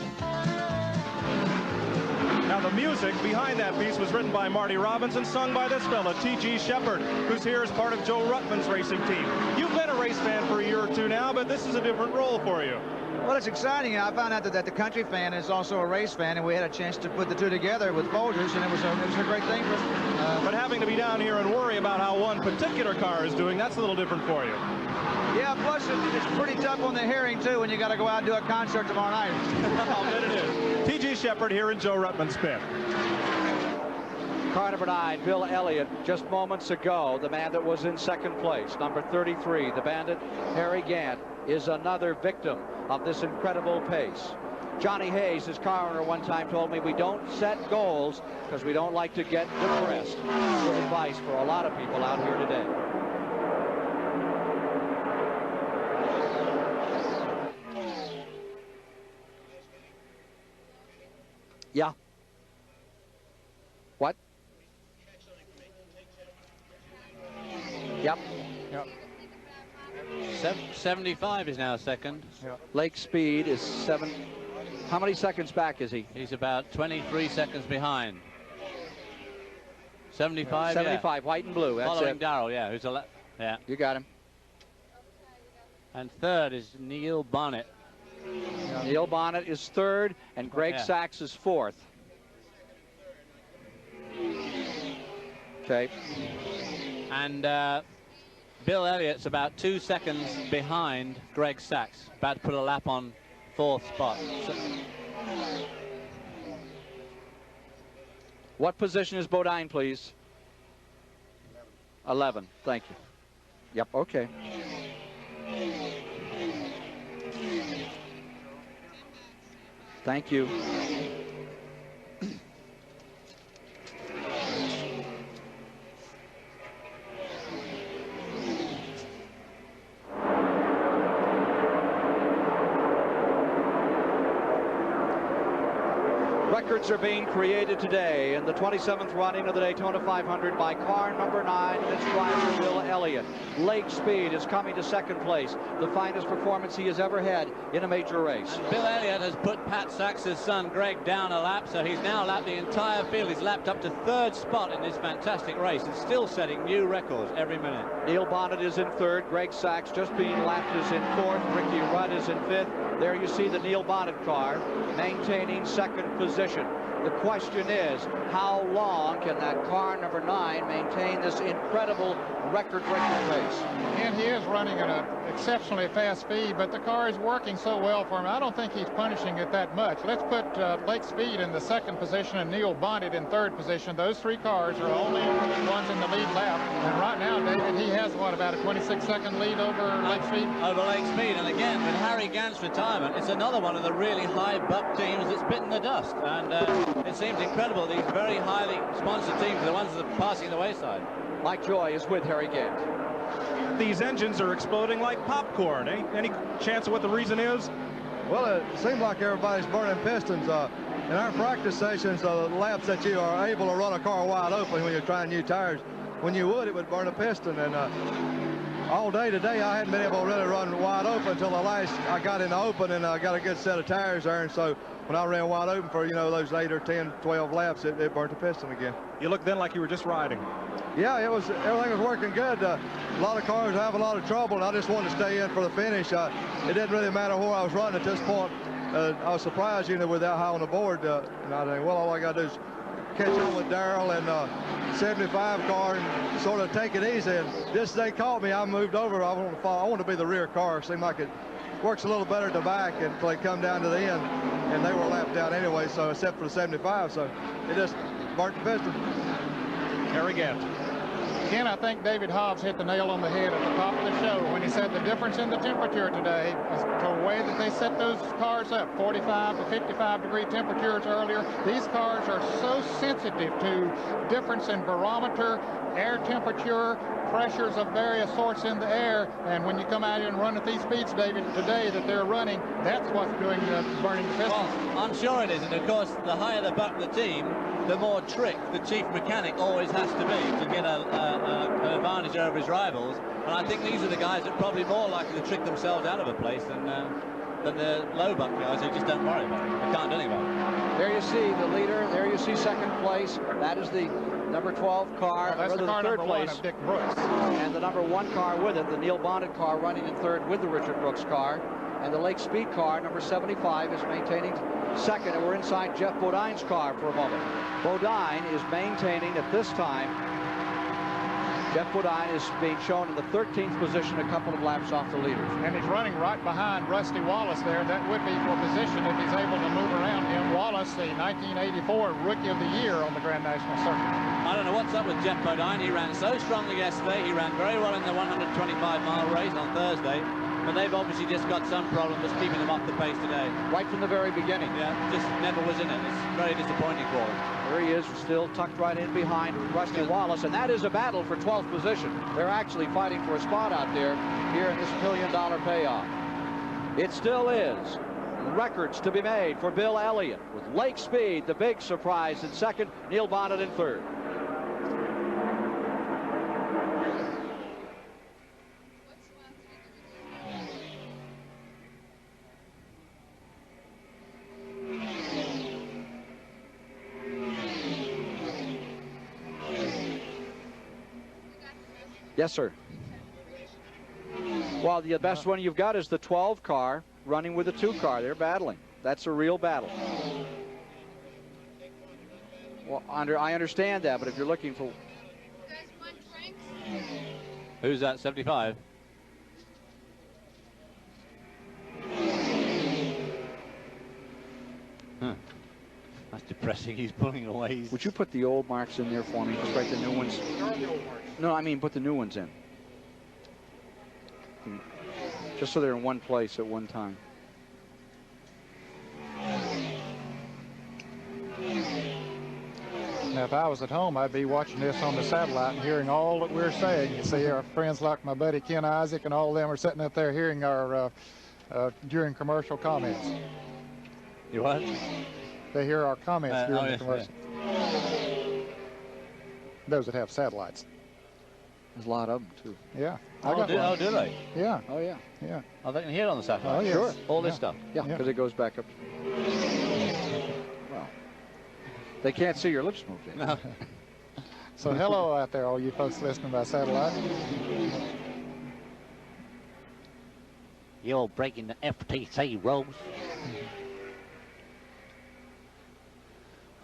Now, the music behind that piece was written by Marty Robbins and sung by this fella, T.G. Shepard, who's here as part of Joe Ruttman's racing team. You've been a race fan for a year or two now, but this is a different role for you. Well, it's exciting. I found out that the country fan is also a race fan, and we had a chance to put the two together with Folgers, and it was a great thing for us. But having to be down here and worry about how one particular car is doing, that's a little different for you. Yeah, plus it's pretty tough on the hearing, too, when you got to go out and do a concert tomorrow night. I'll bet it is. T.G. Shepard here in Joe Ruttman's pit. Car number 9, Bill Elliott, just moments ago, the man that was in second place. Number 33, the Bandit, Harry Gant, is another victim of this incredible pace. Johnny Hayes, his car owner, one time told me we don't set goals because we don't like to get depressed. Good advice for a lot of people out here today. Yeah. What? Yep. Yep. 75 is now second. Yep. Lake Speed is 7. How many seconds back is he? He's about 23 seconds behind. 75. 75, yeah. White and blue. That's following it. Darrell, yeah. Who's yeah. You got him. And third is Neil Bonnet. Neil Bonnet is third, and Greg Sachs is fourth. Okay. And Bill Elliott's about 2 seconds behind Greg Sachs, about to put a lap on fourth spot. So, what position is Bodine, please? 11. Thank you. Yep, okay. Thank you. Records are being created today in the 27th running of the Daytona 500 by car number 9 and its driver, Bill Elliott. Lake Speed is coming to second place, the finest performance he has ever had in a major race. And Bill Elliott has put Pat Sachs's son, Greg, down a lap, so he's now lapped the entire field. He's lapped up to third spot in this fantastic race and still setting new records every minute. Neil Bonnet is in third. Greg Sachs, just being lapped, is in fourth. Ricky Rudd is in fifth. There you see the Neil Bonnet car maintaining second position. The question is, how long can that car number 9 maintain this incredible record-breaking race? And he is running at an exceptionally fast speed, but the car is working so well for him. I don't think he's punishing it that much. Let's put Lake Speed in the second position and Neil Bonnet in third position. Those three cars are only ones in the lead lap. And right now, David, he has, what, about a 26-second lead over Lake Speed? Over Lake Speed. And again, with Harry Gant's retirement, it's another one of the really high buck teams that's bitten the dust. And it seems incredible, these very highly sponsored teams are the ones that are passing the wayside. Mike Joy is with Harry Gant. These engines are exploding like popcorn. Any chance of what the reason is? Well, it seems like everybody's burning pistons. In our practice sessions, the laps that you are able to run a car wide open when you're trying new tires, when you would, it would burn a piston. And all day today, I hadn't been able to really run wide open until I got in the open and I got a good set of tires there. And so when I ran wide open for, those 8 or 10, 12 laps, it burnt the piston again. You looked then like you were just riding. Yeah, everything was working good. A lot of cars have a lot of trouble, and I just wanted to stay in for the finish. It didn't really matter where I was running at this point. I was surprised, with that high on the board. And I think, well, all I got to do is catch on with Darrell and 75 car and sort of take it easy. And just as they caught me, I moved over. I want to be the rear car. It seemed like it works a little better at the back until they come down to the end. And they were lapped down anyway, so except for the 75. So it just burnt the piston. Harry Gant. Again, I think David Hobbs hit the nail on the head at the top of the show when he said the difference in the temperature today is the way that they set those cars up, 45 to 55 degree temperatures earlier. These cars are so sensitive to difference in barometer, air temperature, pressures of various sorts in the air, and when you come out here and run at these speeds, David, today that they're running, that's what's doing burning the pistons. Well, I'm sure it is, and of course, the higher the buck the team, the more trick the chief mechanic always has to be to get an advantage over his rivals. And I think these are the guys that are probably more likely to trick themselves out of a place than the low buck guys who just don't worry about it. They can't do anything about it. There you see the leader. There you see second place. That is the number 12 car. Well, that's the car third number place. 1 of Dick Brooks. And the number 1 car with it, the Neil Bonnet car, running in third with the Richard Brooks car. And the Lake Speed car, number 75, is maintaining second. And we're inside Jeff Bodine's car for a moment. Bodine is maintaining at this time. Jeff Bodine is being shown in the 13th position, a couple of laps off the leaders. And he's running right behind Rusty Wallace there. That would be for position if he's able to move around him. Wallace, the 1984 Rookie of the Year on the Grand National Circuit. I don't know what's up with Jeff Bodine. He ran so strongly yesterday. He ran very well in the 125-mile race on Thursday. But they've obviously just got some problem that's keeping them off the pace today. Right from the very beginning. Yeah, just never was in it. It's very disappointing for him. There he is, still tucked right in behind Rusty Wallace, and that is a battle for 12th position. They're actually fighting for a spot out there here in this $1 million payoff. It still is. Records to be made for Bill Elliott, with Lake Speed, the big surprise, in second, Neil Bonnet in third. Yes, sir. Well, the best one you've got is the 12 car running with the 2 car. They're battling. That's a real battle. Well, I understand that, but if you're looking for... Who's that, 75? Huh. That's depressing. He's pulling away. Would you put the old marks in there for me? Just write the new ones. No, I mean put the new ones in. Just so they're in one place at one time. Now, if I was at home, I'd be watching this on the satellite and hearing all that we're saying. You see, our friends like my buddy Ken Isaac and all of them are sitting up there hearing our during commercial comments. You what? They hear our comments during the yes, commercial. Those that have satellites. There's a lot of them, too. Yeah. Oh, do they? Yeah. Oh, yeah. Yeah. Oh, they can hear it on the satellite. Oh, yes. Sure. All this stuff. Yeah, because it goes back up. Well, they can't see your lips move. No. So hello out there, all you folks listening by satellite. You're breaking the FTC rules.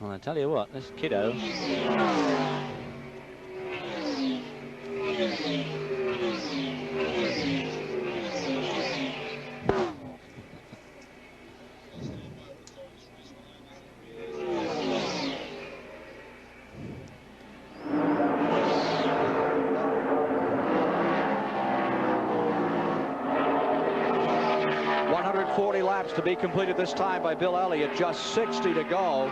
Well, I tell you what, this kiddo. 140 laps to be completed this time by Bill Elliott. Just 60 to go.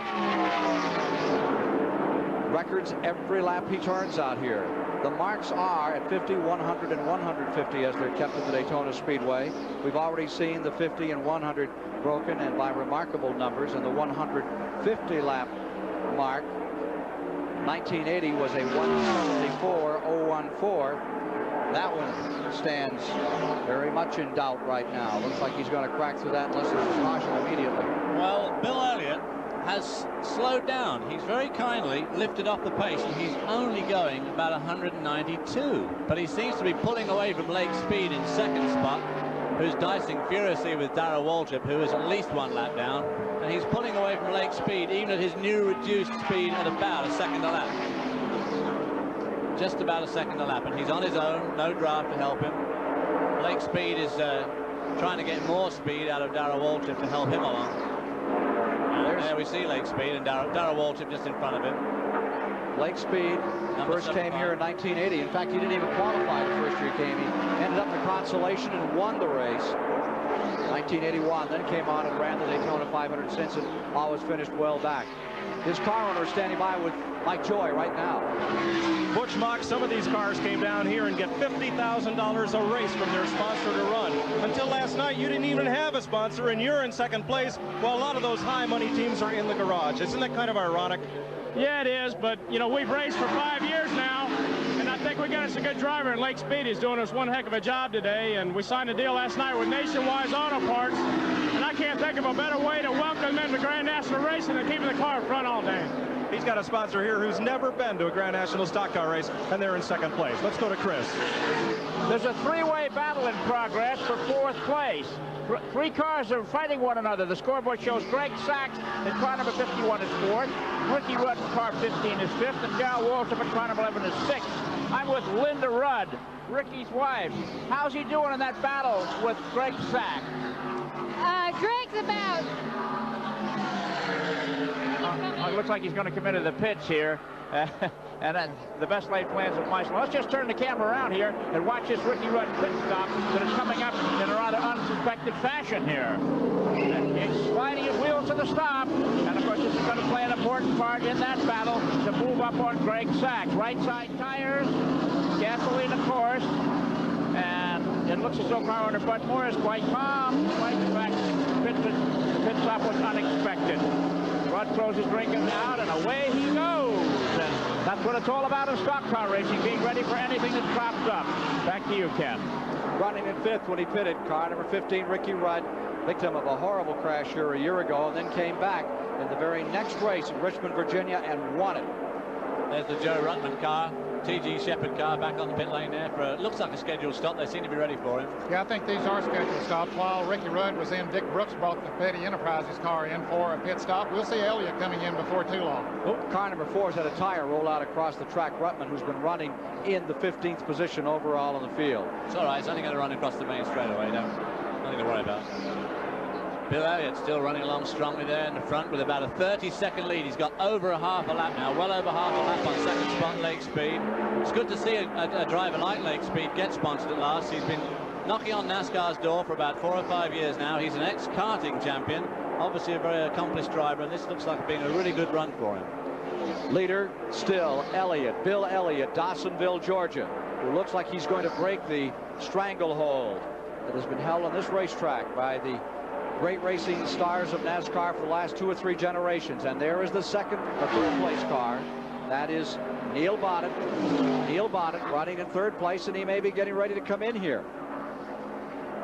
Records every lap he turns out here. The marks are at 50, 100, and 150 as they're kept at the Daytona Speedway. We've already seen the 50 and 100 broken, and by remarkable numbers, and the 150 lap mark. 1980 was a 174.014. That one stands very much in doubt right now. Looks like he's going to crack through that unless there's a caution immediately. Well, Bill Elliott has slowed down. He's very kindly lifted off the pace, and he's only going about 192. But he seems to be pulling away from Lake Speed in second spot, who's dicing furiously with Darrell Waltrip, who is at least one lap down. And he's pulling away from Lake Speed, even at his new reduced speed, at about a second a lap. Just about a second a lap, and he's on his own, no draft to help him. Lake Speed is trying to get more speed out of Darrell Waltrip to help him along. And there we see Lake Speed and Darrell Waltrip just in front of him. Lake Speed first came here in 1980. In fact, he didn't even qualify the first year he came. He ended up in the consolation and won the race. 1981, then came on and ran the Daytona 500 since, and always finished well back. His car owner is standing by with Mike Joy right now. Butch Mock, some of these cars came down here and get $50,000 a race from their sponsor to run. Until last night, you didn't even have a sponsor, and you're in second place, while a lot of those high-money teams are in the garage. Isn't that kind of ironic? Yeah, it is, but, you know, we've raced for 5 years now, and I think we got us a good driver, and Lake Speed is doing us one heck of a job today, and we signed a deal last night with Nationwide Auto Parts, and I can't think of a better way to welcome them to Grand National Racing than keeping the car in front all day. He's got a sponsor here who's never been to a Grand National stock car race, and they're in second place. Let's go to Chris. There's a three-way battle in progress for fourth place. Three cars are fighting one another. The scoreboard shows Greg Sachs in car number 51 is fourth. Ricky Rudd in car 15 is fifth. And Darrell Waltrip in car number 11 is sixth. I'm with Linda Rudd, Ricky's wife. How's he doing in that battle with Greg Sachs? Greg's about... It looks like he's going to come into the pits here. And the best laid plans of Meisler. Let's just turn the camera around here and watch this Ricky Rudd pit stop that is coming up in a rather unsuspected fashion here. He's sliding his wheels to the stop. And, of course, this is going to play an important part in that battle to move up on Greg Sachs. Right side tires, gasoline, of course. And it looks as though car owner Bud Moore is quite calm. Despite the fact the pit stop was unexpected. Rudd throws his drink out, and away he goes. And that's what it's all about in stock car racing, being ready for anything that crops up. Back to you, Ken. Running in fifth when he pitted, car number 15, Ricky Rudd, victim of a horrible crash here a year ago, and then came back in the very next race in Richmond, Virginia, and won it. There's the Joe Ruttman car. T.G. Shepard car back on the pit lane there for looks like a scheduled stop. They seem to be ready for him. Yeah, I think these are scheduled stops. While Ricky Rudd was in, Dick Brooks brought the Petty Enterprises car in for a pit stop. We'll see Elliott coming in before too long. Oh, car number 4's had a tire roll out across the track. Ruttman, who's been running in the 15th position overall on the field. It's all right. It's only going to run across the main straightaway. Nothing to worry about. Bill Elliott still running along strongly there in the front with about a 30-second lead. He's got over a half a lap now, well over half a lap on second spot Lake Speed. It's good to see a driver like Lake Speed get sponsored at last. He's been knocking on NASCAR's door for about 4 or 5 years now. He's an ex-karting champion, obviously a very accomplished driver, and this looks like being a really good run for him. Leader still Elliott, Bill Elliott, Dawsonville, Georgia, who looks like he's going to break the stranglehold that has been held on this racetrack by the great racing stars of NASCAR for the last 2 or 3 generations. And there is the second or third place car. That is Neil Bonnet. Neil Bonnet running in 3rd place, and he may be getting ready to come in here.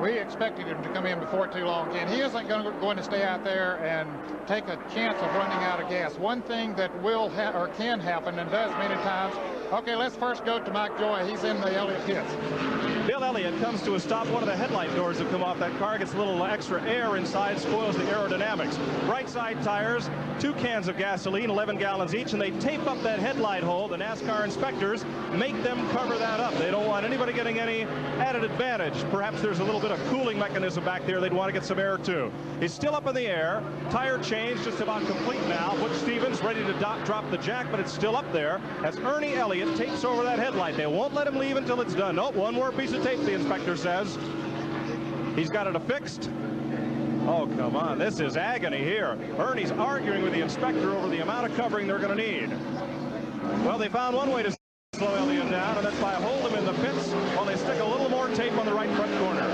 We expected him to come in before too long, Ken. He isn't going to stay out there and take a chance of running out of gas. One thing that will or can happen, and does many times. Okay, let's first go to Mike Joy. He's in the Elliott pits. Bill Elliott comes to a stop. One of the headlight doors have come off that car. Gets a little extra air inside, spoils the aerodynamics. Right side tires, 2 cans of gasoline, 11 gallons each, and they tape up that headlight hole. The NASCAR inspectors make them cover that up. They don't want anybody getting any added advantage. Perhaps there's a little bit of cooling mechanism back there. They'd want to get some air too. He's still up in the air. Tire change just about complete now. Butch Stevens ready to drop the jack, but it's still up there as Ernie Elliott tapes over that headlight. They won't let him leave until it's done. Nope, one more piece of tape, the inspector says. He's got it affixed. Oh, come on. This is agony here. Ernie's arguing with the inspector over the amount of covering they're going to need. Well, they found one way to slow Elliott down, and that's by holding him in the pits while they stick a little more tape on the right front corner.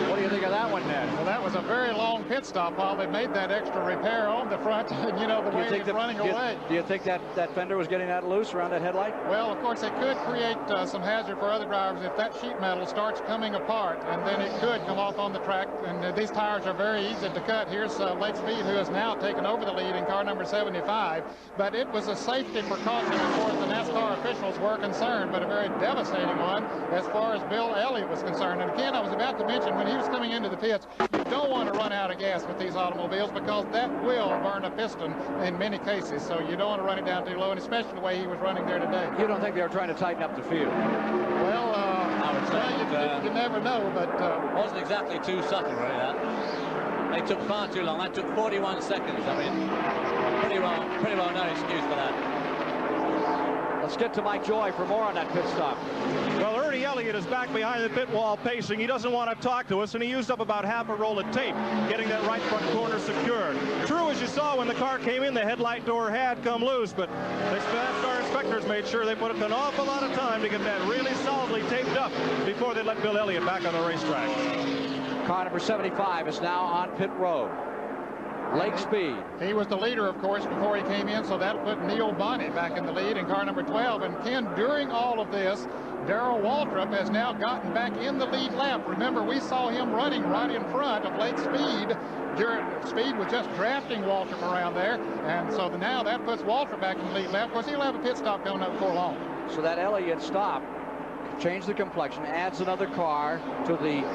What do you think of that one, Ned? Well, that was a very long pit stop while they made that extra repair on the front. You know, the way he's running away. Do you think that fender was getting that loose around that headlight? Well, of course, it could create some hazard for other drivers if that sheet metal starts coming apart, and then it could come off on the track. And these tires are very easy to cut. Here's Lake Speed, who has now taken over the lead in car number 75. But it was a safety precaution as far as the NASCAR officials were concerned, but a very devastating one as far as Bill Elliott was concerned. And again, I was about to mention, when he was coming into the pits, you don't want to run out of gas with these automobiles because that will burn a piston in many cases. So you don't want to run it down too low, and especially the way he was running there today. You don't think they were trying to tighten up the field? Well, I would say you never know, but wasn't exactly too subtle, really. That they took far too long. That took 41 seconds. I mean, pretty well no excuse for that. Let's get to Mike Joy for more on that pit stop. Well, Ernie Elliott is back behind the pit wall pacing. He doesn't want to talk to us, and he used up about half a roll of tape getting that right front corner secured. True, as you saw when the car came in, the headlight door had come loose, but the NASCAR inspectors made sure they put an awful lot of time to get that really solidly taped up before they let Bill Elliott back on the racetrack. Car number 75 is now on pit road. Lake Speed. He was the leader, of course, before he came in, so that'll put Neil Bonnet back in the lead in car number 12. And Ken, during all of this, Darrell Waltrip has now gotten back in the lead lap. Remember, we saw him running right in front of Lake Speed. Speed was just drafting Waltrip around there, and so now that puts Waltrip back in the lead lap. Of course, he'll have a pit stop coming up before long. So that Elliott stop changed the complexion, adds another car to the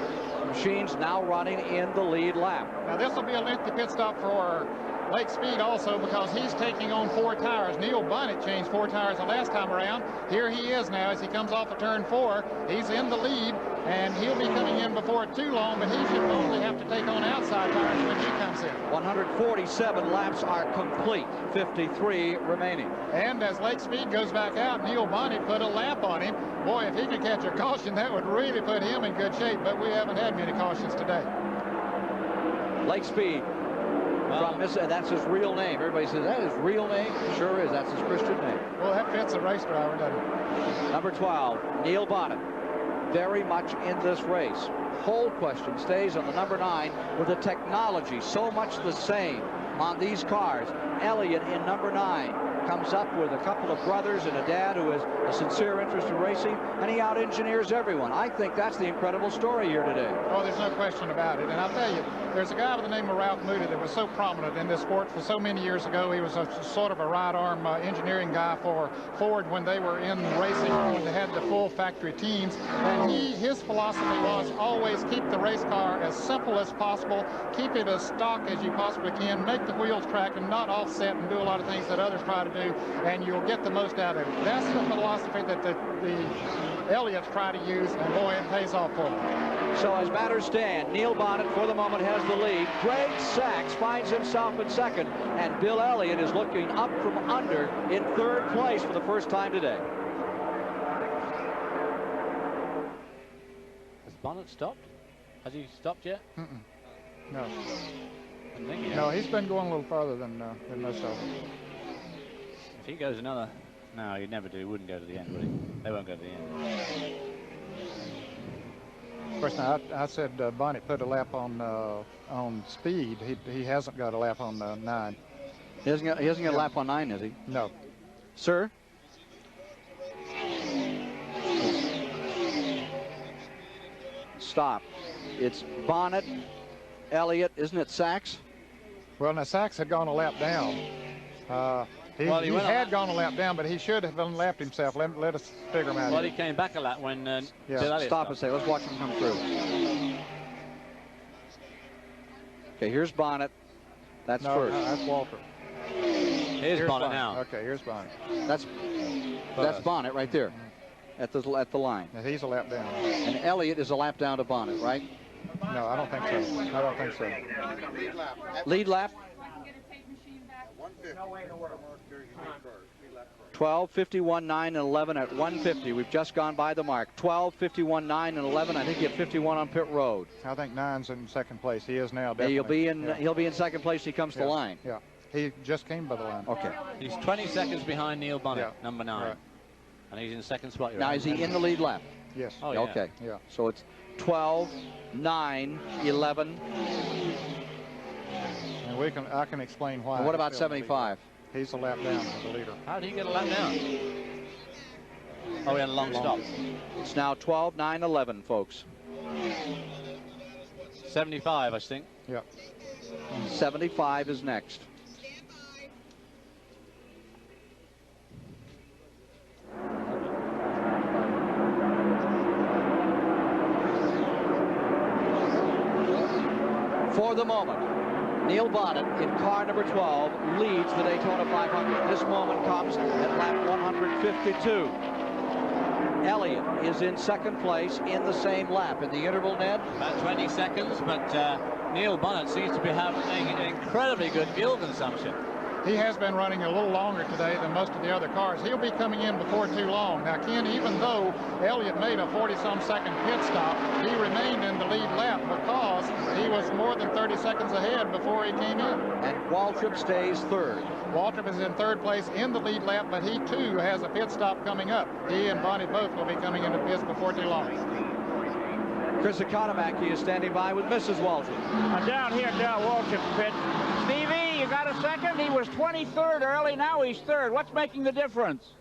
machines now running in the lead lap. Now this will be a lengthy pit stop for Lake Speed also because he's taking on 4 tires. Neil Bonnet changed 4 tires the last time around. Here he is now as he comes off of turn 4. He's in the lead, and he'll be coming in before too long, but he should only have to take on outside tires when he comes in. 147 laps are complete, 53 remaining. And as Lake Speed goes back out, Neil Bonnet put a lap on him. Boy, if he could catch a caution, that would really put him in good shape, but we haven't had many cautions today. Lake Speed. That's his real name. Everybody says, that is his real name? Sure is. That's his Christian name. Well, that fits a race driver, doesn't it? Number 12, Neil Bonnet. Very much in this race. Whole question stays on the number 9 with the technology so much the same on these cars. Elliott in number 9 comes up with a couple of brothers and a dad who has a sincere interest in racing, and he out-engineers everyone. I think that's the incredible story here today. Oh, there's no question about it. And I'll tell you, there's a guy by the name of Ralph Moody that was so prominent in this sport for so many years ago. He was a sort of a right-arm engineering guy for Ford when they were in racing, when they had the full factory teams. And his philosophy was always keep the race car as simple as possible, keep it as stock as you possibly can, make the wheels track and not offset and do a lot of things that others try to do, and you'll get the most out of it. That's the philosophy that the Elliott's try to use, and boy, it pays off for them. So as matters stand, Neil Bonnet for the moment has the lead. Greg Sachs finds himself in second, and Bill Elliott is looking up from under in 3rd place for the first time today. Has Bonnet stopped? Has he stopped yet? No. No, he's been going a little farther than most of them. If he goes another... No, he'd never do. He wouldn't go to the end, would he? They won't go to the end. Of course, now I said Bonnet put a lap on speed. He hasn't got a lap on 9. He hasn't got a lap on 9, has he? No. Sir? Stop. It's Bonnet, Elliott, isn't it Sachs? Well, now Sachs had gone a lap down. He had gone a lap down, but he should have unlapped himself. Let us figure him out. Well, he came back a lap when Bill Elliott Stop a second. Let's watch him come through. Okay, here's Bonnet. That's first. No, that's Walter. Here's Bonnet now. Okay, here's Bonnet. That's Bonnet right there at the line. Now, he's a lap down. And Elliott is a lap down to Bonnet, right? No, I don't think so. I don't think so. Lead lap. 12:51.9 and 11 at 150. We've just gone by the mark. 12:51.9 and 11. I think you have 51 on pit road. I think 9's in second place. He is now. Definitely. He'll be in second place. He comes to the line. Yeah. He just came by the line. Okay. He's 20 seconds behind Neil Bonnet, number 9. Right. And he's in second spot. Now, is he in the lead lap? Yes. Oh, yeah. Okay. Yeah. So it's 12, 9, 11. And I can explain why. And what about 75? He's a lap down as the leader. How did he get a lap down? Oh, he had a long stop. It's now 12, 9, 11, folks. 75, I think. Yeah. 75 is next. For the moment, Neil Bonnet in car number 12 leads the Daytona 500. This moment comes at lap 152. Elliott is in second place in the same lap. In the interval, Ned? About 20 seconds, but Neil Bonnet seems to be having an incredibly good fuel consumption. He has been running a little longer today than most of the other cars. He'll be coming in before too long. Now, Ken, even though Elliott made a 40-some second pit stop, he remained in the lead lap because he was more than 30 seconds ahead before he came in. And Waltrip stays third. Waltrip is in third place in the lead lap, but he too has a pit stop coming up. He and Bonnet both will be coming into pits before too long. Chris Economaki is standing by with Mrs. Waltrip. Down here, Dale Waltrip's pit. Stevie, you got a second? He was 23rd early, now he's third. What's making the difference?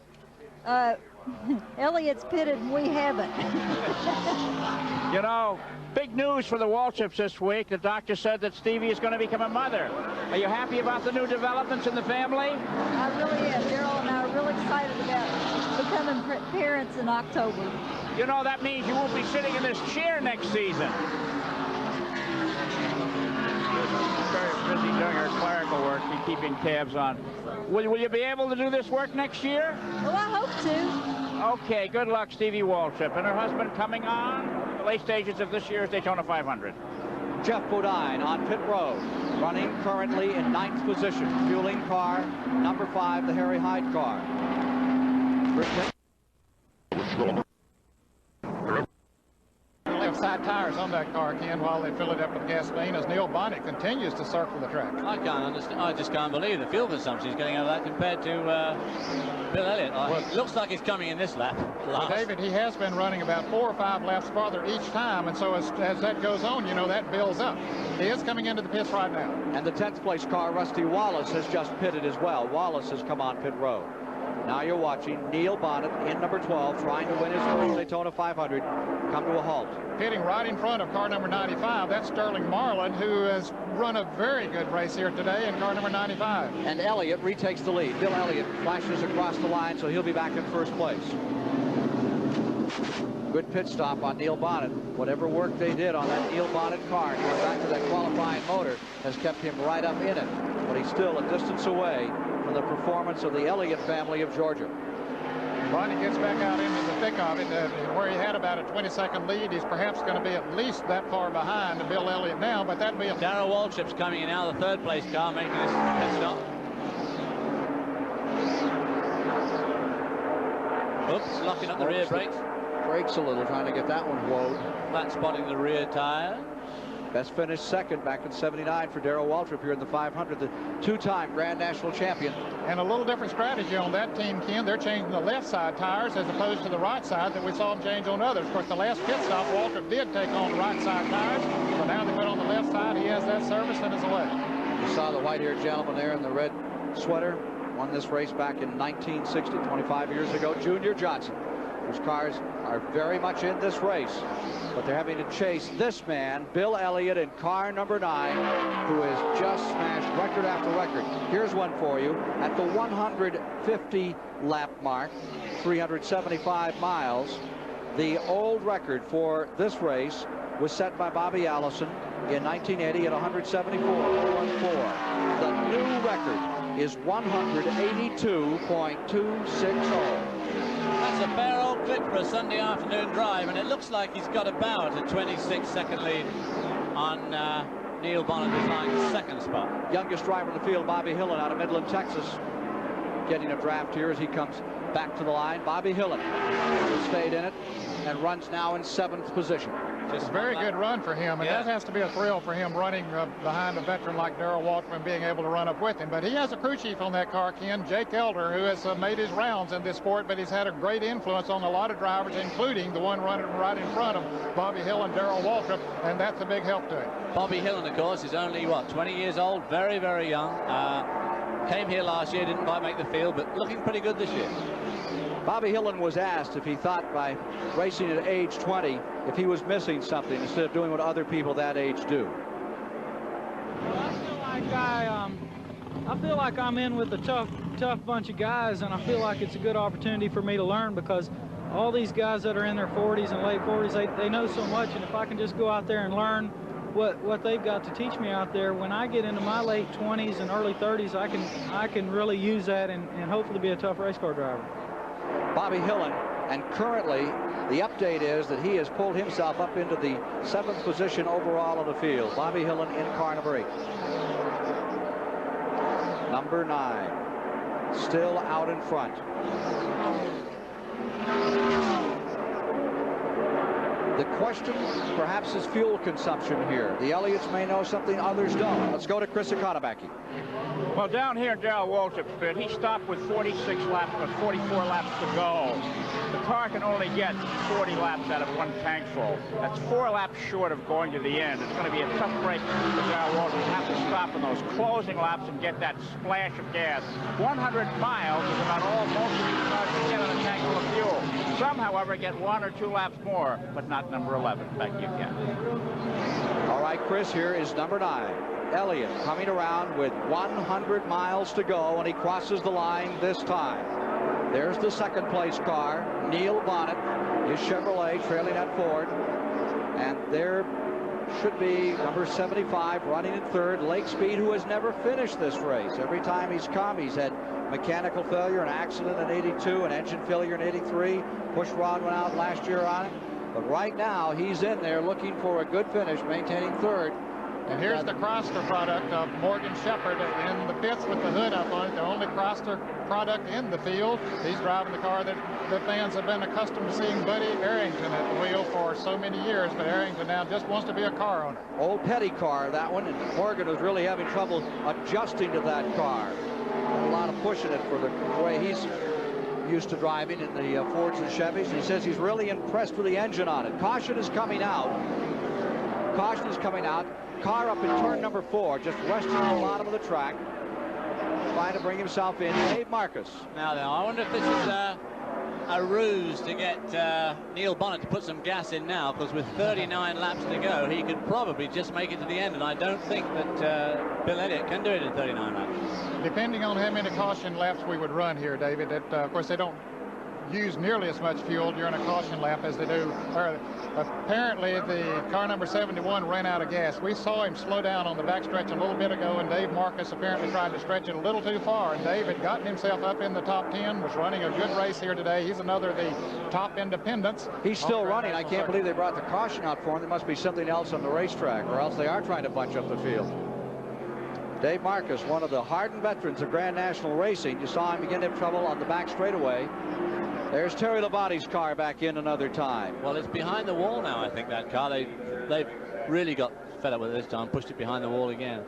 Elliott's pitted and we haven't. You know, big news for the Waltrips this week. The doctor said that Stevie is going to become a mother. Are you happy about the new developments in the family? I really am. Daryl and I are really excited about becoming parents in October. You know, that means you won't be sitting in this chair next season. Very busy doing her clerical work and keeping tabs on. Will you be able to do this work next year? Well, I hope to. Okay, good luck, Stevie Waltrip. And her husband coming on the late stages of this year's Daytona 500. Jeff Bodine on pit road, running currently in 9th position. Fueling car number 5, the Harry Hyde car. Left side tires on that car, Ken, while they fill it up with gasoline as Neil Bonnet continues to circle the track. I can't understand. I just can't believe the fuel consumption he's getting out of that compared to Bill Elliott. It looks like he's coming in this lap. Well, David, he has been running about 4 or 5 laps farther each time, and so as that goes on, you know, that builds up. He is coming into the pits right now. And the 10th place car, Rusty Wallace, has just pitted as well. Wallace has come on pit road. Now you're watching Neil Bonnet in number 12, trying to win his first Daytona 500, come to a halt. Pitting right in front of car number 95, that's Sterling Marlin, who has run a very good race here today in car number 95. And Elliott retakes the lead. Bill Elliott flashes across the line, so he'll be back in first place. Good pit stop on Neil Bonnet. Whatever work they did on that Neil Bonnet car, going back to that qualifying motor, has kept him right up in it. But he's still a distance away from the performance of the Elliott family of Georgia. Bonnet gets back out into the thick of it, where he had about a 20-second lead. He's perhaps going to be at least that far behind Bill Elliott now, but that'd be a... Darrell Waltrip's coming in now, the third place car, making this pit stop. Oops, locking up the rear brakes. Brakes a little, trying to get that one whoa. Flat spotting the rear tire. Best finished second back in '79 for Darrell Waltrip here in the 500, the two-time Grand National champion. And a little different strategy on that team, Ken. They're changing the left side tires as opposed to the right side that we saw them change on others. Of course, the last pit stop, Waltrip did take on the right side tires, but now they put on the left side. He has that service and is away. You saw the white-haired gentleman there in the red sweater. Won this race back in 1960, 25 years ago. Junior Johnson, whose cars are very much in this race, but they're having to chase this man, Bill Elliott, in car number 9, who has just smashed record after record. Here's one for you. At the 150 lap mark, 375 miles, the old record for this race was set by Bobby Allison in 1980 at 174.014. The new record is 182.260. That's a fair old clip for a Sunday afternoon drive, and it looks like he's got about a 26-second lead on Neil Bonnet, who's lying second spot. Youngest driver in the field, Bobby Hillen, out of Midland, Texas, getting a draft here as he comes back to the line. Bobby Hillen stayed in it and runs now in 7th position. Just a very good run for him, and that has to be a thrill for him running behind a veteran like Darrell Waltrip and being able to run up with him. But he has a crew chief on that car, Ken, Jake Elder, who has made his rounds in this sport, but he's had a great influence on a lot of drivers, including the one running right in front of Bobby Hill and Darrell Waltrip, and that's a big help to him. Bobby Hillen, of course, is only, what, 20 years old, very, very young. Came here last year, didn't quite make the field, but looking pretty good this year. Bobby Hillen was asked if he thought by racing at age 20 if he was missing something instead of doing what other people that age do. Well, I feel like I'm in with a tough bunch of guys, and I feel like it's a good opportunity for me to learn, because all these guys that are in their 40s and late 40s, they know so much, and if I can just go out there and learn what they've got to teach me out there, when I get into my late 20s and early 30s, I can really use that and hopefully be a tough race car driver. Bobby Hillen, and currently the update is that he has pulled himself up into the 7th position overall of the field. Bobby Hillen in car number 8. Number 9 still out in front. The question perhaps is fuel consumption here. The Elliots may know something others don't. Let's go to Chris Economaki. Well, down here in Darrell Waltrip's pit, he stopped with 46 laps, but 44 laps to go. The car can only get 40 laps out of one tank full. That's 4 laps short of going to the end. It's going to be a tough break for Darrell Waltrip to have to stop in those closing laps and get that splash of gas. 100 miles is about all most of these cars can get on a tank full of fuel. Some, however, get 1 or 2 laps more, but not number 11. Back to you, Ken. All right, Chris, here is number 9. Elliott coming around with 100 miles to go, and he crosses the line this time. There's the second place car, Neil Bonnet, his Chevrolet trailing that Ford. And there should be number 75 running in 3rd, Lake Speed, who has never finished this race. Every time he's come, he's had mechanical failure, an accident in '82, an engine failure in '83. Push rod went out last year on it. But right now, he's in there looking for a good finish, maintaining 3rd. And here's the Chrysler product of Morgan Shepherd in the pits with the hood up on it. The only Chrysler product in the field. He's driving the car that the fans have been accustomed to seeing Buddy Arrington at the wheel for so many years, but Arrington now just wants to be a car owner. Old Petty car, that one, and Morgan was really having trouble adjusting to that car. A lot of pushing it for the way he's used to driving in the Fords and Chevys. He says he's really impressed with the engine on it. Caution is coming out. Caution is coming out. Car up in turn number 4, just resting on the bottom of the track, trying to bring himself in. Dave Marcus. Now then, I wonder if this is a ruse to get Neil Bonnet to put some gas in now, because with 39 laps to go, he could probably just make it to the end, and I don't think that Bill Elliott can do it in 39 laps. Depending on how many caution laps we would run here, David, of course, they don't use nearly as much fuel during a caution lap as they do. Apparently, the car number 71 ran out of gas. We saw him slow down on the backstretch a little bit ago, and Dave Marcus apparently tried to stretch it a little too far. And Dave had gotten himself up in the top 10, was running a good race here today. He's another of the top independents. He's still running. I can't believe they brought the caution out for him. There must be something else on the racetrack, or else they are trying to bunch up the field. Dave Marcus, one of the hardened veterans of Grand National Racing. You saw him begin to have trouble on the back straightaway. There's Terry Labonte's car back in another time. Well, it's behind the wall now, I think, that car. They've really got fed up with it this time, pushed it behind the wall again.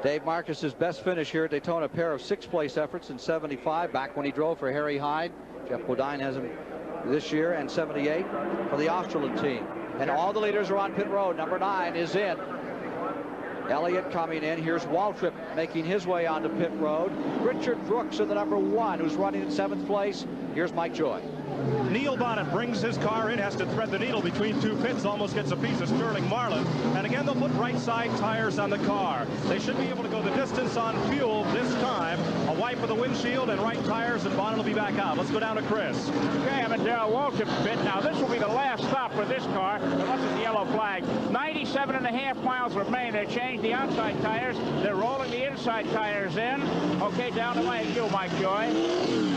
Dave Marcus's best finish here at Daytona, a pair of 6th-place efforts in 75, back when he drove for Harry Hyde. Jeff Bodine has him this year, and 78 for the Australian team. And all the leaders are on pit road. Number 9 is in. Elliott coming in. Here's Waltrip making his way onto pit road. Richard Brooks in the number 1, who's running in 7th place. Here's Mike Joy. Neil Bonnet brings his car in, has to thread the needle between 2 pits, almost gets a piece of Sterling Marlin. And again, they'll put right side tires on the car. They should be able to go the distance on fuel this time. A wipe of the windshield and right tires, and Bonnet will be back out. Let's go down to Chris. Okay, I'm at Darrell Waltrip's pit. Now, this will be the last stop for this car, unless it's the yellow flag. 97.5 miles remain. They changed the outside tires. They're rolling the inside tires in. Okay, down to you, Mike Joy.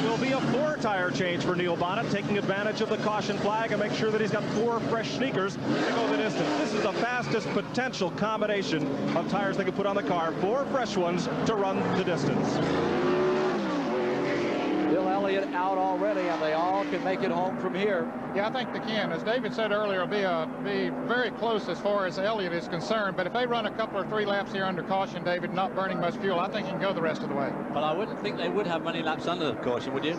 There'll be a 4-tire change for Neil Bonnet, taking advantage of the caution flag and make sure that he's got 4 fresh sneakers to go the distance. This is the fastest potential combination of tires they can put on the car. 4 fresh ones to run the distance. Bill Elliott out already, and they all can make it home from here. Yeah, I think they can. As David said earlier, it'll be very close as far as Elliott is concerned. But if they run a couple or 3 laps here under caution, David, not burning much fuel, I think he can go the rest of the way. But I wouldn't think they would have many laps under the caution, would you?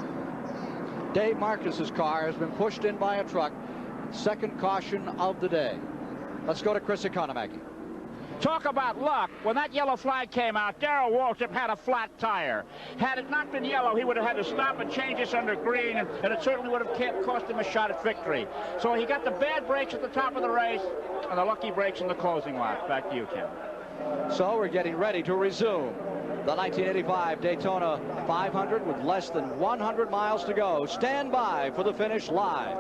Dave Marcus's car has been pushed in by a truck. 2nd caution of the day. Let's go to Chris Economaki. Talk about luck. When that yellow flag came out, Darrell Waltrip had a flat tire. Had it not been yellow, he would have had to stop and change this under green, and it certainly would have cost him a shot at victory. So he got the bad brakes at the top of the race and the lucky brakes in the closing lap. Back to you, Ken. So we're getting ready to resume the 1985 Daytona 500 with less than 100 miles to go. Stand by for the finish live.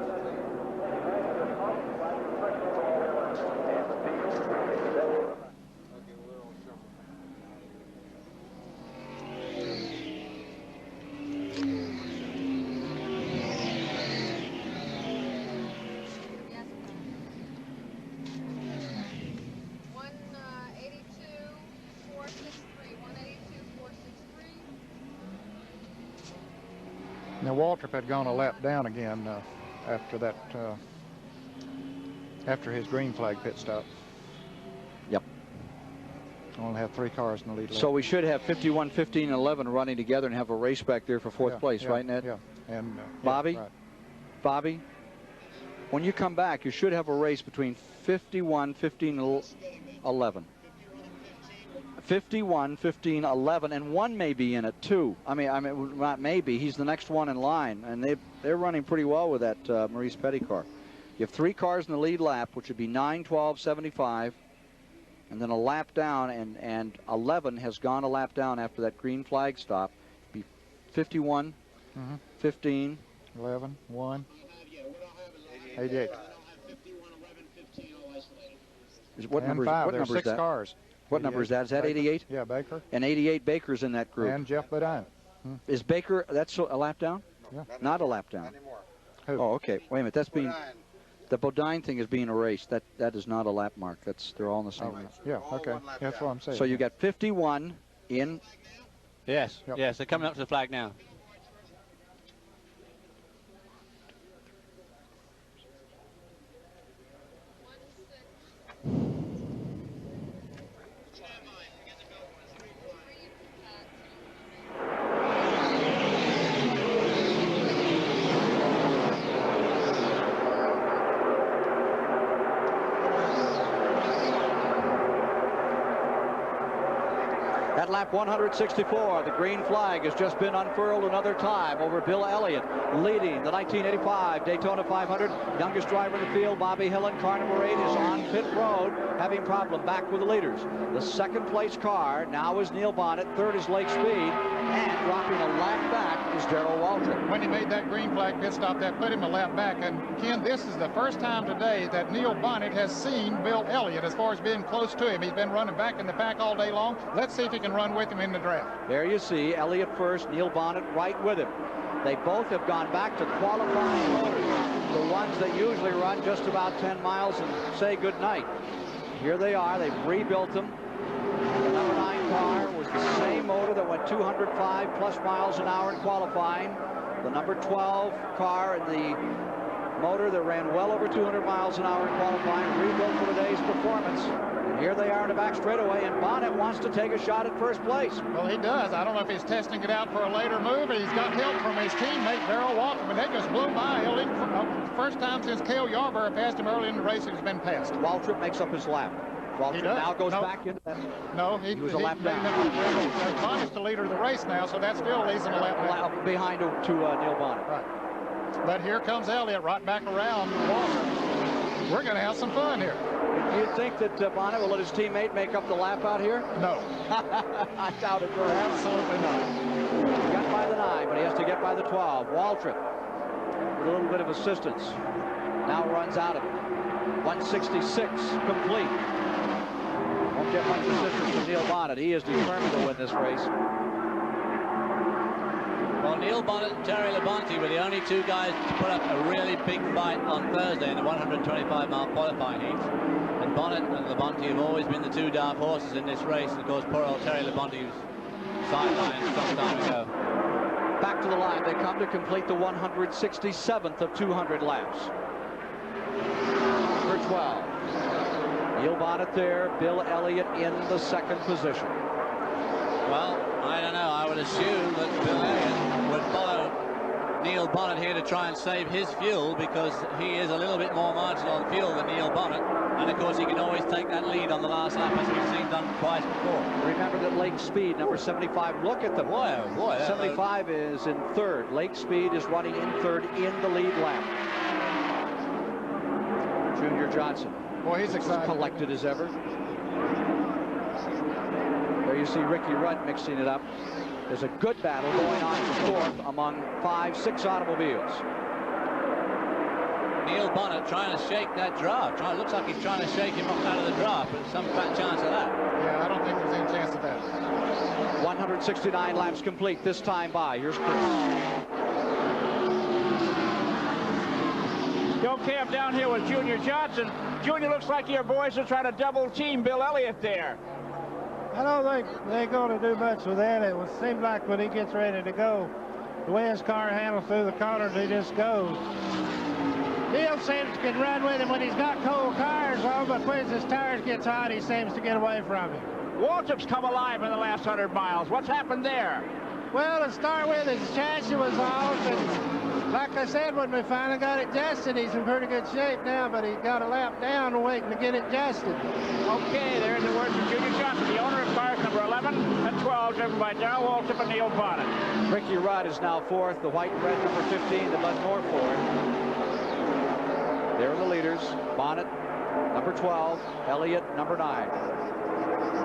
Now, Waltrip had gone a lap down again after that, after his green flag pit stop. Yep. Only have 3 cars in the lead lap. So we should have 51, 15, and 11 running together and have a race back there for 4th place, right, Ned? Yeah. And Bobby, yeah, right. Bobby, when you come back, you should have a race between 51, 15, and 11. 51, 15, 11, and 1 may be in it too. I mean, not maybe. He's the next one in line, and they're running pretty well with that Maurice Petty car. You have 3 cars in the lead lap, which would be 9, 12, 75, and then a lap down, and 11 has gone a lap down after that green flag stop. Be 51, 15, 11, 1, 88. What and number? 5. What There's number is 6 that? cars. What number is that? Is that 88? Yeah, Baker. And 88 Baker's in that group. And Jeff Bodine. Is Baker, that's a lap down? Yeah. Not a lap down. Who? Oh, okay. Wait a minute. That's being, the Bodine thing is being erased. That is not a lap mark. They're all in the same. Yeah, okay. That's what I'm saying. So you got 51 in. Yes, yes. They're coming up to the flag now. At lap 164, the green flag has just been unfurled another time over Bill Elliott, leading the 1985 Daytona 500. Youngest driver in the field, Bobby Hillen, car number 8, is on pit road, having problem back with the leaders. The 2nd place car now is Neil Bonnet, 3rd is Lake Speed, and dropping a lap back is Darrell Waltrip. When he made that green flag pit stop, that put him a lap back. And Ken, this is the first time today that Neil Bonnet has seen Bill Elliott as far as being close to him. He's been running back in the pack all day long. Let's see if he can run with him in the draft. There you see Elliott first, Neil Bonnet right with him. They both have gone back to qualifying motors, the ones that usually run just about 10 miles and say good night. Here they are. They've rebuilt them. The number 9 car was the same motor that went 205 plus miles an hour in qualifying. the number 12 car in the motor that ran well over 200 miles an hour in qualifying, rebuilt for today's performance. And here they are in the back straightaway, and Bonnet wants to take a shot at first place. Well, he does. I don't know if he's testing it out for a later move, but he's got help from his teammate, Darrell Waltrip, and they just blew by. First time since Cale Yarborough passed him early in the race, he's been passed. Waltrip makes up his lap. Waltrip now goes back into that. No, he was a lap down. Bonnet's the leader of the race now, so that still leaves him a lap down. Behind to Neil Bonnet. Right. But here comes Elliott right back around Waltrip. We're going to have some fun here. Do you think that Bonnet will let his teammate make up the lap out here? No. I doubt it very much. Absolutely not. He got by the 9, but he has to get by the 12. Waltrip, with a little bit of assistance, now runs out of it. 166 complete. Won't get much assistance from Neil Bonnet. He is determined to win this race. Well, Neil Bonnet and Terry Labonte were the only two guys to put up a really big fight on Thursday in the 125-mile qualifying heat. And Bonnet and Labonte have always been the two dark horses in this race. And of course, poor old Terry Labonte was sidelined some time ago. Back to the line they come to complete the 167th of 200 laps. Number 12. Neil Bonnet there, Bill Elliott in the second position. Well, I don't know. I would assume that Bill Elliott would follow Neil Bonnet here to try and save his fuel, because he is a little bit more marginal on fuel than Neil Bonnet. And of course, he can always take that lead on the last lap, as we've seen done twice before. Remember that Lake Speed, number 75, look at the boy. 75 is in third. Lake Speed is running in third in the lead lap. Junior Johnson. Boy, he's excited. Collected as ever. There you see Ricky Rudd mixing it up. There's a good battle going on for fourth among 5-6 automobiles. Neil Bonnet trying to shake that draft. Looks like he's trying to shake him off out of the draft, but some fat chance of that. Yeah, I don't think there's any chance of that. 169 laps complete, this time by. Here's Chris. Okay, I'm down here with Junior Johnson. Junior, looks like your boys are trying to double team Bill Elliott there. I don't think they're going to do much with that. It would seem like when he gets ready to go, the way his car handles through the corners, he just goes. Neil seems to can run with him when he's got cold tires on, but when his tires gets hot, he seems to get away from him. Waltrip's come alive in the last 100 miles. What's happened there? Well, to start with, his chassis was off, and like I said, when we finally got it adjusted, he's in pretty good shape now, but he got a lap down waiting to get it adjusted. Okay, there's the words of Junior Johnson, the owner of cars number 11 and 12, driven by Darrell Waltrip and Neil Bonnet. Ricky Rudd is now fourth, the white and red number 15, the Bud Moore Ford. There are the leaders, Bonnet, number 12, Elliott, number 9.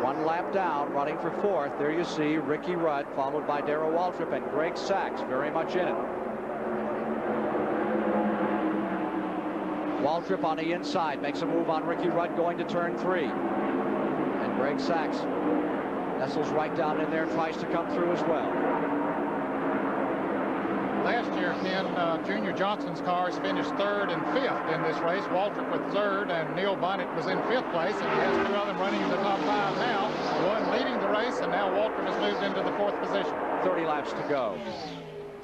One lap down, running for fourth. There you see Ricky Rudd, followed by Darrell Waltrip and Greg Sachs, very much in it. Waltrip on the inside makes a move on Ricky Rudd going to turn 3. And Greg Sachs nestles right down in there and tries to come through as well. Last year, Ken, Junior Johnson's cars finished 3rd and 5th in this race. Waltrip with 3rd, and Neil Bonnet was in 5th place, and he has 2 of them running in the top 5 now. One leading the race, and now Waltrip has moved into the 4th position. 30 laps to go.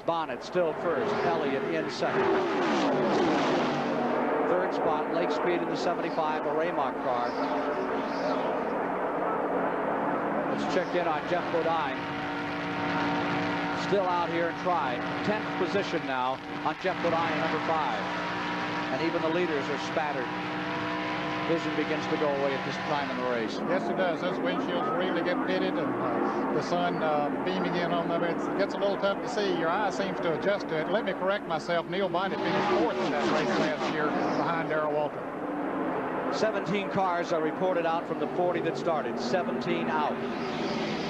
Bonnet still first, Elliott in second. 3rd spot, Lake Speed in the 75, a Raymock car. Let's check in on Jeff Bodine. Still out here and try. 10th position now on Jeff Bodine, number 5. And even the leaders are spattered. Vision begins to go away at this time in the race. Yes, it does. Those windshields really get pitted, and the sun beaming in on them. It gets a little tough to see. Your eye seems to adjust to it. Let me correct myself. Neil Bonnet finished 4th in that race last year behind Darrell Waltrip. 17 cars are reported out from the 40 that started. 17 out.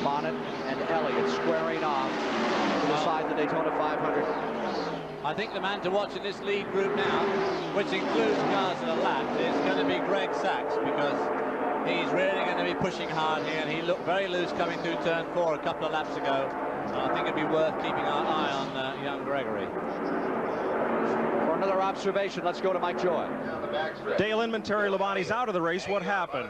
Bonnet and Elliott squaring off to decide the Daytona 500. I think the man to watch in this lead group now, which includes cars that are lapped, is going to be Greg Sachs, because he's really going to be pushing hard here, and he looked very loose coming through turn 4 a couple of laps ago. And I think it'd be worth keeping our eye on young Gregory. For another observation, let's go to Mike Joy. Dale Inman, Terry Labonte's out of the race. What happened?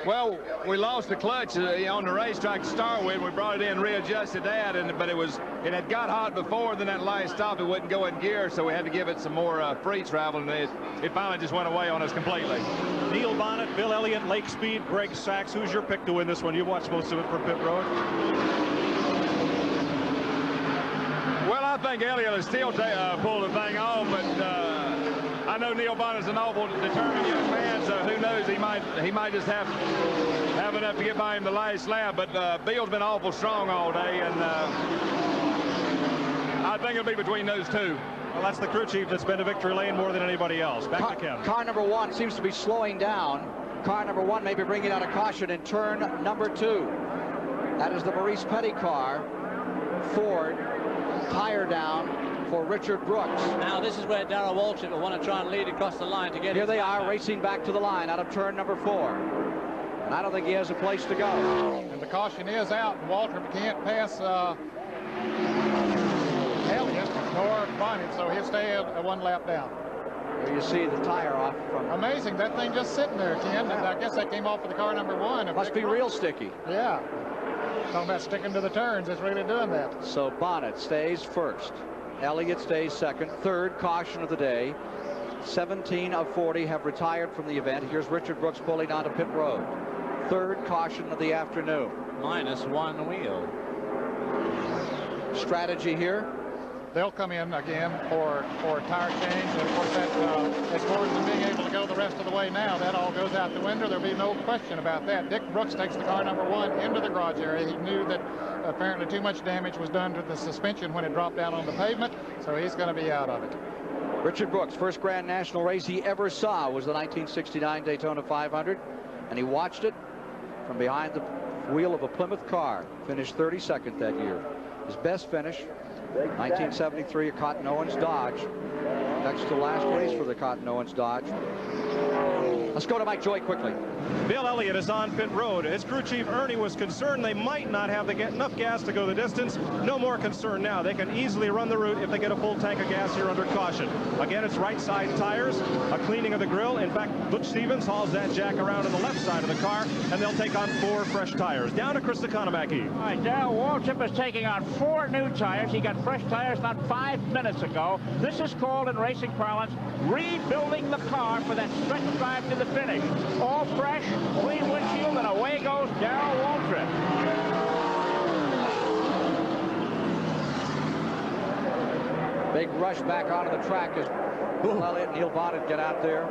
Well, we lost the clutch on the racetrack to start with. We brought it in, readjusted that, but it had got hot before. Then that last stop, it wouldn't go in gear, so we had to give it some more free travel, and it finally just went away on us completely. Neil Bonnet, Bill Elliott, Lake Speed, Greg Sachs. Who's your pick to win this one? You watched most of it from pit road. Well, I think Elliott will still pull the thing on, but I know Neil Bonnet's an awful determined young man, so who knows? He might just have enough to get by him the last lap. But Bill's been awful strong all day, and I think it'll be between those two. Well, that's the crew chief that's been to victory lane more than anybody else. Back to Ken. Car number 1 seems to be slowing down. Car number 1 may be bringing out a caution in turn number 2. That is the Maurice Petty car. Ford, tire down for Richard Brooks. Now this is where Darrell Waltrip will want to try and lead across the line to get. Here they are racing back to the line out of turn number 4. And I don't think he has a place to go. And the caution is out, and Waltrip can't pass Elliott nor Bonnet, so he'll stay one lap down. There you see the tire off from. Amazing, that thing just sitting there, Ken. And I guess that came off of the car number 1. Must be real sticky. Yeah. Talking about sticking to the turns, it's really doing that. So Bonnet stays first. Elliott stays second. Third caution of the day. 17 of 40 have retired from the event. Here's Richard Brooks pulling onto pit road. Third caution of the afternoon. Minus 1 wheel. Strategy here. They'll come in again for a tire change. And of course, that, as far as them being able to go the rest of the way now, that all goes out the window. There'll be no question about that. Dick Brooks takes the car number 1 into the garage area. He knew that apparently too much damage was done to the suspension when it dropped down on the pavement, so he's going to be out of it. Richard Brooks, first Grand National race he ever saw was the 1969 Daytona 500, and he watched it from behind the wheel of a Plymouth car. Finished 32nd that year. His best finish, 1973 at Cotton Owens Dodge. Next to last race for the Cotton Owens Dodge. Let's go to Mike Joy quickly. Bill Elliott is on pit road. His crew chief Ernie was concerned they might not have enough gas to go the distance. No more concern now. They can easily run the route if they get a full tank of gas here under caution. Again, it's right side tires, a cleaning of the grill. In fact, Butch Stevens hauls that jack around on the left side of the car, and they'll take on 4 fresh tires. Down to Chris Economaki. All right, Darrell Waltrip is taking on 4 new tires. He got fresh tires not 5 minutes ago. This is called in racing parlance rebuilding the car for that stretch drive to the finish. All fresh, clean windshield, and away goes Darrell Waltrip. Big rush back onto the track as Bill Elliott and Neil Bonnet get out there.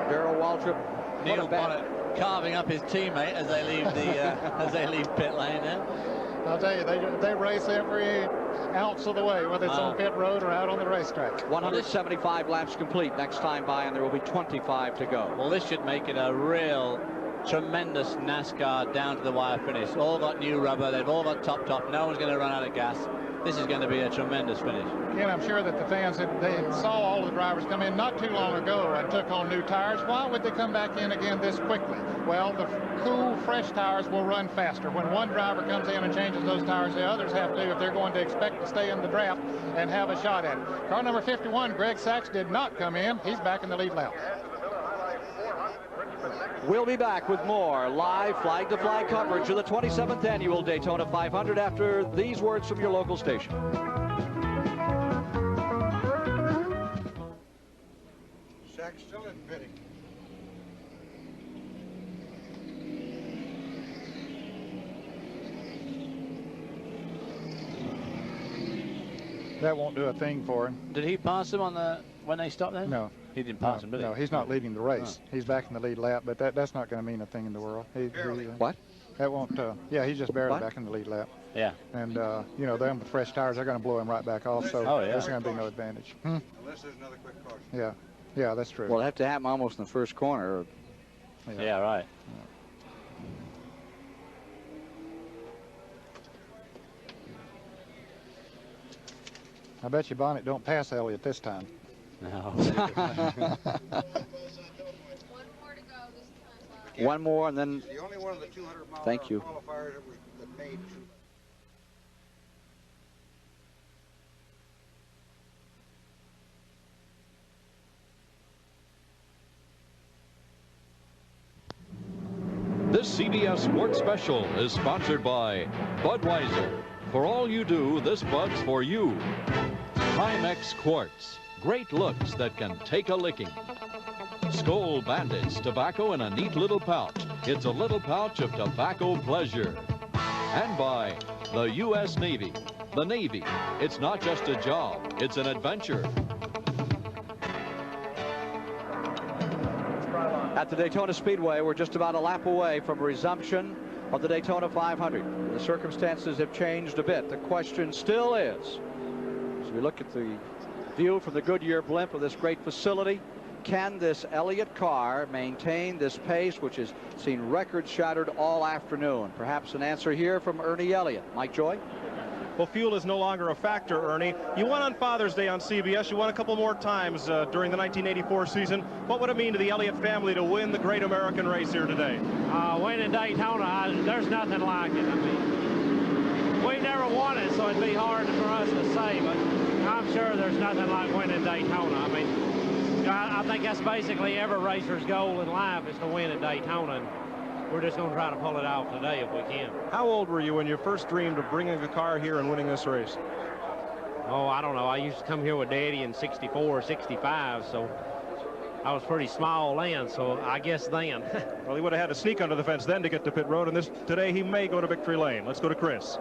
Darrell Waltrip. Neil Bonnet carving up his teammate as they leave the as they leave pit lane there. I'll tell you, they race every ounce of the way, whether it's on pit road or out on the racetrack. 175 laps complete next time by, and there will be 25 to go. Well, this should make it a real tremendous NASCAR down to the wire finish. All got new rubber. They've all got top. No one's going to run out of gas. This is going to be a tremendous finish. Again, I'm sure that the fans, they saw all the drivers come in not too long ago and took on new tires. Why would they come back in again this quickly? Well, the cool, fresh tires will run faster. When one driver comes in and changes those tires, the others have to if they're going to expect to stay in the draft and have a shot at it. Car number 51, Greg Sachs, did not come in. He's back in the lead lap. We'll be back with more live flag-to-flag coverage of the 27th annual Daytona 500 after these words from your local station. Sachs still in pitting. That won't do a thing for him. Did he pass him on the when they stopped there? No. He didn't pass him, did he? No, he's not leading the race. He's back in the lead lap, but that's not going to mean a thing in the world. What? That won't, yeah, he's just barely back in the lead lap. Yeah. And, you know, them with fresh tires, they're going to blow him right back off, so there's going to be no advantage. Unless there's another quick caution. Yeah. Yeah, that's true. Well, it'll have to happen almost in the first corner. Yeah, right. I bet you Bonnet don't pass Elliott this time. No. One more, and then. The only one of the 200-mile Thank you. qualifiers that made. This CBS Sports Special is sponsored by Budweiser. For all you do, this Bud's for you. Timex Quartz. Great looks that can take a licking. Skoal Bandits. Tobacco in a neat little pouch. It's a little pouch of tobacco pleasure. And by the U.S. Navy. The Navy. It's not just a job. It's an adventure. At the Daytona Speedway, we're just about a lap away from resumption of the Daytona 500. The circumstances have changed a bit. The question still is, as we look at the view from the Goodyear blimp of this great facility, can this Elliott car maintain this pace, which has seen records shattered all afternoon? Perhaps an answer here from Ernie Elliott. Mike Joy? Well, fuel is no longer a factor, Ernie. You won on Father's Day on CBS. You won a couple more times during the 1984 season. What would it mean to the Elliott family to win the great American race here today? Winning Daytona, there's nothing like it. I mean, we never won it, so it'd be hard for us to say, but I'm sure there's nothing like winning Daytona. I mean, I think that's basically every racer's goal in life is to win at Daytona. And we're just going to try to pull it off today if we can. How old were you when you first dreamed of bringing a car here and winning this race? Oh, I don't know. I used to come here with Daddy in 64, 65, so I was pretty small then, so I guess then. Well, he would have had to sneak under the fence then to get to pit road, and today he may go to victory lane. Let's go to Chris.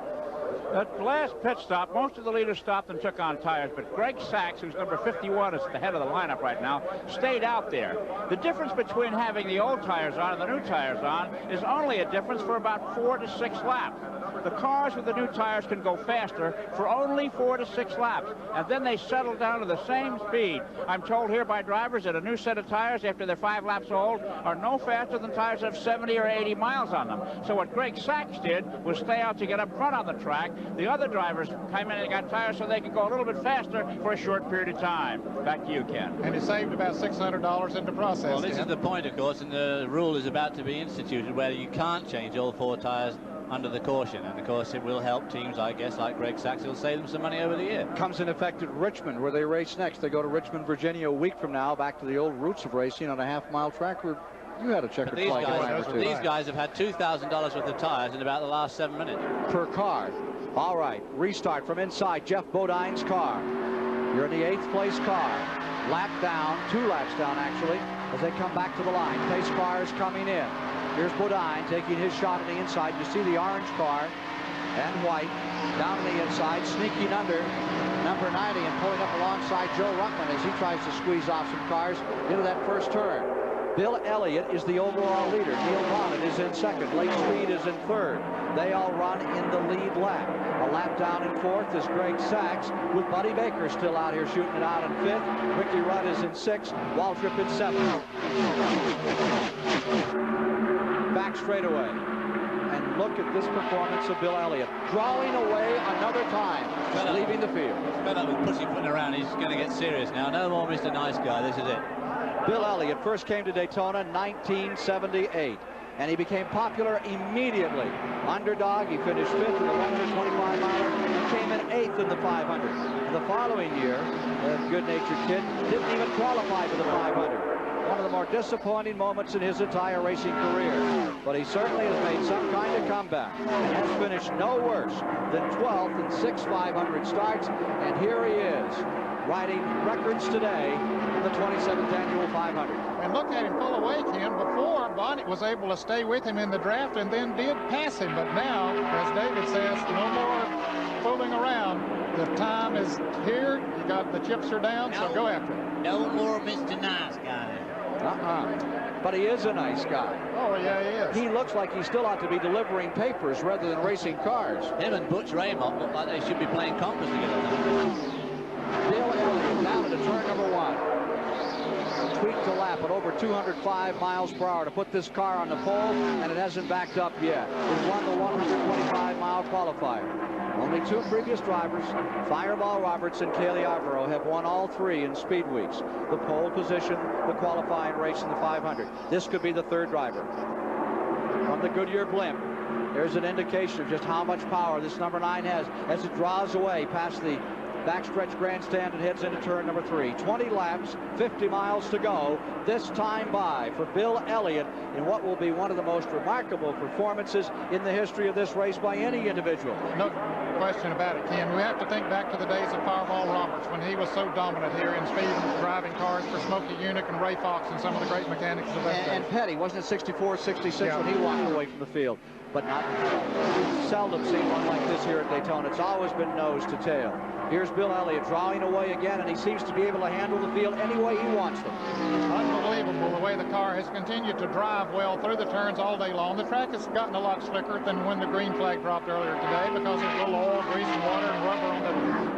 At the last pit stop, most of the leaders stopped and took on tires, but Greg Sachs, who's number 51, is at the head of the lineup right now, stayed out there. The difference between having the old tires on and the new tires on is only a difference for about 4 to 6 laps. The cars with the new tires can go faster for only 4 to 6 laps, and then they settle down to the same speed. I'm told here by drivers that a new set of tires after they're 5 laps old are no faster than tires that have 70 or 80 miles on them. So what Greg Sachs did was stay out to get up front on the track. The other drivers came in and got tires so they could go a little bit faster for a short period of time. Back to you, Ken. And he saved about $600 in the process. Well, this is the point, of course, and the rule is about to be instituted where you can't change all 4 tires under the caution, and of course it will help teams, I guess, like Greg Sachs. It'll save them some money over the year. Comes in effect at Richmond, where they race next. They go to Richmond, Virginia a week from now, back to the old roots of racing on a half-mile track where you had a checkered flag. These guys have had $2,000 worth of tires in about the last 7 minutes. Per car. All right, restart from inside Jeff Bodine's car. You're in the 8th place car. Lap down, 2 laps down actually, as they come back to the line. Pace cars coming in. Here's Bodine taking his shot on the inside. You see the orange car and white down on the inside, sneaking under number 90 and pulling up alongside Joe Ruckman as he tries to squeeze off some cars into that first turn. Bill Elliott is the overall leader. Neil Bonnet is in second. Lake Speed is in third. They all run in the lead lap. A lap down in 4th is Greg Sachs, with Buddy Baker still out here shooting it out in 5th. Ricky Rudd is in 6th. Waltrip in 7th. Back straightaway. And look at this performance of Bill Elliott. Drawing away another time, leaving the field. Fed up with pussyfooting around. He's going to get serious now. No more Mr. Nice Guy. This is it. Bill Elliott first came to Daytona in 1978, and he became popular immediately. Underdog, he finished 5th in the 125 miler and came in 8th in the 500. And the following year, the good-natured kid didn't even qualify for the 500. One of the more disappointing moments in his entire racing career. But he certainly has made some kind of comeback and has finished no worse than 12th in 6 500 starts. And here he is, riding records today in the 27th annual 500. And look at him pull away, Ken. Before, Bonnet was able to stay with him in the draft and then did pass him. But now, as David says, no more fooling around. The time is here. You got the chips are down, so go after it. No more Mr. Nice Guy. But he is a nice guy. Oh, yeah, he is. He looks like he still ought to be delivering papers rather than racing cars. Him and Butch Raymond look like they should be playing compass together. Bill Elliott down into turn number 1. Tweaked a lap at over 205 miles per hour to put this car on the pole, and it hasn't backed up yet. It won the 125-mile qualifier. Only 2 previous drivers, Fireball Roberts and Cale Yarborough, have won all 3 in speed weeks. The pole position, the qualifying race, and the 500. This could be the 3rd driver. From the Goodyear blimp, there's an indication of just how much power this number 9 has as it draws away past the backstretch grandstand and heads into turn number 3. 20 laps, 50 miles to go. This time by for Bill Elliott in what will be one of the most remarkable performances in the history of this race by any individual. No question about it, Ken. We have to think back to the days of Fireball Roberts when he was so dominant here in speed and driving cars for Smokey Unick and Ray Fox and some of the great mechanics of that And Petty, wasn't it 64, 66 when he walked away from the field? But not, we've seldom seen one like this here at Daytona. It's always been nose to tail. Here's Bill Elliott drawing away again, and he seems to be able to handle the field any way he wants them. Unbelievable the way the car has continued to drive well through the turns all day long. The track has gotten a lot slicker than when the green flag dropped earlier today because there's a little oil, grease, and water and rubber on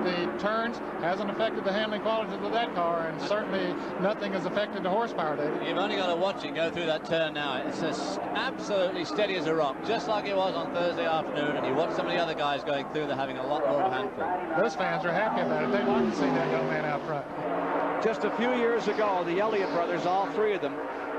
the turns. Hasn't affected the handling qualities of that car, and certainly nothing has affected the horsepower, David. You've only got to watch it go through that turn now. It's as absolutely steady as a rock, just like it was on Thursday afternoon, and you watch some of the other guys going through, they're having a lot more of a handful. Those fans are happy about it. They like to see that young man out front. Just a few years ago, the Elliott brothers, all three of them,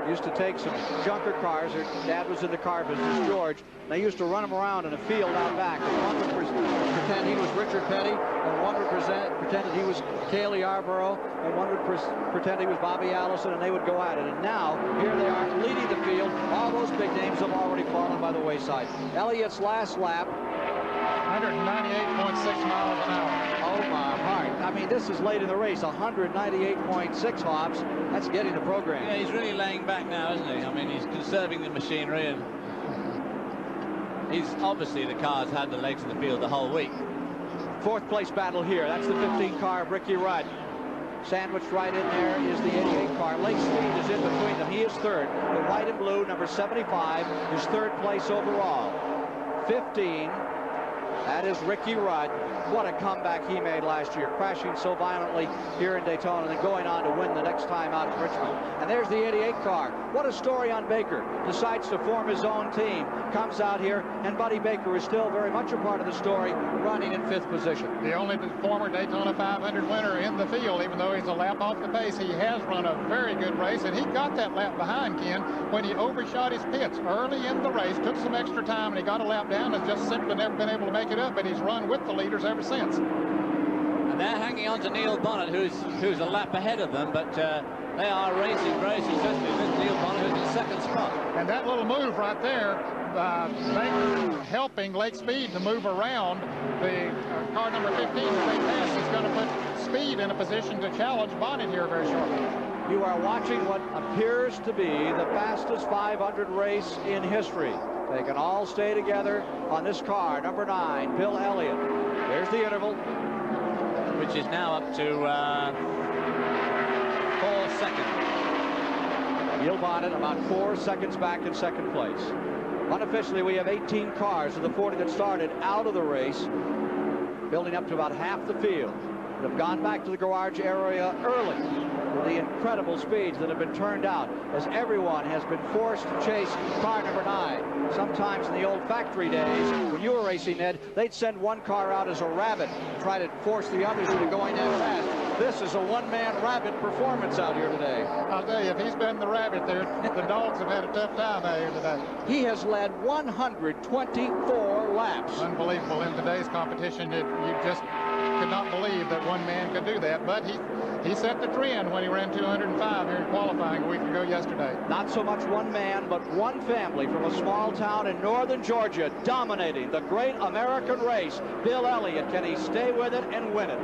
used to take some junker cars. Their dad was in the car business, George. They used to run them around in a field out back. And one would pretend he was Richard Petty, and one would pretend that he was Cale Yarborough, and one would pretend he was Bobby Allison, and they would go at it. And now, here they are leading the field. All those big names have already fallen by the wayside. Elliott's last lap, 198.6 miles an hour. Oh, my heart. I mean, this is late in the race. 198.6 hops. That's getting the program. Yeah, he's really laying back now, isn't he? I mean, he's conserving the machinery, and he's obviously, the car's had the legs of the field the whole week. Fourth place battle here. That's the 15 car of Ricky Rudd. Sandwiched right in there is the 88 car. Lake Speed is in between them. He is third. The white and blue, number 75, is third place overall. 15. That is Ricky Rudd. What a comeback he made last year, crashing so violently here in Daytona and then going on to win the next time out in Richmond. And there's the 88 car. What a story on Baker. Decides to form his own team. Comes out here, and Buddy Baker is still very much a part of the story, running in 5th position. The only former Daytona 500 winner in the field, even though he's a lap off the pace. He has run a very good race, and he got that lap behind, Ken, when he overshot his pits early in the race, took some extra time, and he got a lap down and just simply never been able to make it up, but he's run with the leaders ever since. And they're hanging on to Neil Bonnet, who's a lap ahead of them, but they are racing very successfully with Neil Bonnet, who's in 2nd spot. And that little move right there, Baker helping Lake Speed to move around the car number 15 that they passed is going to put Speed in a position to challenge Bonnet here very shortly. You are watching what appears to be the fastest 500 race in history. They can all stay together on this car, number 9, Bill Elliott. There's the interval, which is now up to 4 seconds. Neil Bonnet about 4 seconds back in 2nd place. Unofficially, we have 18 cars of the 40 that started out of the race, building up to about half the field, that have gone back to the garage area early. The incredible speeds that have been turned out as everyone has been forced to chase car number 9. Sometimes in the old factory days, when you were racing, Ed, they'd send one car out as a rabbit and try to force the others into going that fast. This is a one-man rabbit performance out here today. I'll tell you, if he's been the rabbit there, the dogs have had a tough time out here today. He has led 124 laps. Unbelievable. In today's competition, you just could not believe that one man could do that, but he set the trend when he ran 205 here in qualifying a week ago yesterday. Not so much one man, but one family from a small town in northern Georgia dominating the great American race. Bill Elliott, can he stay with it and win it?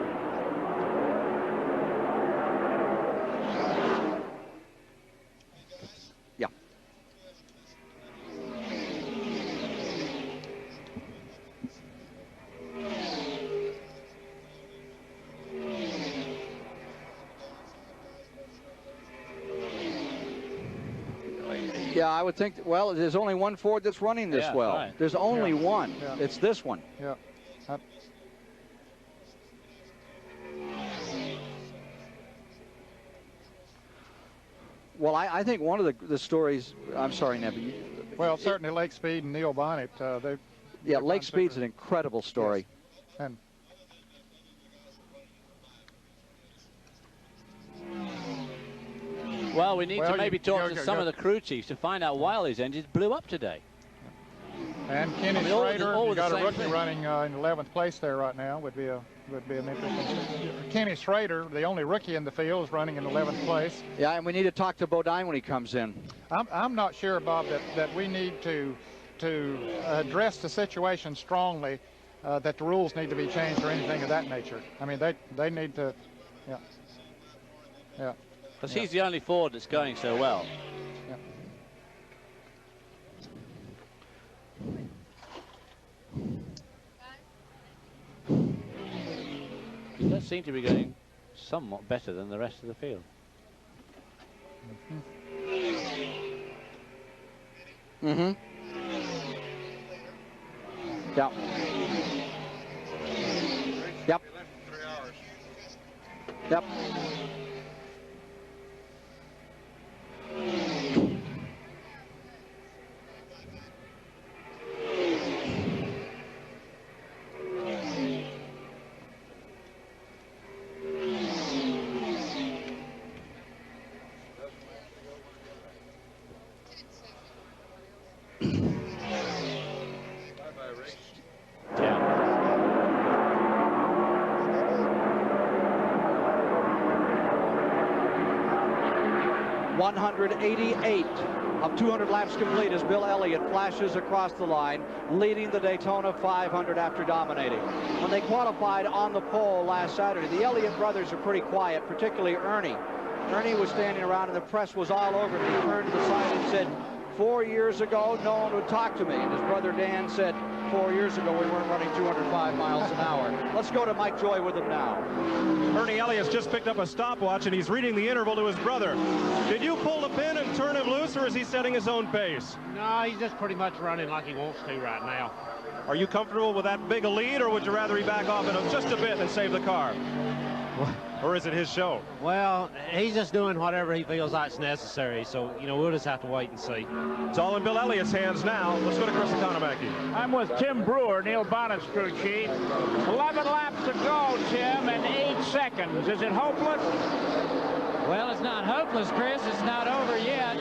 Yeah. Yeah, I would think, well, there's only one Ford that's running this well. Right. There's only one. Yeah. It's this one. Yeah. Well, I think one of the stories, I'm sorry, Nebby. Well, certainly Lake Speed and Neil Bonnet. Yeah, Lake Speed's an incredible story. Yes. And well, we need to maybe talk to some of the crew chiefs to find out why these engines blew up today. And Kenny Schrader, you got a rookie running in 11th place there right now. Would be a would be an interesting. Kenny Schrader, the only rookie in the field, is running in 11th place. Yeah, and we need to talk to Bodine when he comes in. I'm not sure, Bob, that we need to address the situation strongly, that the rules need to be changed or anything of that nature. I mean, they need to, yeah. Yeah. Because he's the only Ford that's going so well. Yeah. He does seem to be going somewhat better than the rest of the field. Mm-hmm. Yep. Yep. Yep. Yeah. 188 of 200 laps complete as Bill Elliott flashes across the line, leading the Daytona 500 after dominating. When they qualified on the pole last Saturday, the Elliott brothers are pretty quiet, particularly Ernie. Ernie was standing around and the press was all over him. He turned to the side and said, 4 years ago, no one would talk to me. And his brother Dan said, 4 years ago, we weren't running 205 miles an hour. Let's go to Mike Joy with him now. Ernie Elliott's just picked up a stopwatch and he's reading the interval to his brother. Did you pull the pin and turn him loose, or is he setting his own pace? No, he's just pretty much running like he wants to right now. Are you comfortable with that big a lead, or would you rather he back off in just a bit and save the car? Or is it his show? Well, he's just doing whatever he feels like is necessary, so, you know, we'll just have to wait and see. It's all in Bill Elliott's hands now. Let's go to Chris Economaki. I'm with Tim Brewer, Neil Bonnet's crew chief. 11 laps to go, Tim, and 8 seconds. Is it hopeless? Well, it's not hopeless, Chris. It's not over yet.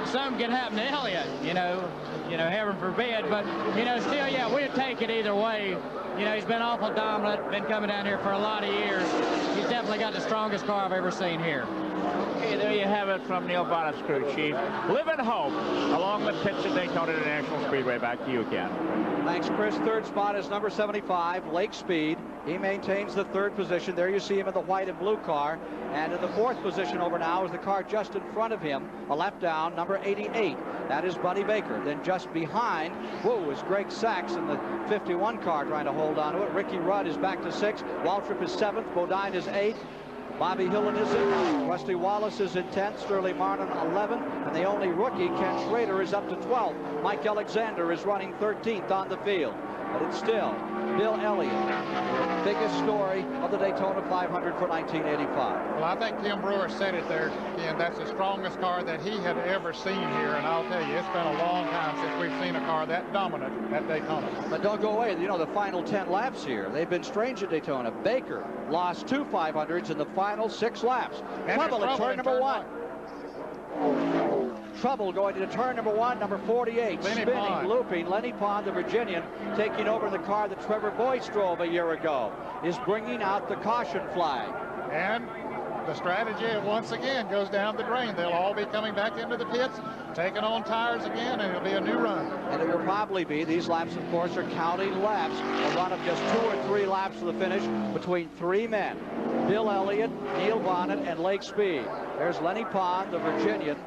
Something can happen to Elliott, you know, heaven forbid. But, you know, still, yeah, we'd take it either way. You know, he's been awful dominant, been coming down here for a lot of years. He's definitely got the strongest car I've ever seen here. Okay, there you have it from Neil Bonnet's crew chief. Live in hope along the pits at Daytona International Speedway. Back to you, Ken. Thanks, Chris. Third spot is number 75, Lake Speed. He maintains the third position. There you see him in the white and blue car. And in the fourth position over now is the car just in front of him, a lap down, number 88. That is Buddy Baker. Then just behind, whoa, is Greg Sachs in the 51 car trying to hold on to it. Ricky Rudd is back to 6th. Waltrip is 7th. Bodine is 8th. Bobby Hillen is in 9th. Rusty Wallace is in 10th. Sterling Martin 11th. And the only rookie, Ken Schrader, is up to 12th. Mike Alexander is running 13th on the field. But it's still Bill Elliott, the biggest story of the Daytona 500 for 1985. Well, I think Tim Brewer said it there, Ken. That's the strongest car that he had ever seen here. And I'll tell you, it's been a long time since we've seen a car that dominant at Daytona. But don't go away. You know, the final 10 laps here, they've been strange at Daytona. Baker lost 2 500s in the final 6 laps. Trouble at turn number 1. Trouble going to turn number 1, number 48, Lenny spinning, Pond. looping. Lenny Pond, the Virginian, taking over the car that Trevor Boyce drove a year ago, is bringing out the caution flag. And the strategy once again goes down the drain. They'll all be coming back into the pits, taking on tires again, and it'll be a new run. And it will probably be, these laps, of course, are counting laps, a run of just 2 or 3 laps to the finish between 3 men. Bill Elliott, Neil Bonnet, and Lake Speed. There's Lenny Pond, the Virginian,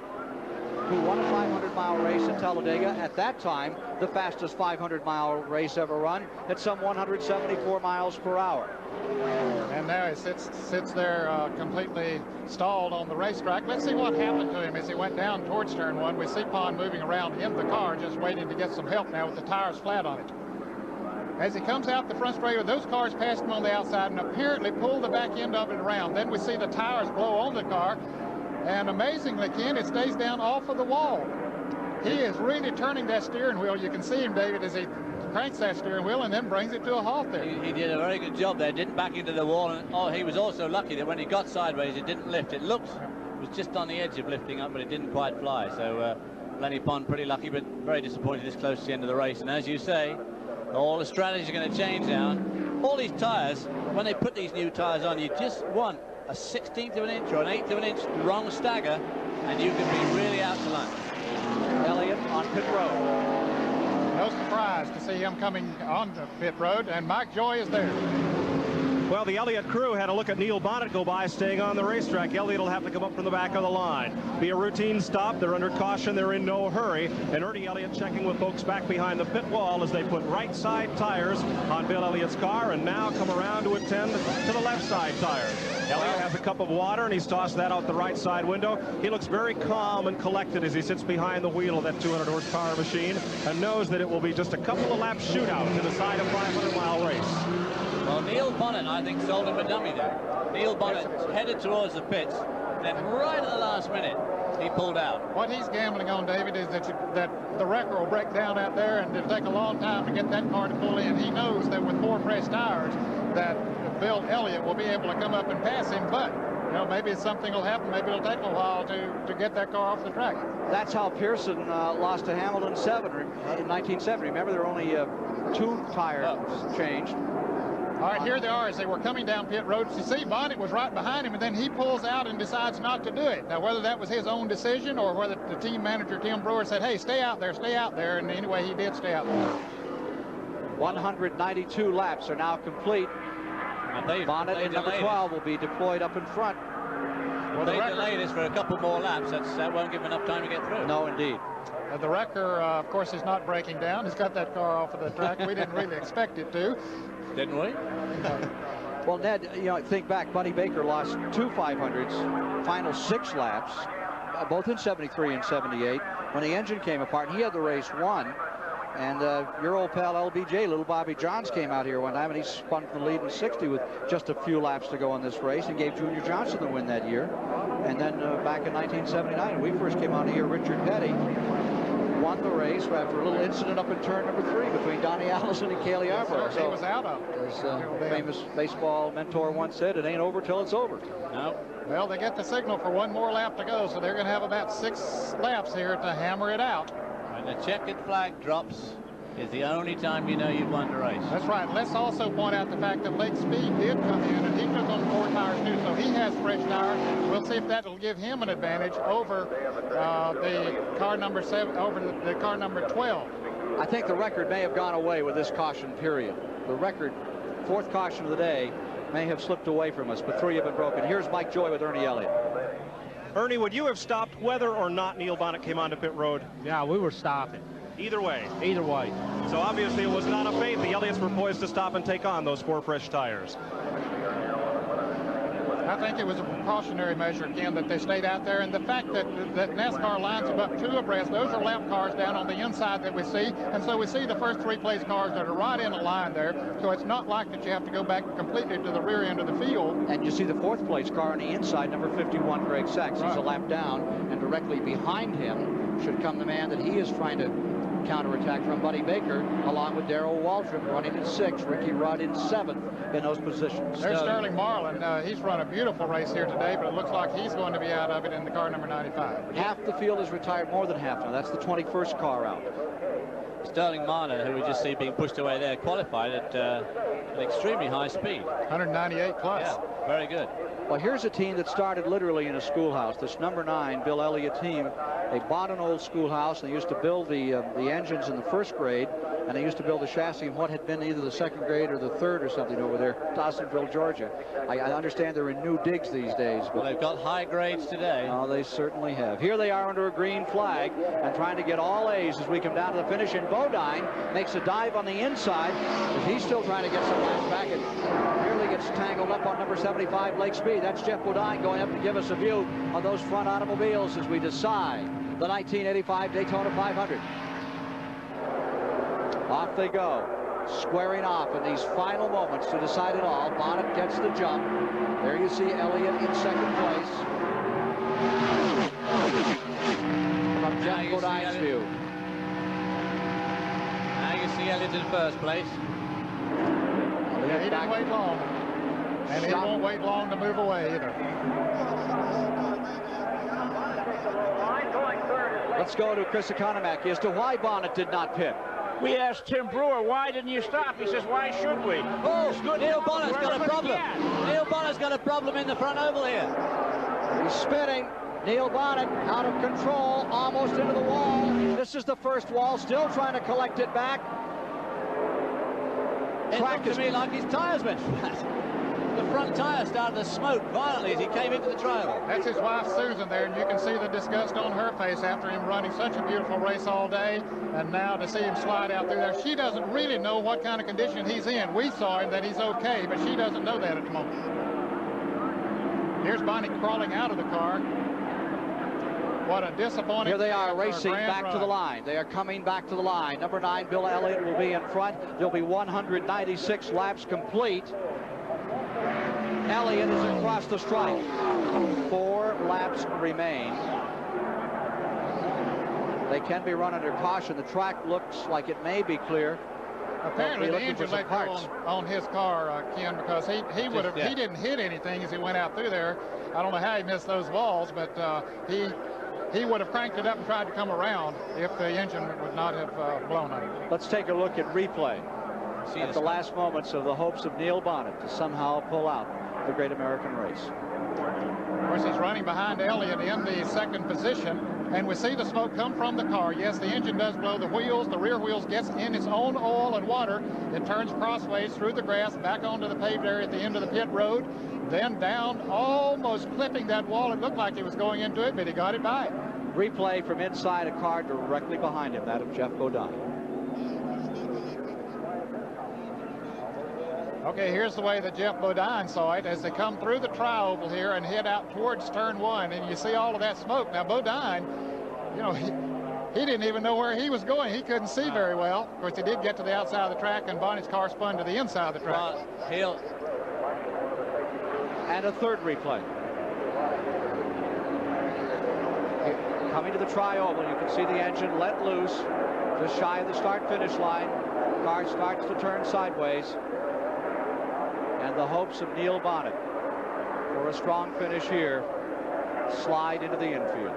who won a 500-mile race at Talladega. At that time, the fastest 500-mile race ever run at some 174 miles per hour. And now he sits there completely stalled on the racetrack. Let's see what happened to him as he went down towards turn 1. We see Pond moving around in the car, just waiting to get some help now with the tires flat on it. As he comes out the front straightaway, those cars passed him on the outside and apparently pulled the back end of it around. Then we see the tires blow on the car. And amazingly, Ken, it stays down off of the wall. He is really turning that steering wheel. You can see him, David, as he cranks that steering wheel and then brings it to a halt there. He did a very good job there. Didn't back into the wall. And he was also lucky that when he got sideways, it didn't lift. It was just on the edge of lifting up, but it didn't quite fly. So Lenny Pond pretty lucky, but very disappointed this close to the end of the race. And as you say, all the strategies are going to change now. all these tires, when they put these new tires on, you just want a 16th of an inch or an 1/8 of an inch wrong stagger, and you can be really out to lunch. Elliott on pit road. No surprise to see him coming on the pit road, and Mike Joy is there. Well, the Elliott crew had a look at Neil Bonnet go by, staying on the racetrack. Elliott will have to come up from the back of the line. Be a routine stop. They're under caution. They're in no hurry. And Ernie Elliott checking with folks back behind the pit wall as they put right side tires on Bill Elliott's car and now come around to attend to the left side tires. Elliott has a cup of water and he's tossed that out the right side window. He looks very calm and collected as he sits behind the wheel of that 200 horsepower machine and knows that it will be just a couple of laps shootout to decide a 500-mile race. Well, Neil Bonnet, I think, sold him a dummy there. Neil Bonnet headed towards the pits, then right at the last minute, he pulled out. What he's gambling on, David, is that the wrecker will break down out there, and it'll take a long time to get that car to pull in. He knows that with 4 fresh tires, that Bill Elliott will be able to come up and pass him, but you know, maybe something will happen. Maybe it'll take a while to get that car off the track. That's how Pearson lost to Hamilton in 1970. Remember, there were only 2 tires changed. All right, here they are as they were coming down pit road. You see, Bonnet was right behind him, and then he pulls out and decides not to do it. Now, whether that was his own decision or whether the team manager, Tim Brewer, said, hey, stay out there, and anyway, he did stay out there. 192 laps are now complete. Bonnet in number 12 will be deployed up in front. Well, they delay this for a couple more laps. That won't give him enough time to get through. No, indeed. The wrecker, of course, is not breaking down. He's got that car off of the track. We didn't really expect it to. Didn't we? Well, Ned, you know, think back. Buddy Baker lost 2 500s, final 6 laps, both in 73 and 78. When the engine came apart, he had the race won. And your old pal LBJ, little Bobby Johns, came out here one time, and he spun from the lead in 60 with just a few laps to go on this race and gave Junior Johnson the win that year. And then back in 1979, when we first came on here, Richard Petty won the race after a little incident up in turn number 3 between Donnie Allison and Cale Yarborough. So he was out of it. As famous baseball mentor once said, it ain't over till it's over. No. Well, they get the signal for 1 more lap to go, so they're going to have about 6 laps here to hammer it out. When the checkered flag drops is the only time you know you've won the race. That's right. Let's also point out the fact that Lake Speed did come in, and he took on 4 tires too, so he has fresh tires. We'll see if that will give him an advantage over the car number 7, over the car number 12. I think the record may have gone away with this caution period. The record, 4th caution of the day, may have slipped away from us, but 3 have been broken. Here's Mike Joy with Ernie Elliott. Ernie, would you have stopped whether or not Neil Bonnet came onto pit road? Yeah, we were stopping. Either way? Either way. So obviously it was not a fate. The Elliots were poised to stop and take on those 4 fresh tires. I think it was a precautionary measure, Ken, that they stayed out there. And the fact that NASCAR lines them up 2 abreast, those are lap cars down on the inside that we see. And so we see the first 3 place cars that are right in the line there. So it's not like that you have to go back completely to the rear end of the field. And you see the 4th place car on the inside, number 51, Greg Sachs. He's a lap down, and directly behind him should come the man that he is trying to counterattack from, Buddy Baker, along with Darrell Waldron running in 6th, Ricky Rudd in 7th in those positions. There's Sterling Marlin. He's run a beautiful race here today, but it looks like he's going to be out of it in the car number 95. Half the field is retired, more than half now. That's the 21st car out. Sterling Marlin, who we just see being pushed away there, qualified at an extremely high speed. 198 plus. Yeah, very good. Well, here's a team that started literally in a schoolhouse. This number 9 Bill Elliott team, they bought an old schoolhouse, and they used to build the engines in the 1st grade, and they used to build the chassis in what had been either the 2nd grade or the 3rd or something over there, Dawsonville, Georgia. I understand they're in new digs these days. But well, they've got high grades today. Oh, they certainly have. Here they are under a green flag and trying to get all A's as we come down to the finish. And Bodine makes a dive on the inside, but he's still trying to get some laps back. And nearly gets tangled up on number 75, Lake Speed. That's Jeff Bodine going up to give us a view of those front automobiles as we decide the 1985 Daytona 500. Off they go, squaring off in these final moments to decide it all. Bonnet gets the jump. There you see Elliott in 2nd place. From Jeff Bodine's view. Now you see Elliott in 1st place. Yeah, he didn't wait long. And he won't wait long to move away either. Let's go to Chris Economack as to why Bonnet did not pit. We asked Tim Brewer, why didn't you stop? He says, why should we? Oh, Neil Bonnet's got a problem. Neil Bonnet's got a problem in the front oval here. He's spinning. Neil Bonnet out of control, almost into the wall. This is the first wall, still trying to collect it back. It looked to me like his tires went flat. The front tire started to smoke violently as he came into the trial. That's his wife, Susan, there, and you can see the disgust on her face after him running such a beautiful race all day, and now to see him slide out through there. She doesn't really know what kind of condition he's in. We saw him that he's okay, but she doesn't know that at the moment. Here's Bonnie crawling out of the car. What a disappointing. Here they are racing back to the line. They are coming back to the line. Number 9, Bill Elliott, will be in front. There'll be 196 laps complete. Elliott is across the stripe. 4 laps remain. They can be run under caution. The track looks like it may be clear. Apparently the engine let go on his car, Ken, because he didn't hit anything as he went out through there. I don't know how he missed those walls, but he would have cranked it up and tried to come around if the engine would not have blown up. Let's take a look at replay at the last moments of the hopes of Neil Bonnet to somehow pull out the Great American Race. Of course, he's running behind Elliott in the second position, and we see the smoke come from the car. Yes, the engine does blow. The wheels, the rear wheels gets in its own oil and water. It turns crossways through the grass, back onto the paved area at the end of the pit road, then down, almost clipping that wall. It looked like he was going into it, but he got it by. Replay from inside a car directly behind him, that of Jeff Bodine. Okay, here's the way that Jeff Bodine saw it as they come through the tri-oval here and head out towards turn 1, and you see all of that smoke. Now, Bodine, you know, he didn't even know where he was going. He couldn't see very well. Of course, he did get to the outside of the track, and Bonnie's car spun to the inside of the track. And a third replay. Coming to the tri-oval, you can see the engine let loose just shy of the start-finish line. Car starts to turn sideways. And the hopes of Neil Bonnet for a strong finish here slide into the infield.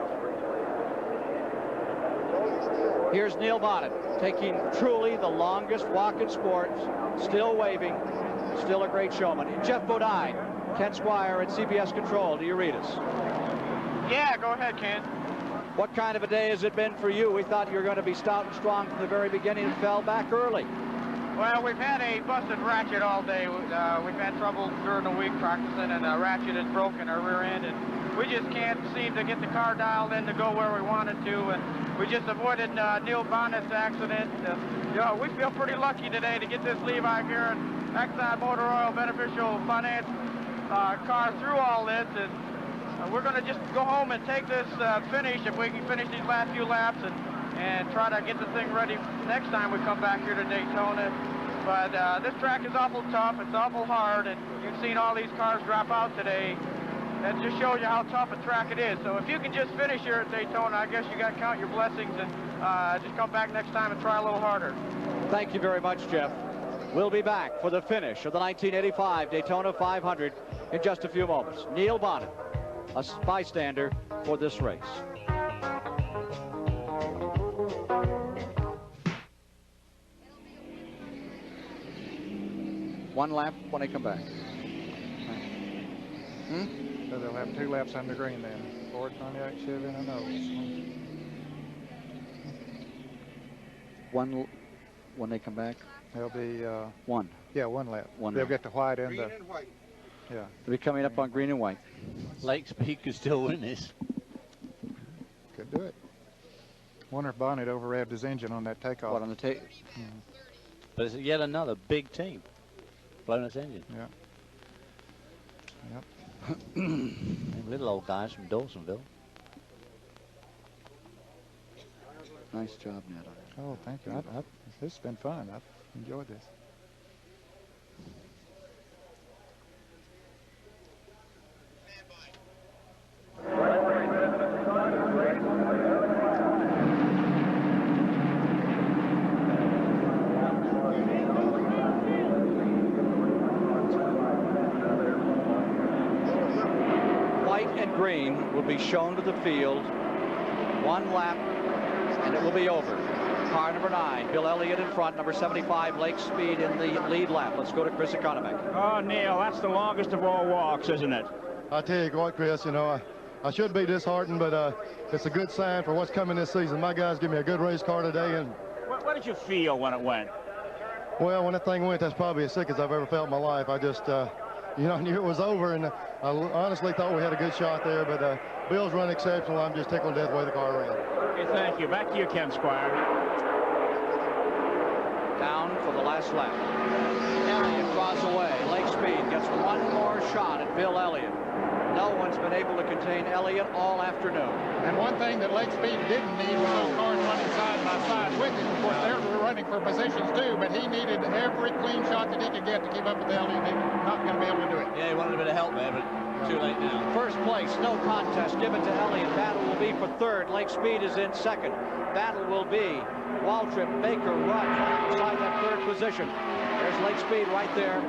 Here's Neil Bonnet taking truly the longest walk in sports, still waving, still a great showman. Jeff Bodine, Ken Squire at CBS Control. Do you read us? Yeah, go ahead, Ken. What kind of a day has it been for you? We thought you were going to be stout and strong from the very beginning and fell back early. Well, we've had a busted ratchet all day. We've had trouble during the week practicing, and a ratchet has broken our rear end, and we just can't seem to get the car dialed in to go where we wanted to, and we just avoided Neil Bonnet's accident. You know, we feel pretty lucky today to get this Levi Garrett Exxon Motor Oil Beneficial Finance car through all this, and we're going to just go home and take this finish, if we can finish these last few laps, and try to get the thing ready next time we come back here to Daytona. But this track is awful tough, it's awful hard, and you've seen all these cars drop out today. That just shows you how tough a track it is. So if you can just finish here at Daytona, I guess you got to count your blessings and just come back next time and try a little harder. Thank you very much, Jeff. We'll be back for the finish of the 1985 Daytona 500 in just a few moments. Neil Bonnet, a bystander for this race. One lap when they come back. So they'll have 2 laps under green then. Ford, Pontiac, Chevy, and a nose. One when they come back? There'll be... one. Yeah, 1 lap. One They'll lap. get the white and Green the... and white. Yeah. They'll be coming up on green and white. Lake Speed could still win this. Could do it. Wonder if Bonnet overrevved his engine on that takeoff. What, on the take? But it's yet another big team. Blown its engine. Yeah. Yep. Them little old guys from Dawsonville. Nice job, Ned. Oh, thank you. This has been fun. I've enjoyed this. Green will be shown to the field. 1 lap and it will be over. Car number 9, Bill Elliott in front, number 75, Lake Speed in the lead lap. Let's go to Chris Economic. Oh, Neil, that's the longest of all walks, isn't it? I tell you what, Chris, you know, I should be disheartened, but it's a good sign for what's coming this season. My guys give me a good race car today. And what did you feel when it went? Well, when that thing went, that's probably as sick as I've ever felt in my life. I just, you know, I knew it was over, and I honestly thought we had a good shot there, but Bill's run exceptional. I'm just tickled to death the way the car ran. Okay, thank you. Back to you, Ken Squire. Down for the last lap. Elliott draws away. Lake Speed gets one more shot at Bill Elliott. No one's been able to contain Elliott all afternoon. And one thing that Lake Speed didn't need was those cars running side by side with him. Of course, they're running for positions too, but he needed every clean shot that he could get to keep up with Elliott. He was not going to be able to do it. Yeah, he wanted a bit of help there, but too late now. First place, no contest given to Elliott. Battle will be for third. Lake Speed is in second. Battle will be Waltrip, Baker, Rudd inside that third position. There's Lake Speed right there.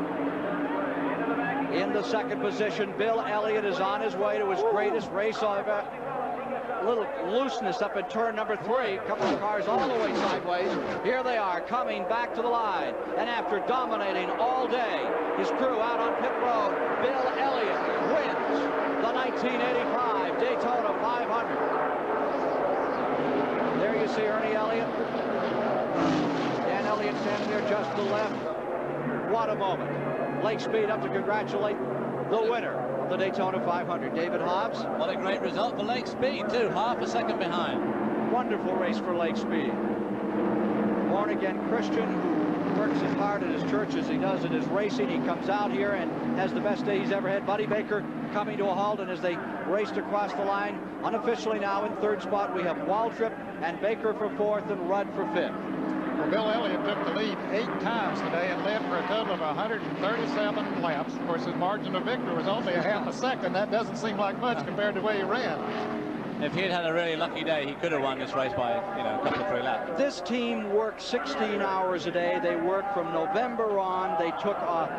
In the second position, Bill Elliott is on his way to his greatest race ever. Little looseness up in turn number 3. A couple of cars all the way sideways. Here they are coming back to the line. And after dominating all day, his crew out on pit road, Bill Elliott wins the 1985 Daytona 500. There you see Ernie Elliott. Dan Elliott standing there just to the left. What a moment. Lake Speed up to congratulate the winner of the Daytona 500, David Hobbs. What a great result for Lake Speed, too. Half a second behind. Wonderful race for Lake Speed. Born-again Christian who works as hard at his church as he does at his racing. He comes out here and has the best day he's ever had. Buddy Baker coming to a halt, and as they raced across the line, unofficially now in third spot, we have Waltrip and Baker for fourth and Rudd for fifth. Well, Bill Elliott took the lead 8 times today and led for a total of 137 laps. Of course, his margin of victory was only a half a second. That doesn't seem like much compared to the way he ran. If he had had a really lucky day, he could have won this race by, you know, a couple of 3 laps. This team worked 16 hours a day. They worked from November on. They took,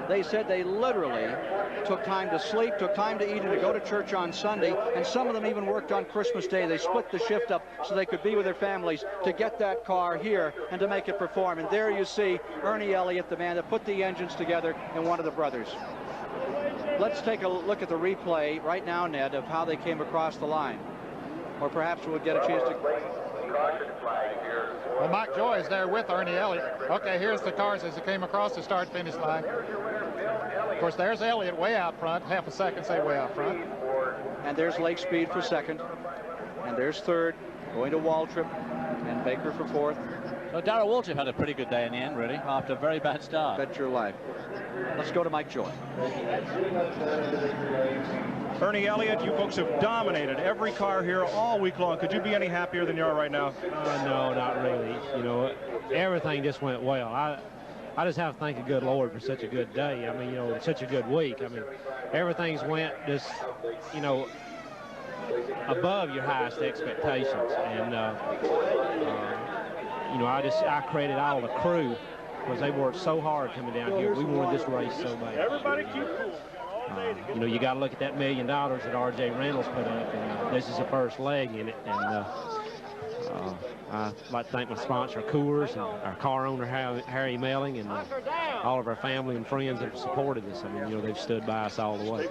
they said they literally took time to sleep, took time to eat, and to go to church on Sunday. And some of them even worked on Christmas Day. They split the shift up so they could be with their families to get that car here and to make it perform. And there you see Ernie Elliott, the man that put the engines together, and one of the brothers. Let's take a look at the replay right now, Ned, of how they came across the line. Or perhaps we'll get a chance to... Well, Mike Joy is there with Ernie Elliott. Okay, here's the cars as they came across the start-finish line. Of course, there's Elliott way out front, half a second, say way out front. And there's Lake Speed for second. And there's third, going to Waltrip, and Baker for fourth. So Darrell Waltrip had a pretty good day in the end, really, after a very bad start. Bet your life. Let's go to Mike Joy. Ernie Elliott, you folks have dominated every car here all week long. Could you be any happier than you are right now? No, not really. You know, everything just went well. I just have to thank the good Lord for such a good day. I mean, you know, such a good week. I mean, everything's went just, you know, above your highest expectations. And, you know, I credit all the crew because they worked so hard coming down here. We wanted this race so bad. Everybody keep cool. You know, you got to look at that $1 million that R.J. Reynolds put up, and this is the first leg in it. And I'd like to thank my sponsor, Coors, and our car owner, Harry Melling, and all of our family and friends that have supported us. I mean, you know, they've stood by us all the way.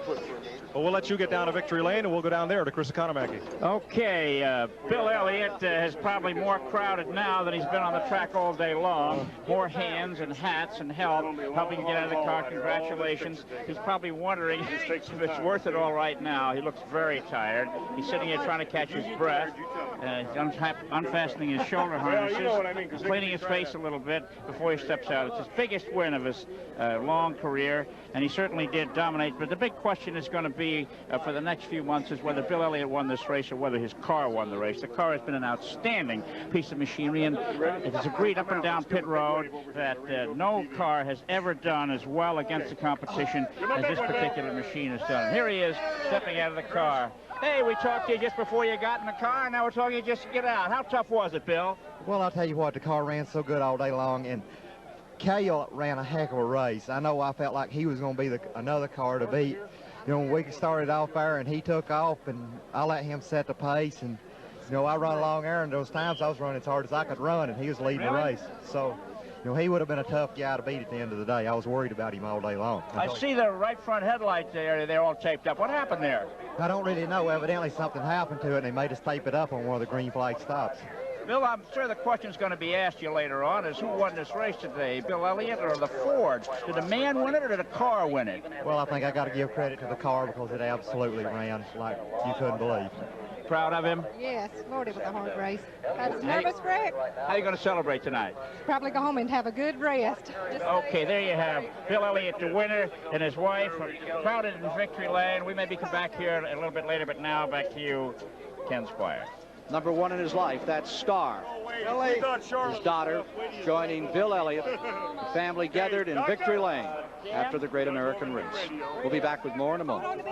Well, we'll let you get down to victory lane, and we'll go down there to Chris Economaki. Okay, Bill Elliott is probably more crowded now than he's been on the track all day long. More hands and hats and help helping get out of the car. Congratulations. He's probably wondering if it's worth it all right now. He looks very tired. He's sitting here trying to catch his breath. He's unfastening his shoulder harnesses, cleaning his face a little bit before he steps out. It's his biggest win of his long career, and he certainly did dominate. But the big question is going to be for the next few months is whether Bill Elliott won this race or whether his car won the race. The car has been an outstanding piece of machinery, and it is agreed up and down pit road that no car has ever done as well against the competition as this particular machine has done. Here he is stepping out of the car. Hey, we talked to you just before you got in the car, and now we're talking to you just to get out. How tough was it, Bill? Well, I'll tell you what, the car ran so good all day long, and Cale ran a heck of a race. I know I felt like he was going to be another car to beat. You know, when we started off there and he took off, and I let him set the pace, and You know, I run a long errand. Those times I was running as hard as I could run, and he was leading the race. So, you know, he would have been a tough guy to beat at the end of the day. I was worried about him all day long. I see the right front headlights there. They're all taped up. What happened there? I don't really know. Evidently something happened to it, and they made us tape it up on one of the green flag stops. Bill, I'm sure the question's going to be asked you later on is who won this race today, Bill Elliott or the Ford? Did the man win it or did the car win it? Well, I think I got to give credit to the car because it absolutely ran like you couldn't believe. Proud of him? Yes, Lord, it was a hard race. I was a nervous wreck. How are you going to celebrate tonight? Probably go home and have a good rest. Okay, there you have Bill Elliott, the winner, and his wife, crowded in victory lane. We may be back here a little bit later, but now back to you, Ken Squire. Number one in his life, that's Star. His daughter joining Bill Elliott. The family gathered in Victory Lane after the Great American Race. We'll be back with more in a moment.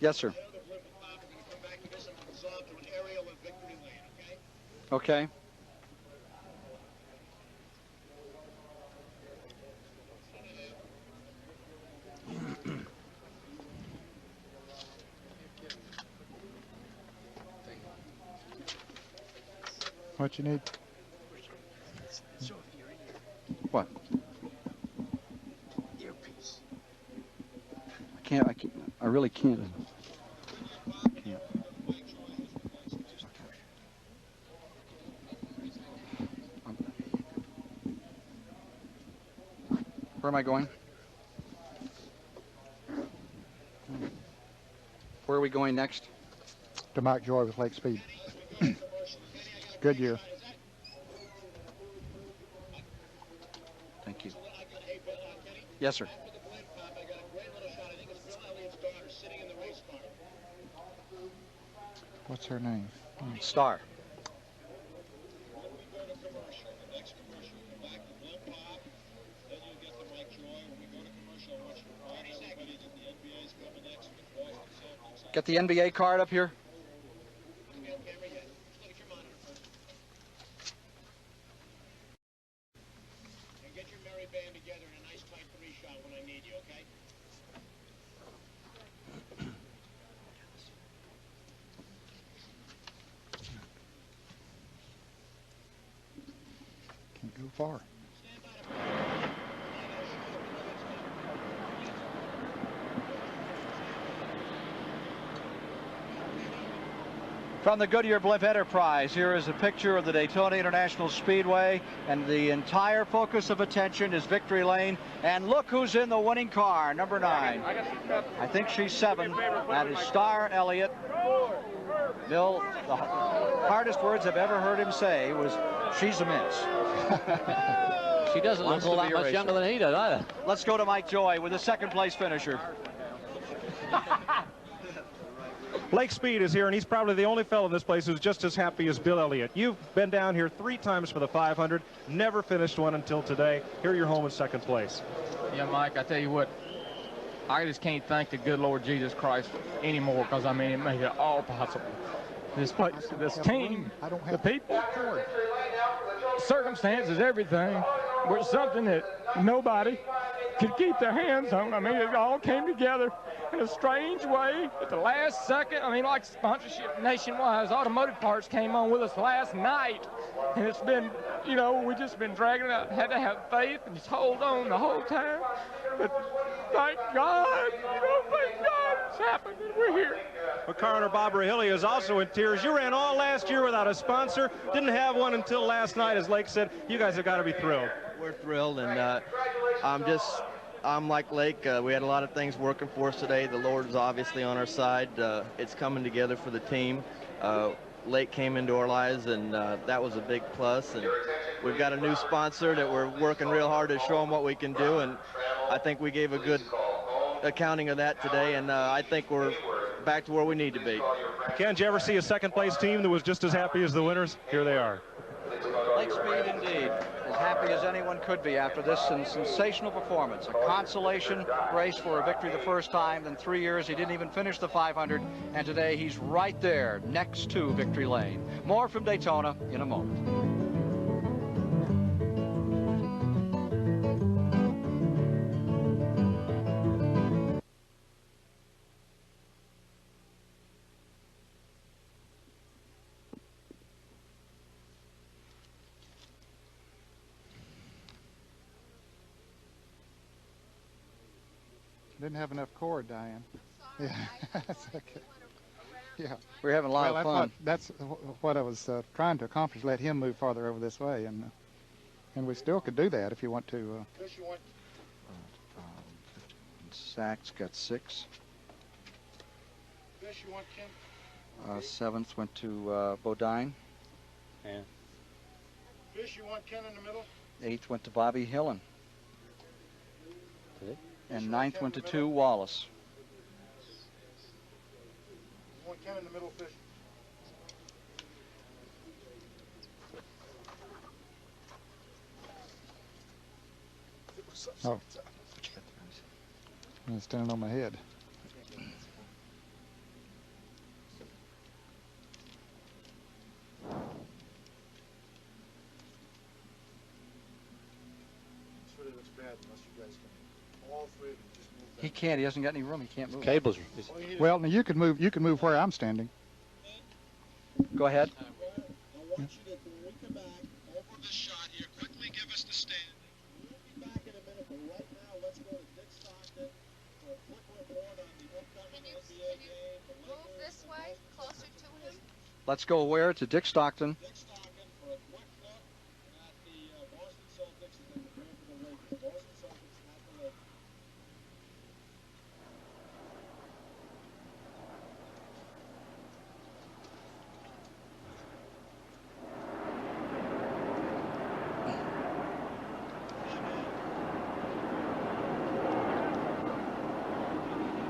Yes, sir. Okay. What you need? What? Earpiece. I really can't. Where am I going? Where are we going next? To Mike Joy with Lake Speed. Good year. Thank you. Yes, sir. What's her name? Star. Get the NBA card up here. Get your merry band together in a nice tight 3-shot when I need you, okay? Can't go far. From the Goodyear Blimp Enterprise, here is a picture of the Daytona International Speedway, and the entire focus of attention is Victory Lane. And look who's in the winning car, number 9. I think she's 7. That is Star Elliott. Bill, the hardest words I've ever heard him say was, she's a miss. She doesn't look all that much younger than he does either. Let's go to Mike Joy with the second place finisher. Lake Speed is here, and he's probably the only fellow in this place who's just as happy as Bill Elliott. You've been down here 3 times for the 500, never finished one until today. Here you're home in second place. Yeah, Mike, I tell you what, I just can't thank the good Lord Jesus Christ anymore, because, I mean, it made it all possible. This place, this team, the people, circumstances, everything, was something that nobody could keep their hands on. I mean, it all came together in a strange way at the last second. I mean, like sponsorship nationwide, automotive parts came on with us last night, and it's been, you know, we just been dragging it out, had to have faith and just hold on the whole time. But thank God, you know, thank God it's happened and we're here. But car owner Bob Rahilly is also in tears. You ran all last year without a sponsor, didn't have one until last night. As Lake said, you guys have got to be thrilled. We're thrilled, and I'm like Lake. We had a lot of things working for us today. The Lord is obviously on our side. It's coming together for the team. Lake came into our lives, and that was a big plus. And we've got a new sponsor that we're working real hard to show them what we can do, and I think we gave a good accounting of that today, and I think we're back to where we need to be. Ken, did you ever see a second-place team that was just as happy as the winners? Here they are. Lake Speed, indeed, as happy as anyone could be after this sensational performance. A consolation race for a victory the first time in 3 years. He didn't even finish the 500, and today he's right there next to victory lane. More from Daytona in a moment. Didn't have enough cord, Diane. Yeah, that's okay. Yeah. We're having a lot of fun. That's what I was trying to accomplish, let him move farther over this way, and we still could do that if you want to. Sachs got 6. Fish, you want Kim? 7th went to Bodine. Yeah. Fish, you want Ken in the middle? 8th went to Bobby Hillen. And 9th went to 2 Wallace. You want Ken in the middle, Fish? Oh. I'm standing on my head. This really looks bad unless you guys can. All 3 of you just move that. He can't. He hasn't got any room. He can't move. Cables. Well, now you can move where I'm standing. Go ahead. I want you to, when we come back over this shot here, quickly give us the stand. We'll be back in a minute, but right now let's go to Dick Stockton for a quick report on the upcoming NBA game. Move this way, closer to him. Let's go where? To Dick Stockton. Dick Stockton for a quick look at the Boston Celtics as they prepare for the Lakers. Boston Celtics at the Lakers.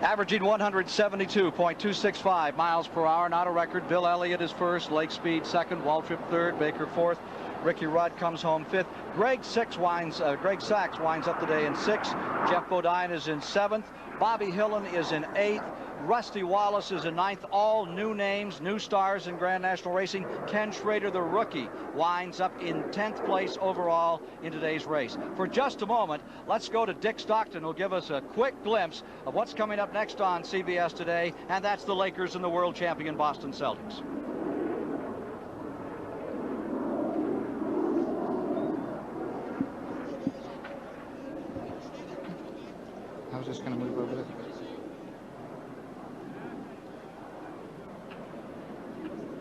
Averaging 172.265 miles per hour, not a record. Bill Elliott is first, Lake Speed second, Waltrip third, Baker fourth. Ricky Rudd comes home fifth. Greg Sachs winds up the day in sixth. Jeff Bodine is in seventh. Bobby Hillen is in eighth. Rusty Wallace is in ninth. All new names, new stars in Grand National Racing. Ken Schrader, the rookie, winds up in 10th place overall in today's race. For just a moment, let's go to Dick Stockton, who'll give us a quick glimpse of what's coming up next on CBS today, and that's the Lakers and the world champion Boston Celtics. I was just going to move over there.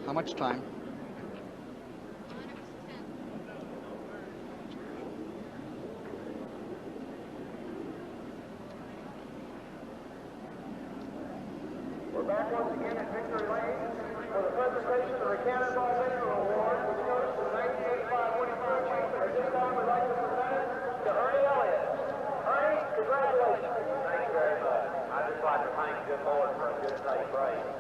How much time? We're back once again at Victory Lane for the presentation of the Cannonball Baker Award, which goes to the 1985 winning car champion. This time we'd like to present it to Ernie Elliott. Ernie, congratulations. Thank you very much. I'd just like to thank the good Lord for a good, safe race.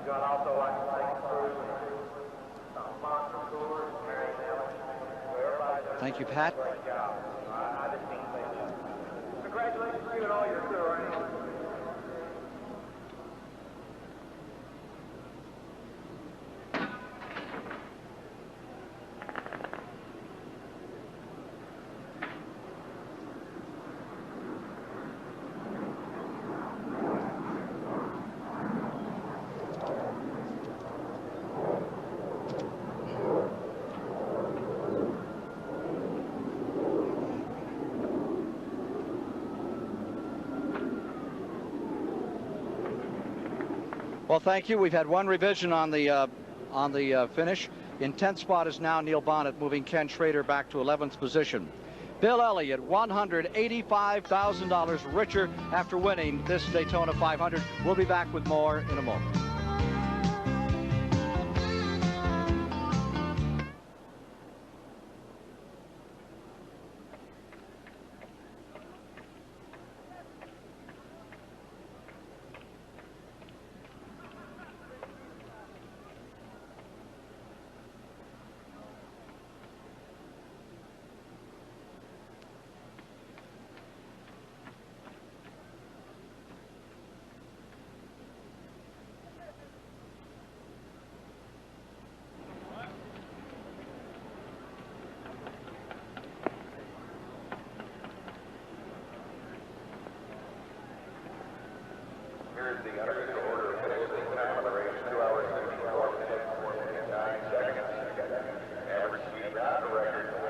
I'd also like to thank the crew and sponsor tours, Mary and Elliott. Thank you, Pat. Great job. I just can't say that. Congratulations to you and all your crew, Ernie. Well, thank you. We've had one revision on the finish. In 10th spot is now Neil Bonnet, moving Ken Schrader back to 11th position. Bill Elliott, $185,000 richer after winning this Daytona 500. We'll be back with more in a moment.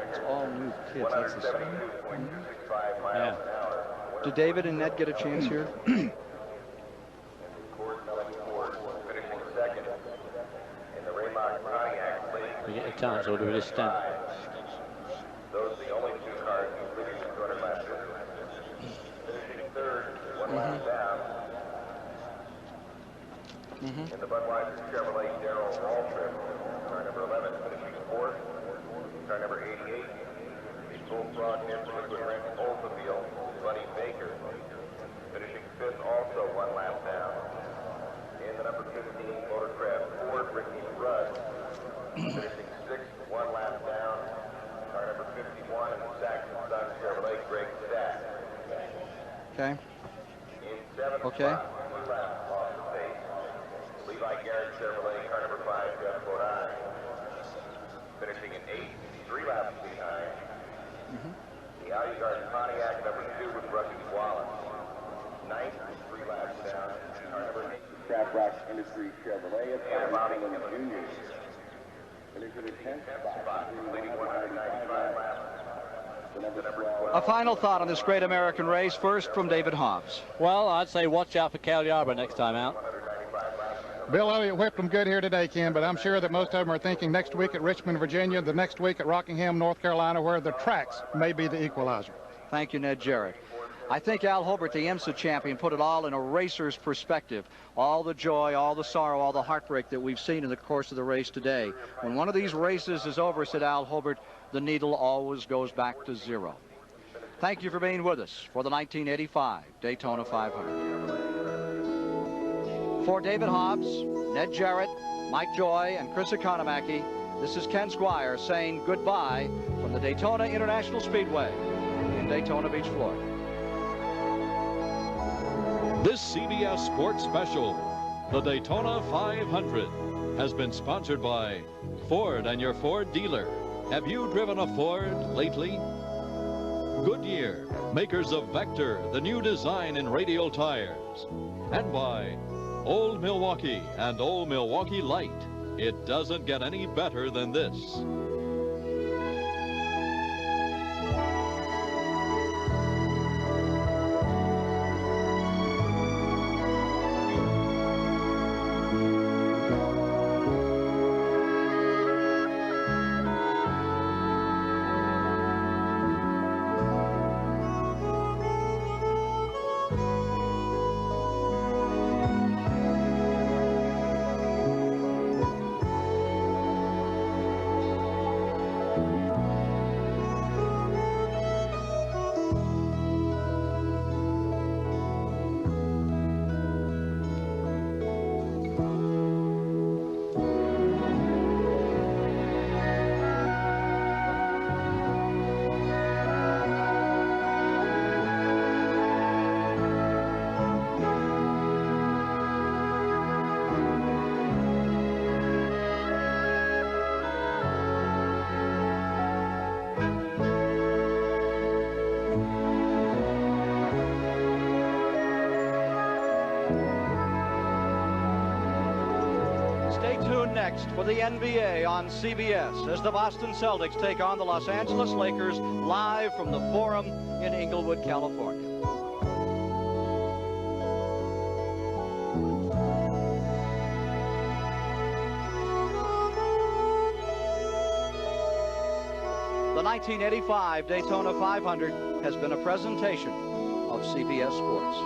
It's all new kids. That's the same. Yeah. Did David and Ned get a chance here? We get a chance, or do we just stand? Those are the only two cars completing the 200 lap distance. Finishing third, one lap down. In the Budweiser Chevrolet Darrell Waltrip, car number 11, finishing fourth. Car number 88, the Bullfrog Nicholas Oldsmobile, Buddy Baker, finishing fifth, also one lap down. In the number 15 Motorcraft Ford, Ricky Rudd, finishing sixth, one lap down. Car number 51 in the Saxon Sun Chevrolet, Greg Stack. Okay. In seventh Okay. spot, 2 laps off the pace, Levi Garrett Chevrolet, car number 5, Jeff Bodine. Finishing in eighth, 3 laps behind. The Alucard Pontiac number 2 with Rucky Wallace. Ninth, 3 laps down. Car number 8. Caprock Industries Chevrolet and Bobby Jr. Finishing in 10th spot, completing 195 laps. The number 12. A final thought on this great American race, first from David Hobbs. Well, I'd say watch out for Cal Yarborough next time out. Bill Elliott whipped them good here today, Ken, but I'm sure that most of them are thinking next week at Richmond, Virginia, the next week at Rockingham, North Carolina, where the tracks may be the equalizer. Thank you, Ned Jarrett. I think Al Hobart, the IMSA champion, put it all in a racer's perspective. All the joy, all the sorrow, all the heartbreak that we've seen in the course of the race today. When one of these races is over, said Al Hobart, the needle always goes back to zero. Thank you for being with us for the 1985 Daytona 500. For David Hobbs, Ned Jarrett, Mike Joy, and Chris Economaki, this is Ken Squire saying goodbye from the Daytona International Speedway in Daytona Beach, Florida. This CBS Sports Special, the Daytona 500, has been sponsored by Ford and your Ford dealer. Have you driven a Ford lately? Goodyear, makers of Vector, the new design in radial tires. And by Old Milwaukee and Old Milwaukee Light. It doesn't get any better than this. Stay tuned next for the NBA on CBS as the Boston Celtics take on the Los Angeles Lakers live from the Forum in Inglewood, California. The 1985 Daytona 500 has been a presentation of CBS Sports.